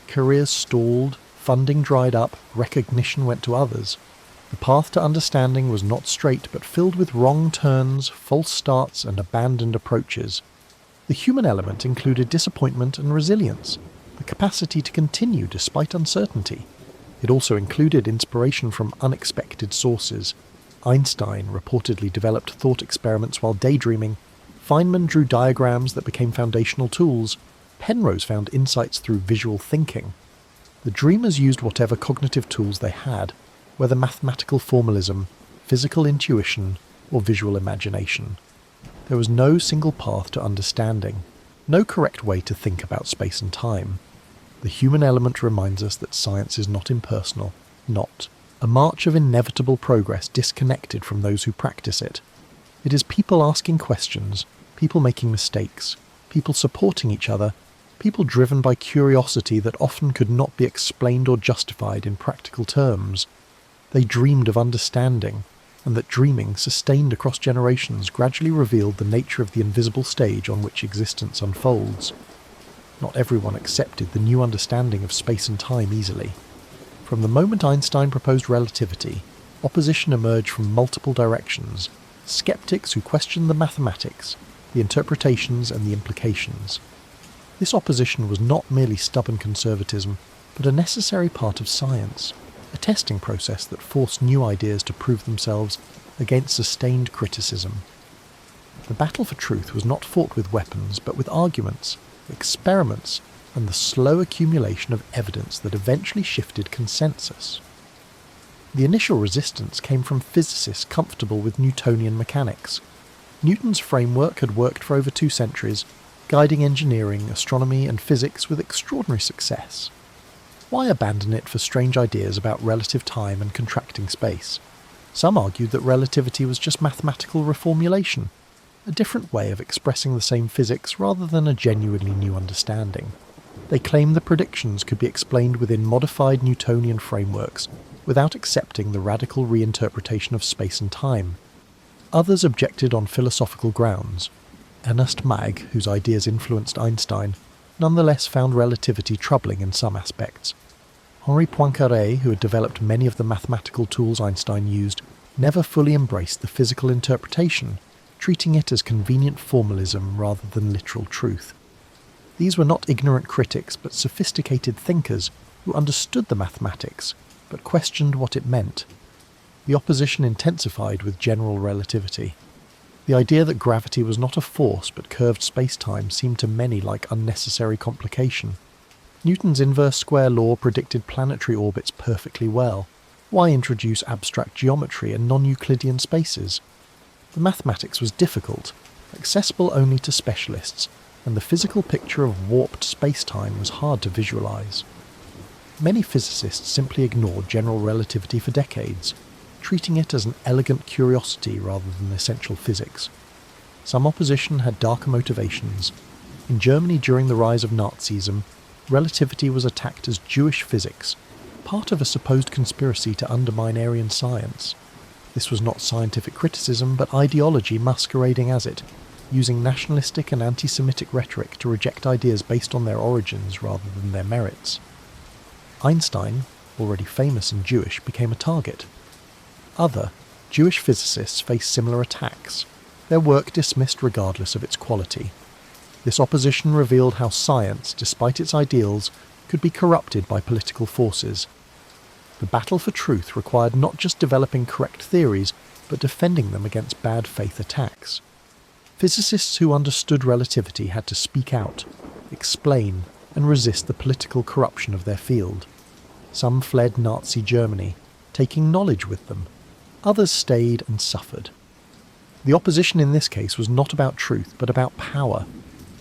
[SPEAKER 1] Careers stalled, funding dried up, recognition went to others. The path to understanding was not straight but filled with wrong turns, false starts and abandoned approaches. The human element included disappointment and resilience, the capacity to continue despite uncertainty. It also included inspiration from unexpected sources. Einstein reportedly developed thought experiments while daydreaming. Feynman drew diagrams that became foundational tools. Penrose found insights through visual thinking. The dreamers used whatever cognitive tools they had, whether mathematical formalism, physical intuition, or visual imagination. There was no single path to understanding, no correct way to think about space and time. The human element reminds us that science is not impersonal, not a march of inevitable progress disconnected from those who practice it. It is people asking questions, people making mistakes, people supporting each other, people driven by curiosity that often could not be explained or justified in practical terms. They dreamed of understanding, and that dreaming, sustained across generations, gradually revealed the nature of the invisible stage on which existence unfolds. Not everyone accepted the new understanding of space and time easily. From the moment Einstein proposed relativity, opposition emerged from multiple directions: skeptics who questioned the mathematics, the interpretations and the implications. This opposition was not merely stubborn conservatism, but a necessary part of science, a testing process that forced new ideas to prove themselves against sustained criticism. The battle for truth was not fought with weapons, but with arguments, experiments, and the slow accumulation of evidence that eventually shifted consensus. The initial resistance came from physicists comfortable with Newtonian mechanics. Newton's framework had worked for over 2 centuries, guiding engineering, astronomy and physics with extraordinary success. Why abandon it for strange ideas about relative time and contracting space? Some argued that relativity was just mathematical reformulation, a different way of expressing the same physics rather than a genuinely new understanding. They claimed the predictions could be explained within modified Newtonian frameworks without accepting the radical reinterpretation of space and time. Others objected on philosophical grounds. Ernst Mach, whose ideas influenced Einstein, nonetheless found relativity troubling in some aspects. Henri Poincaré, who had developed many of the mathematical tools Einstein used, never fully embraced the physical interpretation, treating it as convenient formalism rather than literal truth. These were not ignorant critics, but sophisticated thinkers who understood the mathematics, but questioned what it meant. The opposition intensified with general relativity. The idea that gravity was not a force but curved space-time seemed to many like unnecessary complication. Newton's inverse square law predicted planetary orbits perfectly well. Why introduce abstract geometry and non-Euclidean spaces? The mathematics was difficult, accessible only to specialists, and the physical picture of warped space-time was hard to visualize. Many physicists simply ignored general relativity for decades, treating it as an elegant curiosity rather than essential physics. Some opposition had darker motivations. In Germany during the rise of Nazism, relativity was attacked as Jewish physics, part of a supposed conspiracy to undermine Aryan science. This was not scientific criticism, but ideology masquerading as it, using nationalistic and anti-Semitic rhetoric to reject ideas based on their origins rather than their merits. Einstein, already famous and Jewish, became a target. Other, Jewish physicists faced similar attacks, their work dismissed regardless of its quality. This opposition revealed how science, despite its ideals, could be corrupted by political forces. The battle for truth required not just developing correct theories, but defending them against bad faith attacks. Physicists who understood relativity had to speak out, explain, and resist the political corruption of their field. Some fled Nazi Germany, taking knowledge with them. Others stayed and suffered. The opposition in this case was not about truth, but about power,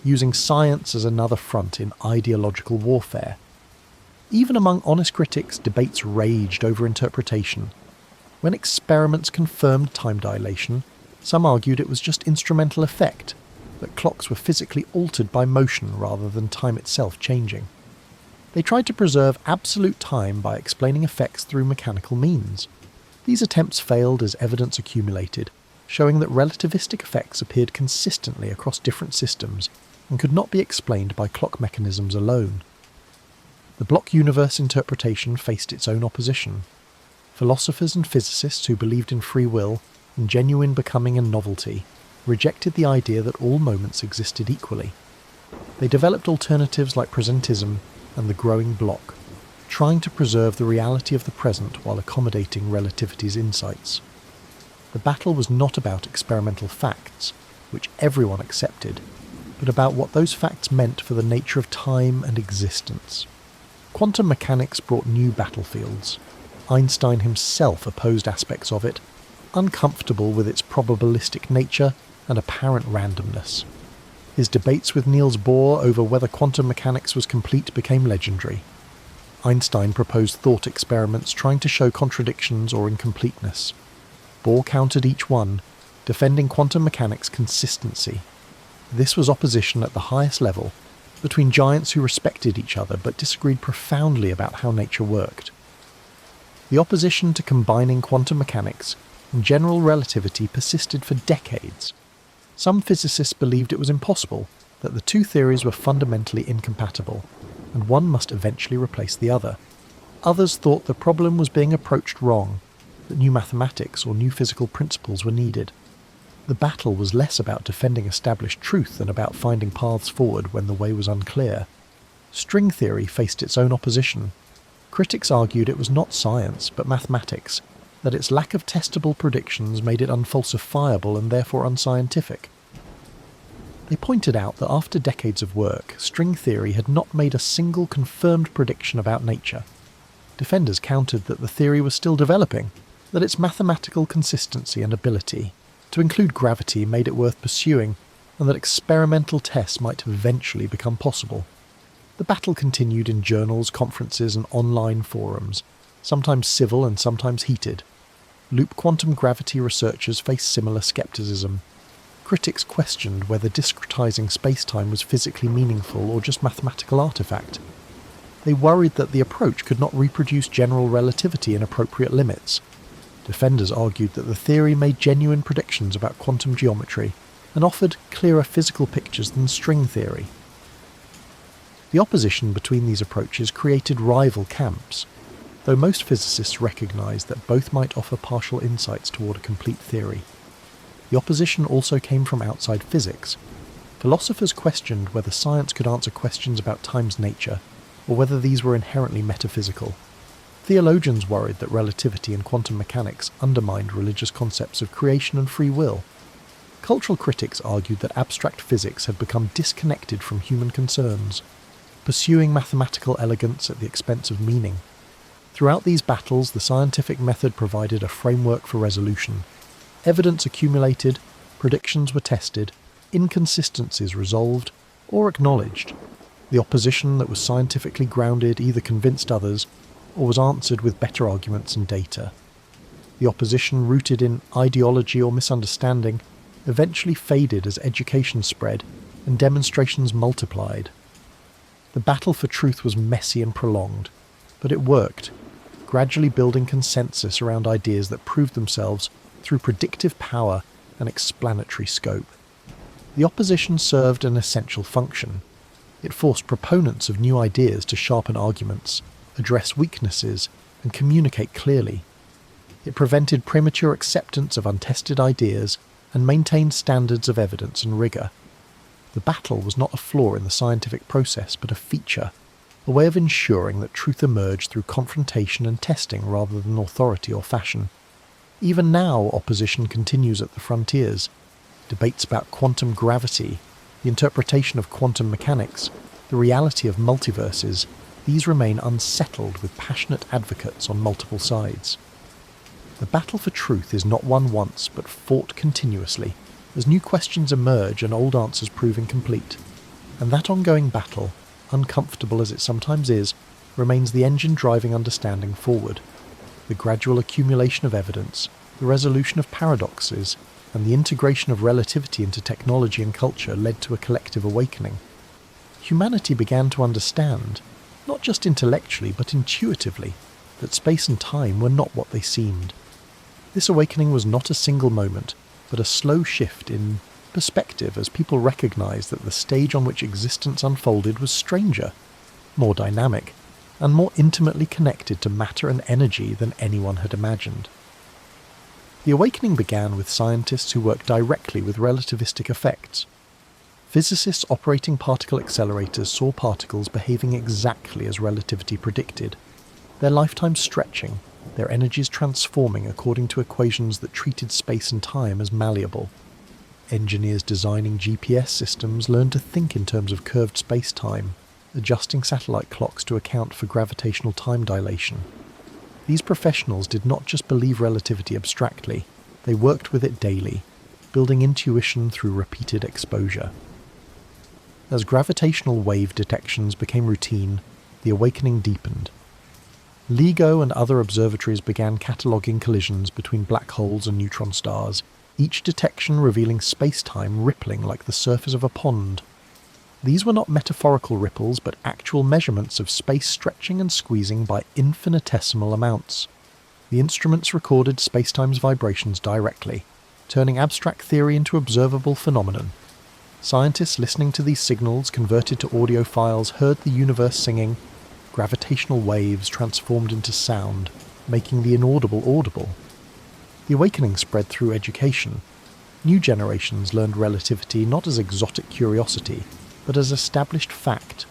[SPEAKER 1] using science as another front in ideological warfare. Even among honest critics, debates raged over interpretation. When experiments confirmed time dilation, some argued it was just instrumental effect, that clocks were physically altered by motion rather than time itself changing. They tried to preserve absolute time by explaining effects through mechanical means. These attempts failed as evidence accumulated, showing that relativistic effects appeared consistently across different systems and could not be explained by clock mechanisms alone. The block universe interpretation faced its own opposition. Philosophers and physicists who believed in free will and genuine becoming and novelty rejected the idea that all moments existed equally. They developed alternatives like presentism and the growing block, trying to preserve the reality of the present while accommodating relativity's insights. The battle was not about experimental facts, which everyone accepted, but about what those facts meant for the nature of time and existence. Quantum mechanics brought new battlefields. Einstein himself opposed aspects of it, uncomfortable with its probabilistic nature and apparent randomness. His debates with Niels Bohr over whether quantum mechanics was complete became legendary. Einstein proposed thought experiments trying to show contradictions or incompleteness. Bohr countered each one, defending quantum mechanics' consistency. This was opposition at the highest level, between giants who respected each other but disagreed profoundly about how nature worked. The opposition to combining quantum mechanics and general relativity persisted for decades. Some physicists believed it was impossible, that the two theories were fundamentally incompatible, and one must eventually replace the other. Others thought the problem was being approached wrong, that new mathematics or new physical principles were needed. The battle was less about defending established truth than about finding paths forward when the way was unclear. String theory faced its own opposition. Critics argued it was not science, but mathematics, that its lack of testable predictions made it unfalsifiable and therefore unscientific. They pointed out that after decades of work, string theory had not made a single confirmed prediction about nature. Defenders countered that the theory was still developing, that its mathematical consistency and ability To include gravity made it worth pursuing, and that experimental tests might eventually become possible. The battle continued in journals, conferences, and online forums, sometimes civil and sometimes heated. Loop quantum gravity researchers faced similar skepticism. Critics questioned whether discretizing spacetime was physically meaningful or just mathematical artifact. They worried that the approach could not reproduce general relativity in appropriate limits. Defenders argued that the theory made genuine predictions about quantum geometry and offered clearer physical pictures than string theory. The opposition between these approaches created rival camps, though most physicists recognized that both might offer partial insights toward a complete theory. The opposition also came from outside physics. Philosophers questioned whether science could answer questions about time's nature, or whether these were inherently metaphysical. Theologians worried that relativity and quantum mechanics undermined religious concepts of creation and free will. Cultural critics argued that abstract physics had become disconnected from human concerns, pursuing mathematical elegance at the expense of meaning. Throughout these battles, the scientific method provided a framework for resolution. Evidence accumulated, predictions were tested, inconsistencies resolved or acknowledged. The opposition that was scientifically grounded either convinced others or was answered with better arguments and data. The opposition rooted in ideology or misunderstanding eventually faded as education spread and demonstrations multiplied. The battle for truth was messy and prolonged, but it worked, gradually building consensus around ideas that proved themselves through predictive power and explanatory scope. The opposition served an essential function. It forced proponents of new ideas to sharpen arguments, address weaknesses, and communicate clearly. It prevented premature acceptance of untested ideas and maintained standards of evidence and rigour. The battle was not a flaw in the scientific process, but a feature, a way of ensuring that truth emerged through confrontation and testing rather than authority or fashion. Even now, opposition continues at the frontiers. Debates about quantum gravity, the interpretation of quantum mechanics, the reality of multiverses, these remain unsettled with passionate advocates on multiple sides. The battle for truth is not won once, but fought continuously, as new questions emerge and old answers prove incomplete. And that ongoing battle, uncomfortable as it sometimes is, remains the engine driving understanding forward. The gradual accumulation of evidence, the resolution of paradoxes, and the integration of relativity into technology and culture led to a collective awakening. Humanity began to understand, not just intellectually but intuitively, that space and time were not what they seemed. This awakening was not a single moment, but a slow shift in perspective as people recognized that the stage on which existence unfolded was stranger, more dynamic, and more intimately connected to matter and energy than anyone had imagined. The awakening began with scientists who worked directly with relativistic effects. Physicists operating particle accelerators saw particles behaving exactly as relativity predicted, their lifetimes stretching, their energies transforming according to equations that treated space and time as malleable. Engineers designing GPS systems learned to think in terms of curved space-time, adjusting satellite clocks to account for gravitational time dilation. These professionals did not just believe relativity abstractly, they worked with it daily, building intuition through repeated exposure. As gravitational wave detections became routine, the awakening deepened. LIGO and other observatories began cataloguing collisions between black holes and neutron stars, each detection revealing space-time rippling like the surface of a pond. These were not metaphorical ripples, but actual measurements of space stretching and squeezing by infinitesimal amounts. The instruments recorded spacetime's vibrations directly, turning abstract theory into observable phenomenon. Scientists listening to these signals converted to audio files heard the universe singing, gravitational waves transformed into sound, making the inaudible audible. The awakening spread through education. New generations learned relativity not as exotic curiosity, but as established fact.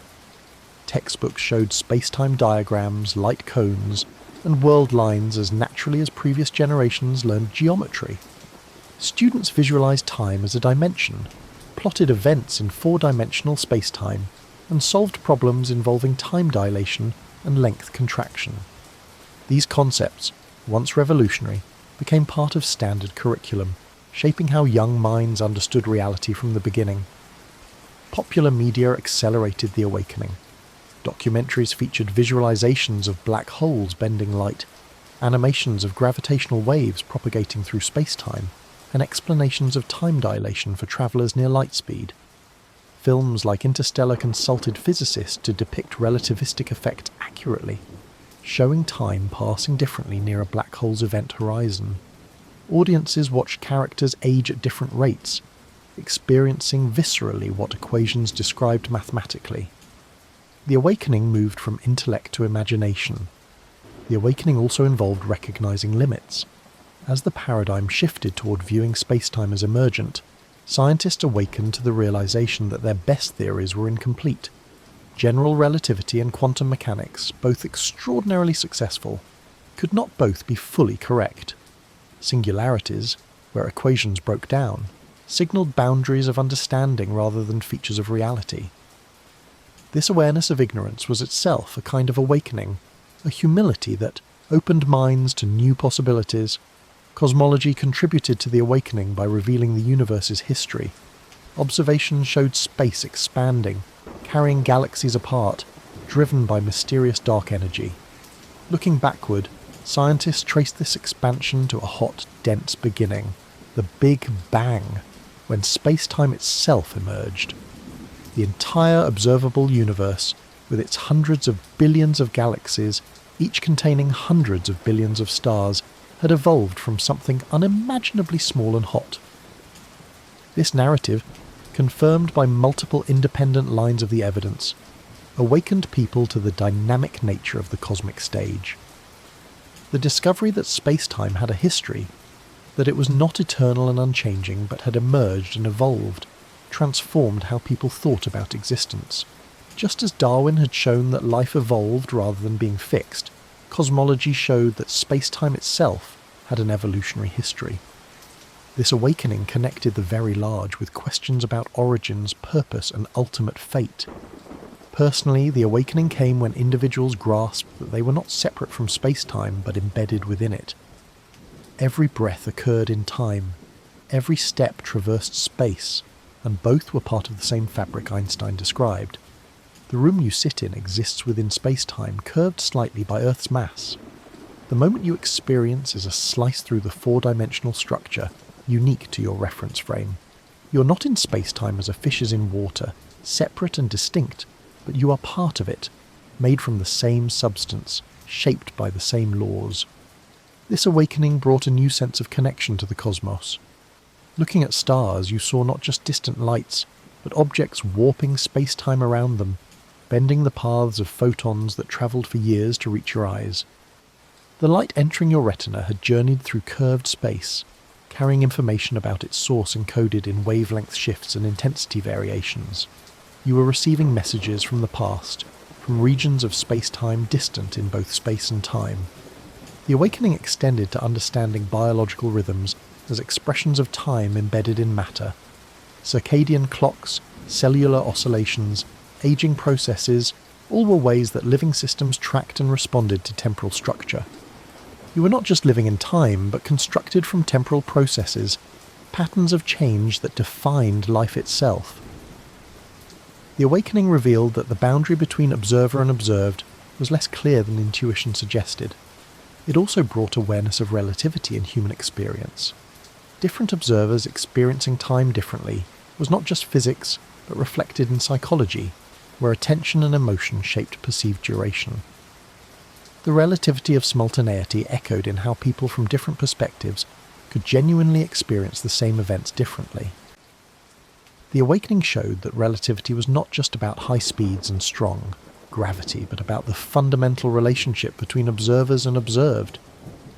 [SPEAKER 1] Textbooks showed space-time diagrams, light cones, and world lines as naturally as previous generations learned geometry. Students visualized time as a dimension, plotted events in four-dimensional space-time, and solved problems involving time dilation and length contraction. These concepts, once revolutionary, became part of standard curriculum, shaping how young minds understood reality from the beginning. Popular media accelerated the awakening. Documentaries featured visualizations of black holes bending light, animations of gravitational waves propagating through space-time, and explanations of time dilation for travelers near light speed. Films like Interstellar consulted physicists to depict relativistic effects accurately, showing time passing differently near a black hole's event horizon. Audiences watched characters age at different rates, experiencing viscerally what equations described mathematically. The awakening moved from intellect to imagination. The awakening also involved recognizing limits. As the paradigm shifted toward viewing spacetime as emergent, scientists awakened to the realization that their best theories were incomplete. General relativity and quantum mechanics, both extraordinarily successful, could not both be fully correct. Singularities, where equations broke down, signaled boundaries of understanding rather than features of reality. This awareness of ignorance was itself a kind of awakening, a humility that opened minds to new possibilities. Cosmology contributed to the awakening by revealing the universe's history. Observations showed space expanding, carrying galaxies apart, driven by mysterious dark energy. Looking backward, scientists traced this expansion to a hot, dense beginning, the Big Bang, when space-time itself emerged. The entire observable universe, with its hundreds of billions of galaxies, each containing hundreds of billions of stars, had evolved from something unimaginably small and hot. This narrative, confirmed by multiple independent lines of the evidence, awakened people to the dynamic nature of the cosmic stage. The discovery that space-time had a history, that it was not eternal and unchanging but had emerged and evolved, transformed how people thought about existence. Just as Darwin had shown that life evolved rather than being fixed, cosmology showed that space-time itself had an evolutionary history. This awakening connected the very large with questions about origins, purpose, and ultimate fate. Personally, the awakening came when individuals grasped that they were not separate from space-time but embedded within it. Every breath occurred in time, every step traversed space, and both were part of the same fabric Einstein described. The room you sit in exists within space-time, curved slightly by Earth's mass. The moment you experience is a slice through the four-dimensional structure, unique to your reference frame. You're not in space-time as a fish is in water, separate and distinct, but you are part of it, made from the same substance, shaped by the same laws. This awakening brought a new sense of connection to the cosmos. Looking at stars, you saw not just distant lights, but objects warping space-time around them, bending the paths of photons that travelled for years to reach your eyes. The light entering your retina had journeyed through curved space, carrying information about its source encoded in wavelength shifts and intensity variations. You were receiving messages from the past, from regions of space-time distant in both space and time. The awakening extended to understanding biological rhythms as expressions of time embedded in matter. Circadian clocks, cellular oscillations, aging processes, all were ways that living systems tracked and responded to temporal structure. You were not just living in time, but constructed from temporal processes, patterns of change that defined life itself. The awakening revealed that the boundary between observer and observed was less clear than intuition suggested. It also brought awareness of relativity in human experience. Different observers experiencing time differently was not just physics, but reflected in psychology, where attention and emotion shaped perceived duration. The relativity of simultaneity echoed in how people from different perspectives could genuinely experience the same events differently. The awakening showed that relativity was not just about high speeds and strong gravity, but about the fundamental relationship between observers and observed.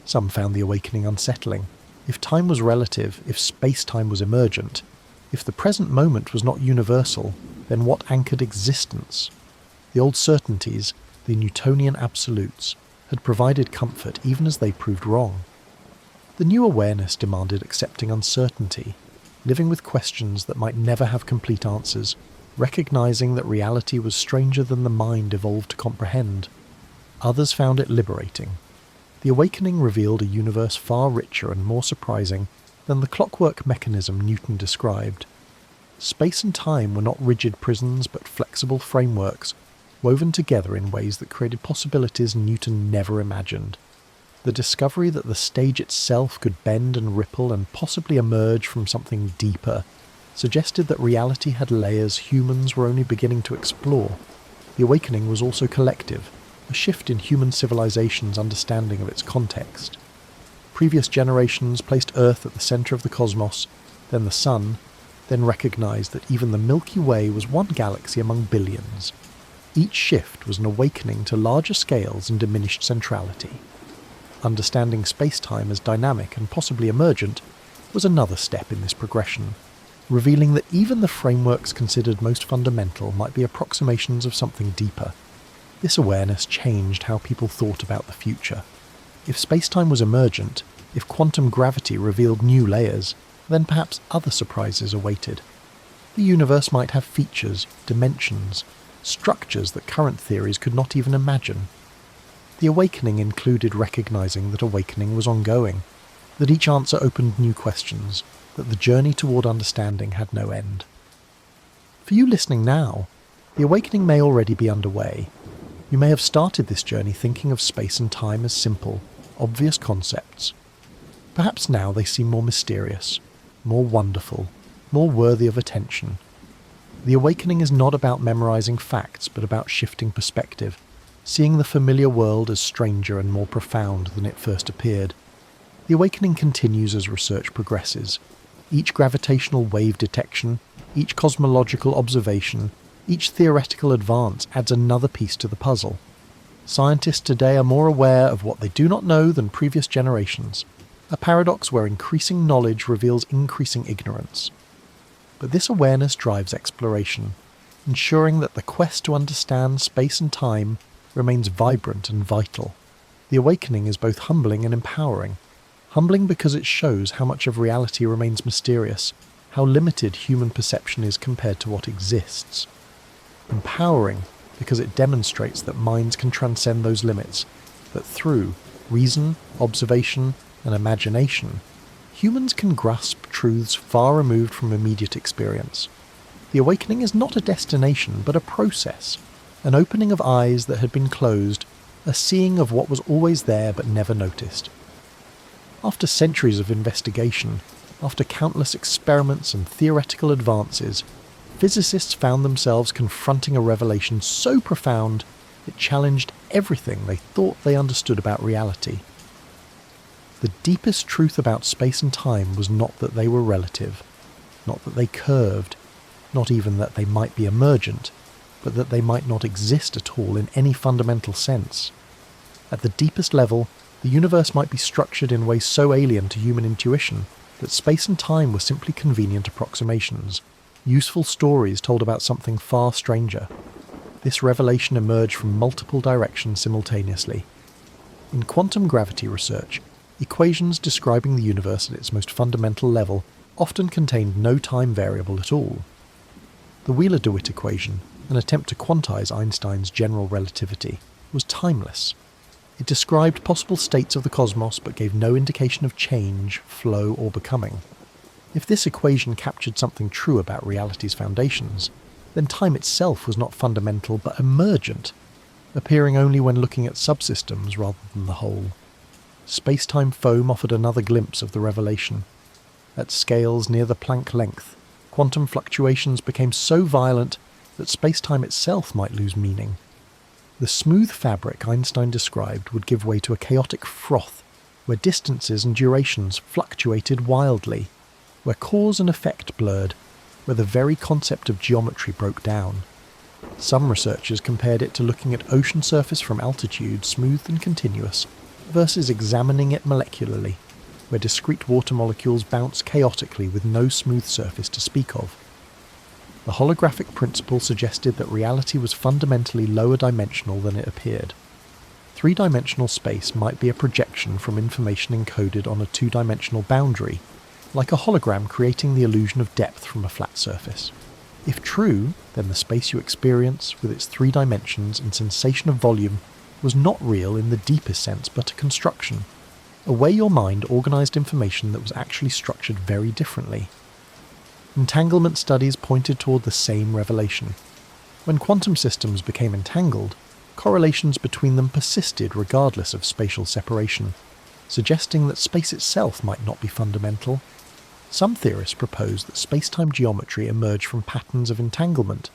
[SPEAKER 1] Some found the awakening unsettling. If time was relative, if space-time was emergent, if the present moment was not universal, then what anchored existence? The old certainties, the Newtonian absolutes, had provided comfort even as they proved wrong. The new awareness demanded accepting uncertainty, living with questions that might never have complete answers, recognizing that reality was stranger than the mind evolved to comprehend. Others found it liberating. The awakening revealed a universe far richer and more surprising than the clockwork mechanism Newton described. Space and time were not rigid prisons but flexible frameworks, woven together in ways that created possibilities Newton never imagined. The discovery that the stage itself could bend and ripple and possibly emerge from something deeper suggested that reality had layers humans were only beginning to explore. The awakening was also collective, a shift in human civilization's understanding of its context. Previous generations placed Earth at the centre of the cosmos, then the Sun, then recognised that even the Milky Way was one galaxy among billions. Each shift was an awakening to larger scales and diminished centrality. Understanding space-time as dynamic and possibly emergent was another step in this progression, revealing that even the frameworks considered most fundamental might be approximations of something deeper. This awareness changed how people thought about the future. If space-time was emergent, if quantum gravity revealed new layers, then perhaps other surprises awaited. The universe might have features, dimensions, structures that current theories could not even imagine. The awakening included recognizing that awakening was ongoing, that each answer opened new questions, that the journey toward understanding had no end. For you listening now, the awakening may already be underway. You may have started this journey thinking of space and time as simple, obvious concepts. Perhaps now they seem more mysterious, more wonderful, more worthy of attention. The awakening is not about memorizing facts, but about shifting perspective, seeing the familiar world as stranger and more profound than it first appeared. The awakening continues as research progresses. Each gravitational wave detection, each cosmological observation, each theoretical advance adds another piece to the puzzle. Scientists today are more aware of what they do not know than previous generations, a paradox where increasing knowledge reveals increasing ignorance. But this awareness drives exploration, ensuring that the quest to understand space and time remains vibrant and vital. The awakening is both humbling and empowering. Humbling because it shows how much of reality remains mysterious, how limited human perception is compared to what exists. Empowering because it demonstrates that minds can transcend those limits, that through reason, observation, and imagination, humans can grasp truths far removed from immediate experience. The awakening is not a destination, but a process, an opening of eyes that had been closed, a seeing of what was always there but never noticed. After centuries of investigation, after countless experiments and theoretical advances, physicists found themselves confronting a revelation so profound it challenged everything they thought they understood about reality. The deepest truth about space and time was not that they were relative, not that they curved, not even that they might be emergent, but that they might not exist at all in any fundamental sense. At the deepest level, the universe might be structured in ways so alien to human intuition that space and time were simply convenient approximations, useful stories told about something far stranger. This revelation emerged from multiple directions simultaneously. In quantum gravity research, equations describing the universe at its most fundamental level often contained no time variable at all. The Wheeler-DeWitt equation, an attempt to quantize Einstein's general relativity, was timeless. It described possible states of the cosmos but gave no indication of change, flow, or becoming. If this equation captured something true about reality's foundations, then time itself was not fundamental but emergent, appearing only when looking at subsystems rather than the whole. Space-time foam offered another glimpse of the revelation. At scales near the Planck length, quantum fluctuations became so violent that space-time itself might lose meaning. The smooth fabric Einstein described would give way to a chaotic froth, where distances and durations fluctuated wildly, where cause and effect blurred, where the very concept of geometry broke down. Some researchers compared it to looking at ocean surface from altitude smooth and continuous, versus examining it molecularly, where discrete water molecules bounce chaotically with no smooth surface to speak of. The holographic principle suggested that reality was fundamentally lower dimensional than it appeared. Three-dimensional space might be a projection from information encoded on a two-dimensional boundary, like a hologram creating the illusion of depth from a flat surface. If true, then the space you experience, with its three dimensions and sensation of volume, was not real in the deepest sense but a construction. a way your mind organised information that was actually structured very differently. Entanglement studies pointed toward the same revelation. When quantum systems became entangled, correlations between them persisted regardless of spatial separation, suggesting that space itself might not be fundamental. Some theorists propose that spacetime geometry emerged from patterns of entanglement.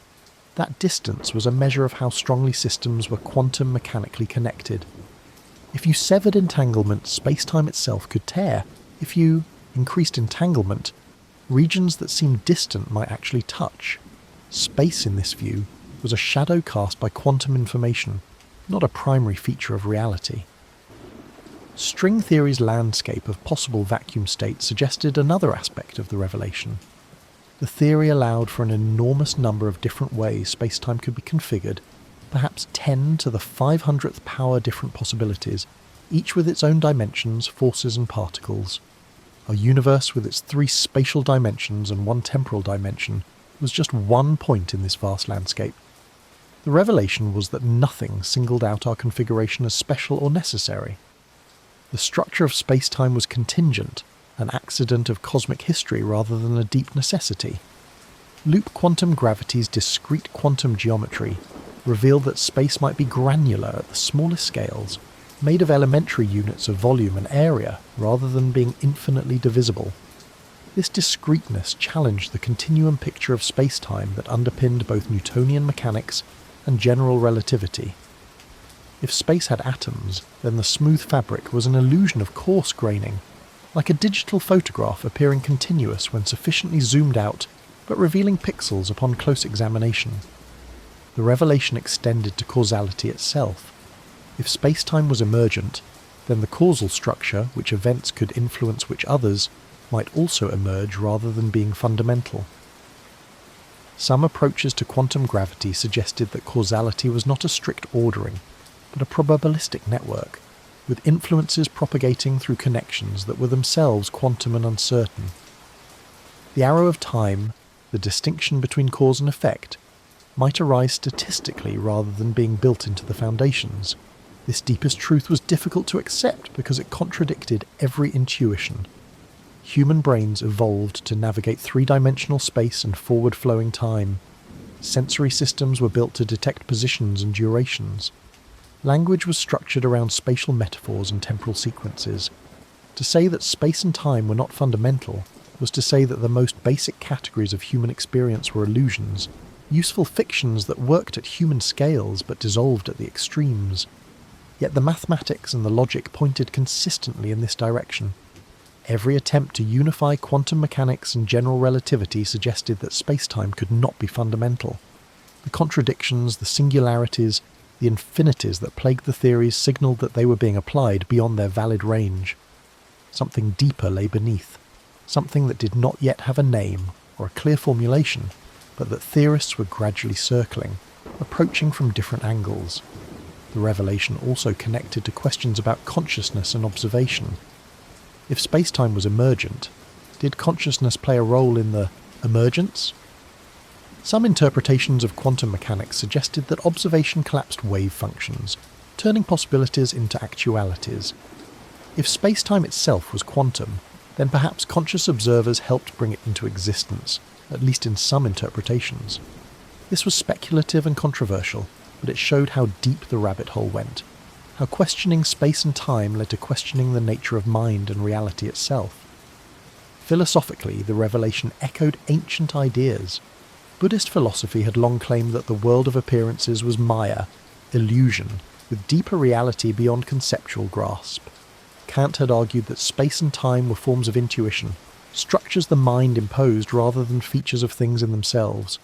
[SPEAKER 1] That distance was a measure of how strongly systems were quantum mechanically connected. If you severed entanglement, spacetime itself could tear. If you increased entanglement, regions that seemed distant might actually touch. Space, in this view, was a shadow cast by quantum information, not a primary feature of reality. String theory's landscape of possible vacuum states suggested another aspect of the revelation. The theory allowed for an enormous number of different ways spacetime could be configured, perhaps 10 to the 500th power different possibilities, each with its own dimensions, forces and particles. Our universe, with its 3 spatial dimensions and 1 temporal dimension, was just one point in this vast landscape. The revelation was that nothing singled out our configuration as special or necessary. The structure of spacetime was contingent, an accident of cosmic history rather than a deep necessity. Loop quantum gravity's discrete quantum geometry revealed that space might be granular at the smallest scales, made of elementary units of volume and area rather than being infinitely divisible. This discreteness challenged the continuum picture of spacetime that underpinned both Newtonian mechanics and general relativity. If space had atoms, then the smooth fabric was an illusion of coarse graining, like a digital photograph appearing continuous when sufficiently zoomed out, but revealing pixels upon close examination. The revelation extended to causality itself. If spacetime was emergent, then the causal structure, which events could influence which others, might also emerge rather than being fundamental. Some approaches to quantum gravity suggested that causality was not a strict ordering, but a probabilistic network, with influences propagating through connections that were themselves quantum and uncertain. The arrow of time, the distinction between cause and effect, might arise statistically rather than being built into the foundations. This deepest truth was difficult to accept because it contradicted every intuition. Human brains evolved to navigate 3-dimensional space and forward-flowing time. Sensory systems were built to detect positions and durations. Language was structured around spatial metaphors and temporal sequences. To say that space and time were not fundamental was to say that the most basic categories of human experience were illusions, useful fictions that worked at human scales but dissolved at the extremes. Yet the mathematics and the logic pointed consistently in this direction. Every attempt to unify quantum mechanics and general relativity suggested that spacetime could not be fundamental. The contradictions, the singularities, the infinities that plagued the theories signalled that they were being applied beyond their valid range. Something deeper lay beneath, something that did not yet have a name or a clear formulation, but that theorists were gradually circling, approaching from different angles. The revelation also connected to questions about consciousness and observation. If spacetime was emergent, did consciousness play a role in the emergence? Some interpretations of quantum mechanics suggested that observation collapsed wave functions, turning possibilities into actualities. If spacetime itself was quantum, then perhaps conscious observers helped bring it into existence, at least in some interpretations. This was speculative and controversial, but it showed how deep the rabbit hole went, how questioning space and time led to questioning the nature of mind and reality itself. Philosophically, the revelation echoed ancient ideas. Buddhist philosophy had long claimed that the world of appearances was Maya, illusion, with deeper reality beyond conceptual grasp. Kant had argued that space and time were forms of intuition, structures the mind imposed rather than features of things in themselves.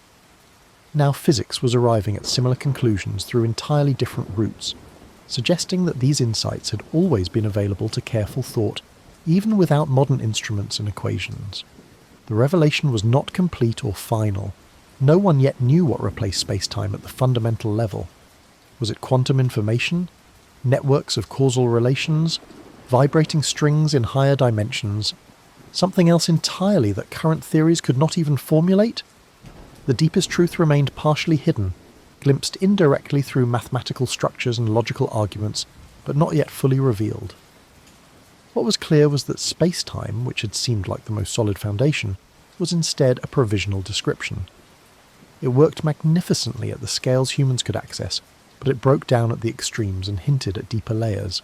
[SPEAKER 1] Now physics was arriving at similar conclusions through entirely different routes, suggesting that these insights had always been available to careful thought, even without modern instruments and equations. The revelation was not complete or final. No one yet knew what replaced spacetime at the fundamental level. Was it quantum information? Networks of causal relations? Vibrating strings in higher dimensions? Something else entirely that current theories could not even formulate? The deepest truth remained partially hidden, glimpsed indirectly through mathematical structures and logical arguments, but not yet fully revealed. What was clear was that space-time, which had seemed like the most solid foundation, was instead a provisional description. It worked magnificently at the scales humans could access, but it broke down at the extremes and hinted at deeper layers.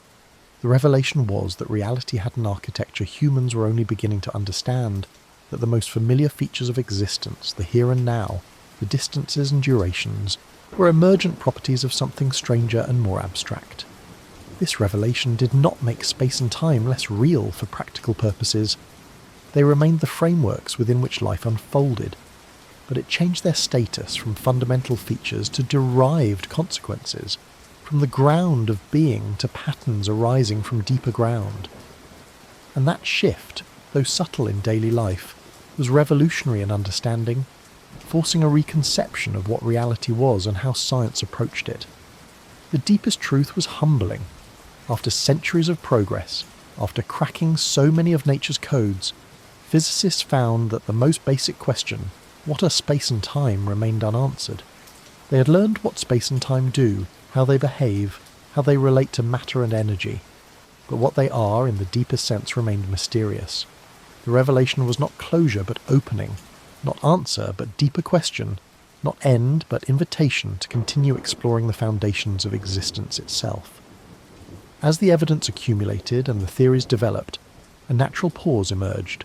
[SPEAKER 1] The revelation was that reality had an architecture humans were only beginning to understand, that the most familiar features of existence, the here and now, the distances and durations, were emergent properties of something stranger and more abstract. This revelation did not make space and time less real for practical purposes. They remained the frameworks within which life unfolded, but it changed their status from fundamental features to derived consequences, from the ground of being to patterns arising from deeper ground. And that shift, though subtle in daily life, was revolutionary in understanding, forcing a reconception of what reality was and how science approached it. The deepest truth was humbling. After centuries of progress, after cracking so many of nature's codes, physicists found that the most basic question, what are space and time, remained unanswered. They had learned what space and time do, how they behave, how they relate to matter and energy, but what they are in the deepest sense remained mysterious. The revelation was not closure but opening, not answer but deeper question, not end but invitation to continue exploring the foundations of existence itself. As the evidence accumulated and the theories developed, a natural pause emerged.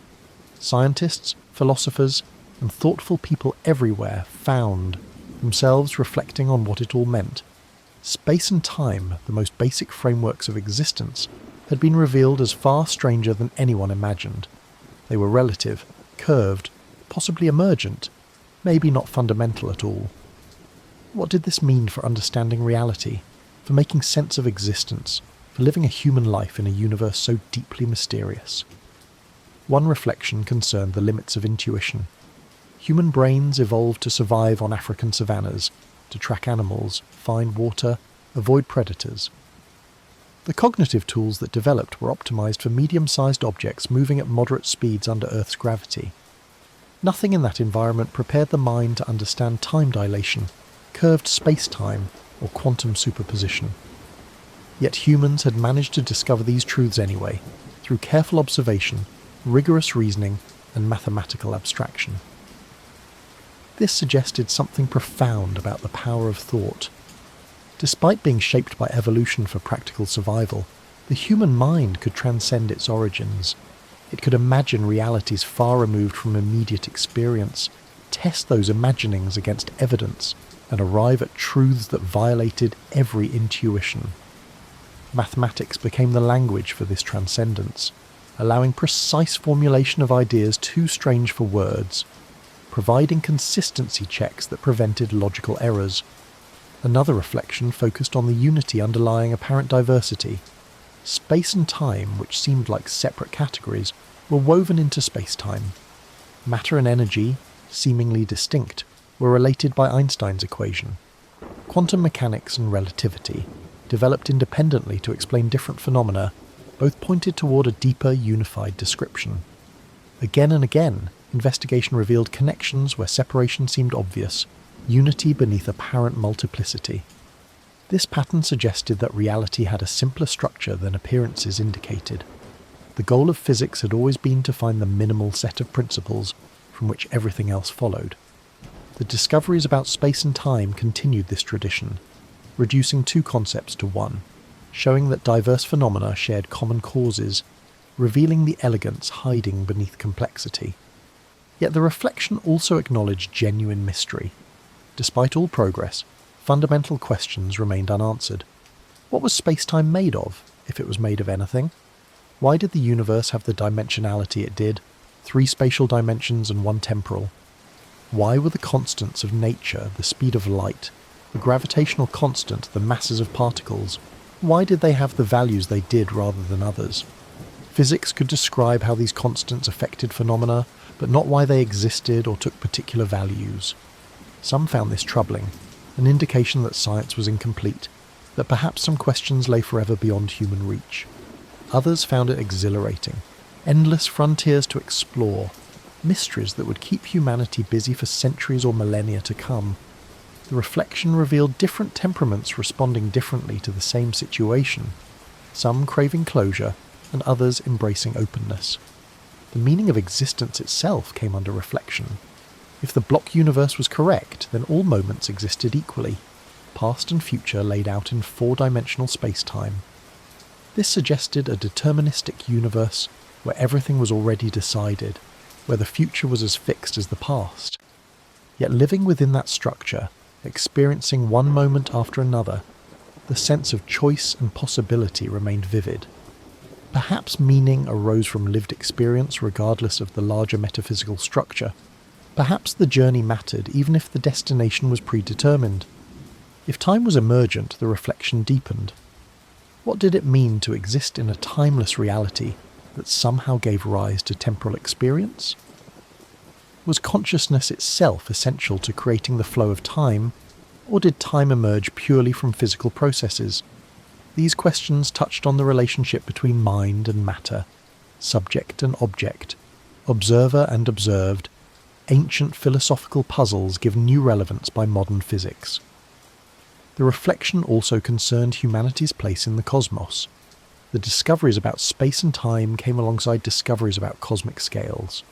[SPEAKER 1] Scientists, philosophers, and thoughtful people everywhere found themselves reflecting on what it all meant. Space and time, the most basic frameworks of existence, had been revealed as far stranger than anyone imagined. They were relative, curved, possibly emergent, maybe not fundamental at all. What did this mean for understanding reality, for making sense of existence, for living a human life in a universe so deeply mysterious? One reflection concerned the limits of intuition. Human brains evolved to survive on African savannas, to track animals, find water, avoid predators. The cognitive tools that developed were optimized for medium-sized objects moving at moderate speeds under Earth's gravity. Nothing in that environment prepared the mind to understand time dilation, curved space-time, or quantum superposition. Yet humans had managed to discover these truths anyway, through careful observation, rigorous reasoning, and mathematical abstraction. This suggested something profound about the power of thought. Despite being shaped by evolution for practical survival, the human mind could transcend its origins. It could imagine realities far removed from immediate experience, test those imaginings against evidence, and arrive at truths that violated every intuition. Mathematics became the language for this transcendence, allowing precise formulation of ideas too strange for words, providing consistency checks that prevented logical errors. Another reflection focused on the unity underlying apparent diversity. Space and time, which seemed like separate categories, were woven into space-time. Matter and energy, seemingly distinct, were related by Einstein's equation. Quantum mechanics and relativity, developed independently to explain different phenomena, both pointed toward a deeper, unified description. Again and again, investigation revealed connections where separation seemed obvious, unity beneath apparent multiplicity. This pattern suggested that reality had a simpler structure than appearances indicated. The goal of physics had always been to find the minimal set of principles from which everything else followed. The discoveries about space and time continued this tradition, reducing two concepts to one, showing that diverse phenomena shared common causes, revealing the elegance hiding beneath complexity. Yet the reflection also acknowledged genuine mystery. Despite all progress, fundamental questions remained unanswered. What was space-time made of, if it was made of anything? Why did the universe have the dimensionality it did, 3 spatial dimensions and 1 temporal? Why were the constants of nature, the speed of light, the gravitational constant, the masses of particles, why did they have the values they did rather than others? Physics could describe how these constants affected phenomena, but not why they existed or took particular values. Some found this troubling, an indication that science was incomplete, that perhaps some questions lay forever beyond human reach. Others found it exhilarating, endless frontiers to explore, mysteries that would keep humanity busy for centuries or millennia to come. The reflection revealed different temperaments responding differently to the same situation, some craving closure, and others embracing openness. The meaning of existence itself came under reflection. If the block universe was correct, then all moments existed equally, past and future laid out in four-dimensional space-time. This suggested a deterministic universe where everything was already decided, where the future was as fixed as the past. Yet living within that structure, experiencing one moment after another, the sense of choice and possibility remained vivid. Perhaps meaning arose from lived experience regardless of the larger metaphysical structure. Perhaps the journey mattered even if the destination was predetermined. If time was emergent, the reflection deepened. What did it mean to exist in a timeless reality that somehow gave rise to temporal experience? Was consciousness itself essential to creating the flow of time, or did time emerge purely from physical processes? These questions touched on the relationship between mind and matter, subject and object, observer and observed, ancient philosophical puzzles given new relevance by modern physics. The reflection also concerned humanity's place in the cosmos. The discoveries about space and time came alongside discoveries about cosmic scales.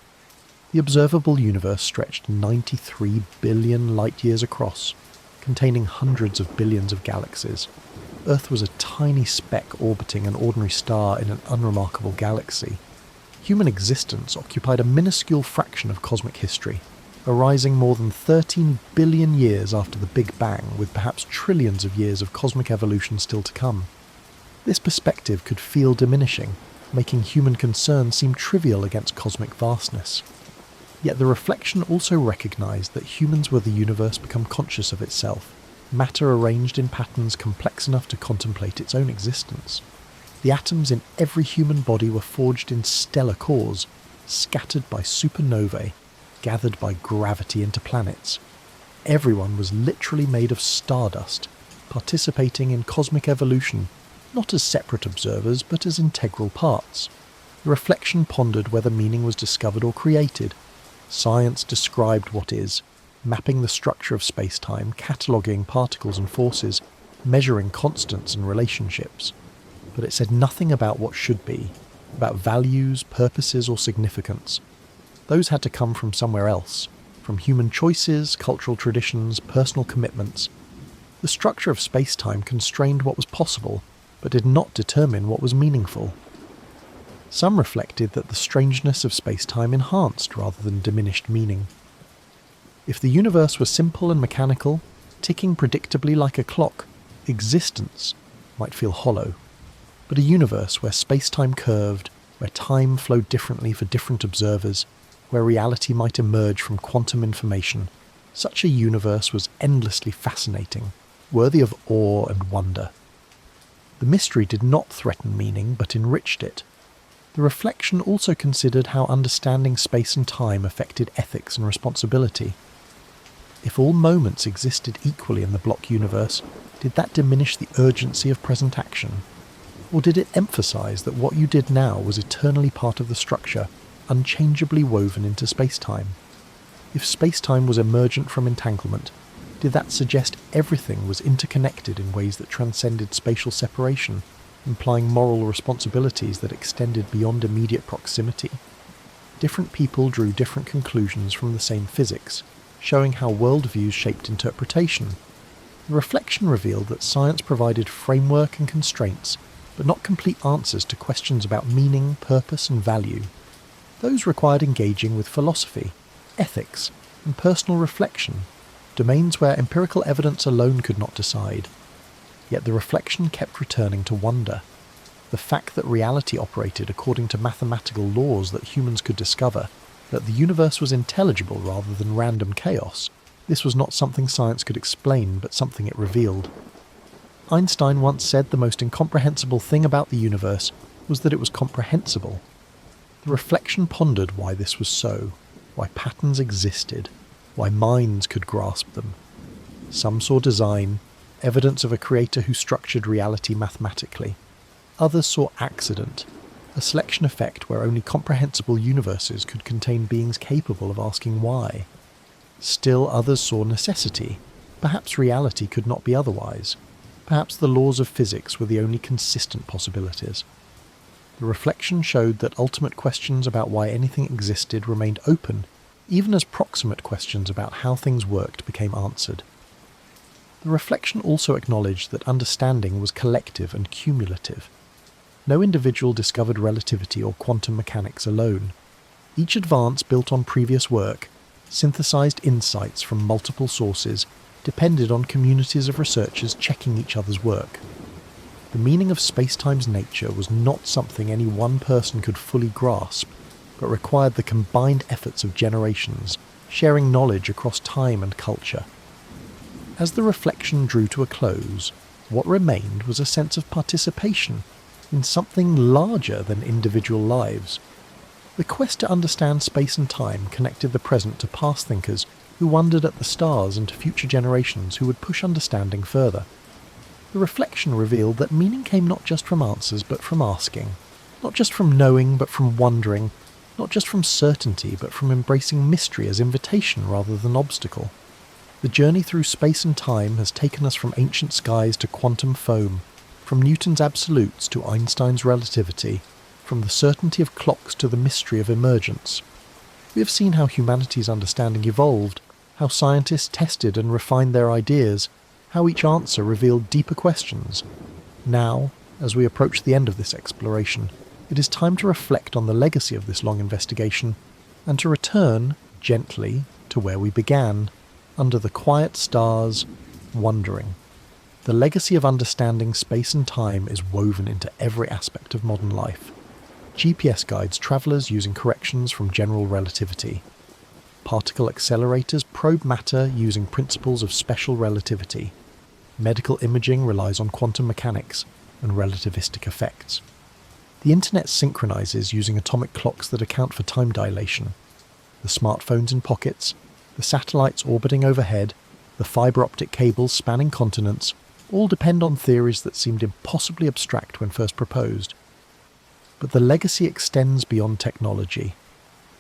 [SPEAKER 1] The observable universe stretched 93 billion light-years across, containing hundreds of billions of galaxies. Earth was a tiny speck orbiting an ordinary star in an unremarkable galaxy. Human existence occupied a minuscule fraction of cosmic history, arising more than 13 billion years after the Big Bang, with perhaps trillions of years of cosmic evolution still to come. This perspective could feel diminishing, making human concern seem trivial against cosmic vastness. Yet the reflection also recognised that humans were the universe become conscious of itself, matter arranged in patterns complex enough to contemplate its own existence. The atoms in every human body were forged in stellar cores, scattered by supernovae, gathered by gravity into planets. Everyone was literally made of stardust, participating in cosmic evolution, not as separate observers but as integral parts. The reflection pondered whether meaning was discovered or created. Science described what is, mapping the structure of space-time, cataloguing particles and forces, measuring constants and relationships. But it said nothing about what should be, about values, purposes or significance. Those had to come from somewhere else, from human choices, cultural traditions, personal commitments. The structure of space-time constrained what was possible, but did not determine what was meaningful. Some reflected that the strangeness of space-time enhanced rather than diminished meaning. If the universe were simple and mechanical, ticking predictably like a clock, existence might feel hollow. But a universe where space-time curved, where time flowed differently for different observers, where reality might emerge from quantum information, such a universe was endlessly fascinating, worthy of awe and wonder. The mystery did not threaten meaning, but enriched it. The reflection also considered how understanding space and time affected ethics and responsibility. If all moments existed equally in the block universe, did that diminish the urgency of present action? Or did it emphasize that what you did now was eternally part of the structure, unchangeably woven into space-time? If space-time was emergent from entanglement, did that suggest everything was interconnected in ways that transcended spatial separation, implying moral responsibilities that extended beyond immediate proximity? Different people drew different conclusions from the same physics, showing how worldviews shaped interpretation. The reflection revealed that science provided framework and constraints, but not complete answers to questions about meaning, purpose and value. Those required engaging with philosophy, ethics, and personal reflection, domains where empirical evidence alone could not decide. Yet the reflection kept returning to wonder. The fact that reality operated according to mathematical laws that humans could discover, that the universe was intelligible rather than random chaos, this was not something science could explain, but something it revealed. Einstein once said the most incomprehensible thing about the universe was that it was comprehensible. The reflection pondered why this was so, why patterns existed, why minds could grasp them. Some saw design, evidence of a creator who structured reality mathematically. Others saw accident, a selection effect where only comprehensible universes could contain beings capable of asking why. Still others saw necessity. Perhaps reality could not be otherwise. Perhaps the laws of physics were the only consistent possibilities. The reflection showed that ultimate questions about why anything existed remained open, even as proximate questions about how things worked became answered. The reflection also acknowledged that understanding was collective and cumulative. No individual discovered relativity or quantum mechanics alone. Each advance built on previous work, synthesized insights from multiple sources, depended on communities of researchers checking each other's work. The meaning of spacetime's nature was not something any one person could fully grasp, but required the combined efforts of generations, sharing knowledge across time and culture. As the reflection drew to a close, what remained was a sense of participation in something larger than individual lives. The quest to understand space and time connected the present to past thinkers who wondered at the stars and to future generations who would push understanding further. The reflection revealed that meaning came not just from answers but from asking, not just from knowing but from wondering, not just from certainty but from embracing mystery as invitation rather than obstacle. The journey through space and time has taken us from ancient skies to quantum foam, from Newton's absolutes to Einstein's relativity, from the certainty of clocks to the mystery of emergence. We have seen how humanity's understanding evolved, how scientists tested and refined their ideas, how each answer revealed deeper questions. Now, as we approach the end of this exploration, it is time to reflect on the legacy of this long investigation and to return, gently, to where we began, under the quiet stars, wondering. The legacy of understanding space and time is woven into every aspect of modern life. GPS guides travellers using corrections from general relativity. Particle accelerators probe matter using principles of special relativity. Medical imaging relies on quantum mechanics and relativistic effects. The internet synchronizes using atomic clocks that account for time dilation. The smartphones in pockets, the satellites orbiting overhead, the fibre optic cables spanning continents, all depend on theories that seemed impossibly abstract when first proposed. But the legacy extends beyond technology.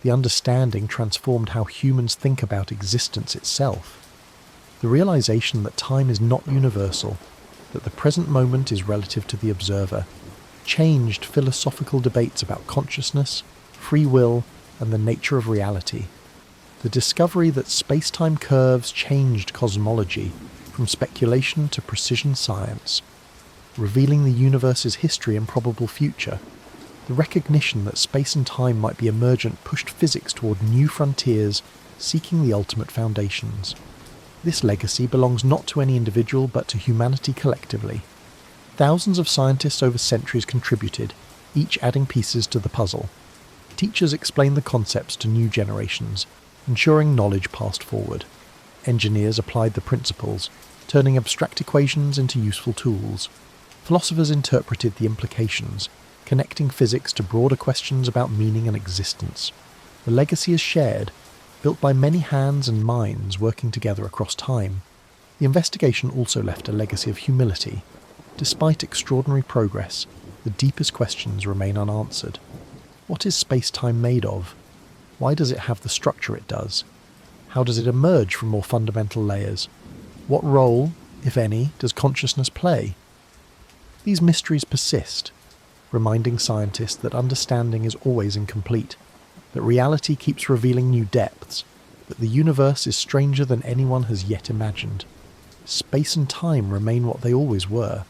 [SPEAKER 1] The understanding transformed how humans think about existence itself. The realization that time is not universal, that the present moment is relative to the observer, changed philosophical debates about consciousness, free will, and the nature of reality. The discovery that space-time curves changed cosmology from speculation to precision science, revealing the universe's history and probable future. The recognition that space and time might be emergent pushed physics toward new frontiers, seeking the ultimate foundations. This legacy belongs not to any individual but to humanity collectively. Thousands of scientists over centuries contributed, each adding pieces to the puzzle. Teachers explained the concepts to new generations, ensuring knowledge passed forward. Engineers applied the principles, turning abstract equations into useful tools. Philosophers interpreted the implications, connecting physics to broader questions about meaning and existence. The legacy is shared, built by many hands and minds working together across time. The investigation also left a legacy of humility. Despite extraordinary progress, the deepest questions remain unanswered. What is space-time made of? Why does it have the structure it does? How does it emerge from more fundamental layers? What role, if any, does consciousness play? These mysteries persist, reminding scientists that understanding is always incomplete, that reality keeps revealing new depths, that the universe is stranger than anyone has yet imagined. Space and time remain what they always were,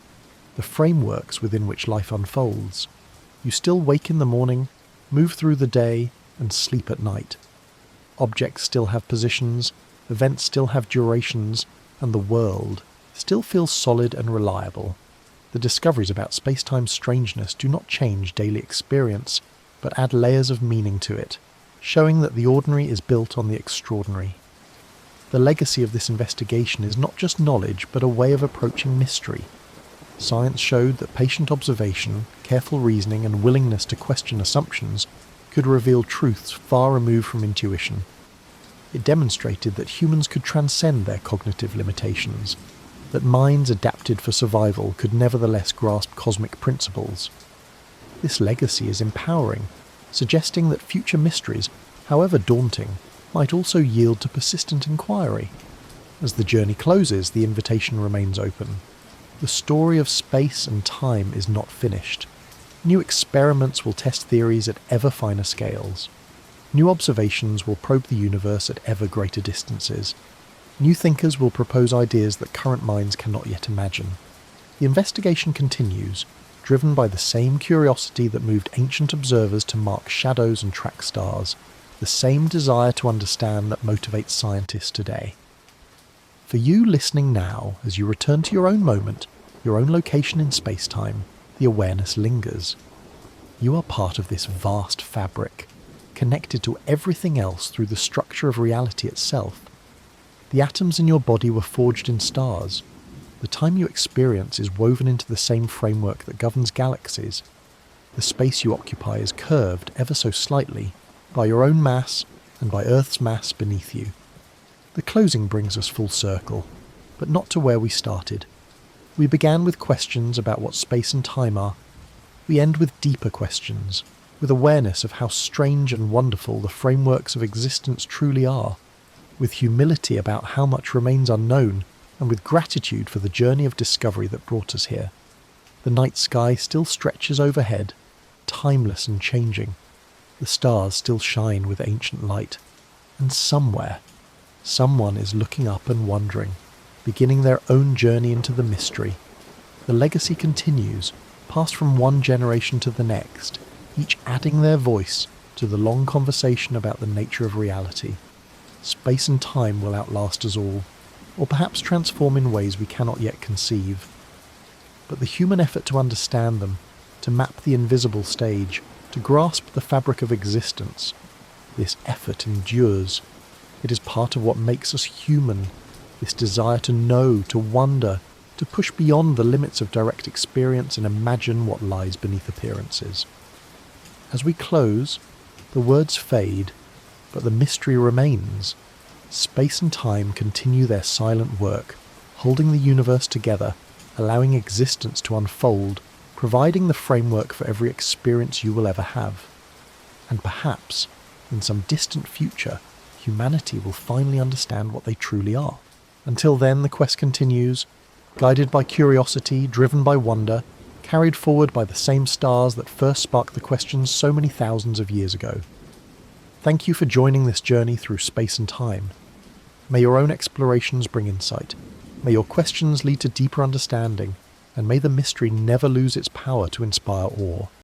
[SPEAKER 1] the frameworks within which life unfolds. You still wake in the morning, move through the day, and sleep at night. Objects still have positions, events still have durations, and the world still feels solid and reliable. The discoveries about space-time's strangeness do not change daily experience, but add layers of meaning to it, showing that the ordinary is built on the extraordinary. The legacy of this investigation is not just knowledge, but a way of approaching mystery. Science showed that patient observation, careful reasoning, and willingness to question assumptions could reveal truths far removed from intuition. It demonstrated that humans could transcend their cognitive limitations, that minds adapted for survival could nevertheless grasp cosmic principles. This legacy is empowering, suggesting that future mysteries, however daunting, might also yield to persistent inquiry. As the journey closes, the invitation remains open. The story of space and time is not finished. New experiments will test theories at ever finer scales. New observations will probe the universe at ever greater distances. New thinkers will propose ideas that current minds cannot yet imagine. The investigation continues, driven by the same curiosity that moved ancient observers to mark shadows and track stars, the same desire to understand that motivates scientists today. For you listening now, as you return to your own moment, your own location in space-time, the awareness lingers. You are part of this vast fabric, connected to everything else through the structure of reality itself. The atoms in your body were forged in stars. The time you experience is woven into the same framework that governs galaxies. The space you occupy is curved ever so slightly by your own mass and by Earth's mass beneath you. The closing brings us full circle, but not to where we started. We began with questions about what space and time are. We end with deeper questions, with awareness of how strange and wonderful the frameworks of existence truly are, with humility about how much remains unknown, and with gratitude for the journey of discovery that brought us here. The night sky still stretches overhead, timeless and changing. The stars still shine with ancient light. And somewhere, someone is looking up and wondering, beginning their own journey into the mystery. The legacy continues, passed from one generation to the next, each adding their voice to the long conversation about the nature of reality. Space and time will outlast us all, or perhaps transform in ways we cannot yet conceive. But the human effort to understand them, to map the invisible stage, to grasp the fabric of existence, this effort endures. It is part of what makes us human, this desire to know, to wonder, to push beyond the limits of direct experience and imagine what lies beneath appearances. As we close, the words fade, but the mystery remains. Space and time continue their silent work, holding the universe together, allowing existence to unfold, providing the framework for every experience you will ever have. And perhaps, in some distant future, humanity will finally understand what they truly are. Until then, the quest continues, guided by curiosity, driven by wonder, carried forward by the same stars that first sparked the questions so many thousands of years ago. Thank you for joining this journey through space and time. May your own explorations bring insight. May your questions lead to deeper understanding, and may the mystery never lose its power to inspire awe.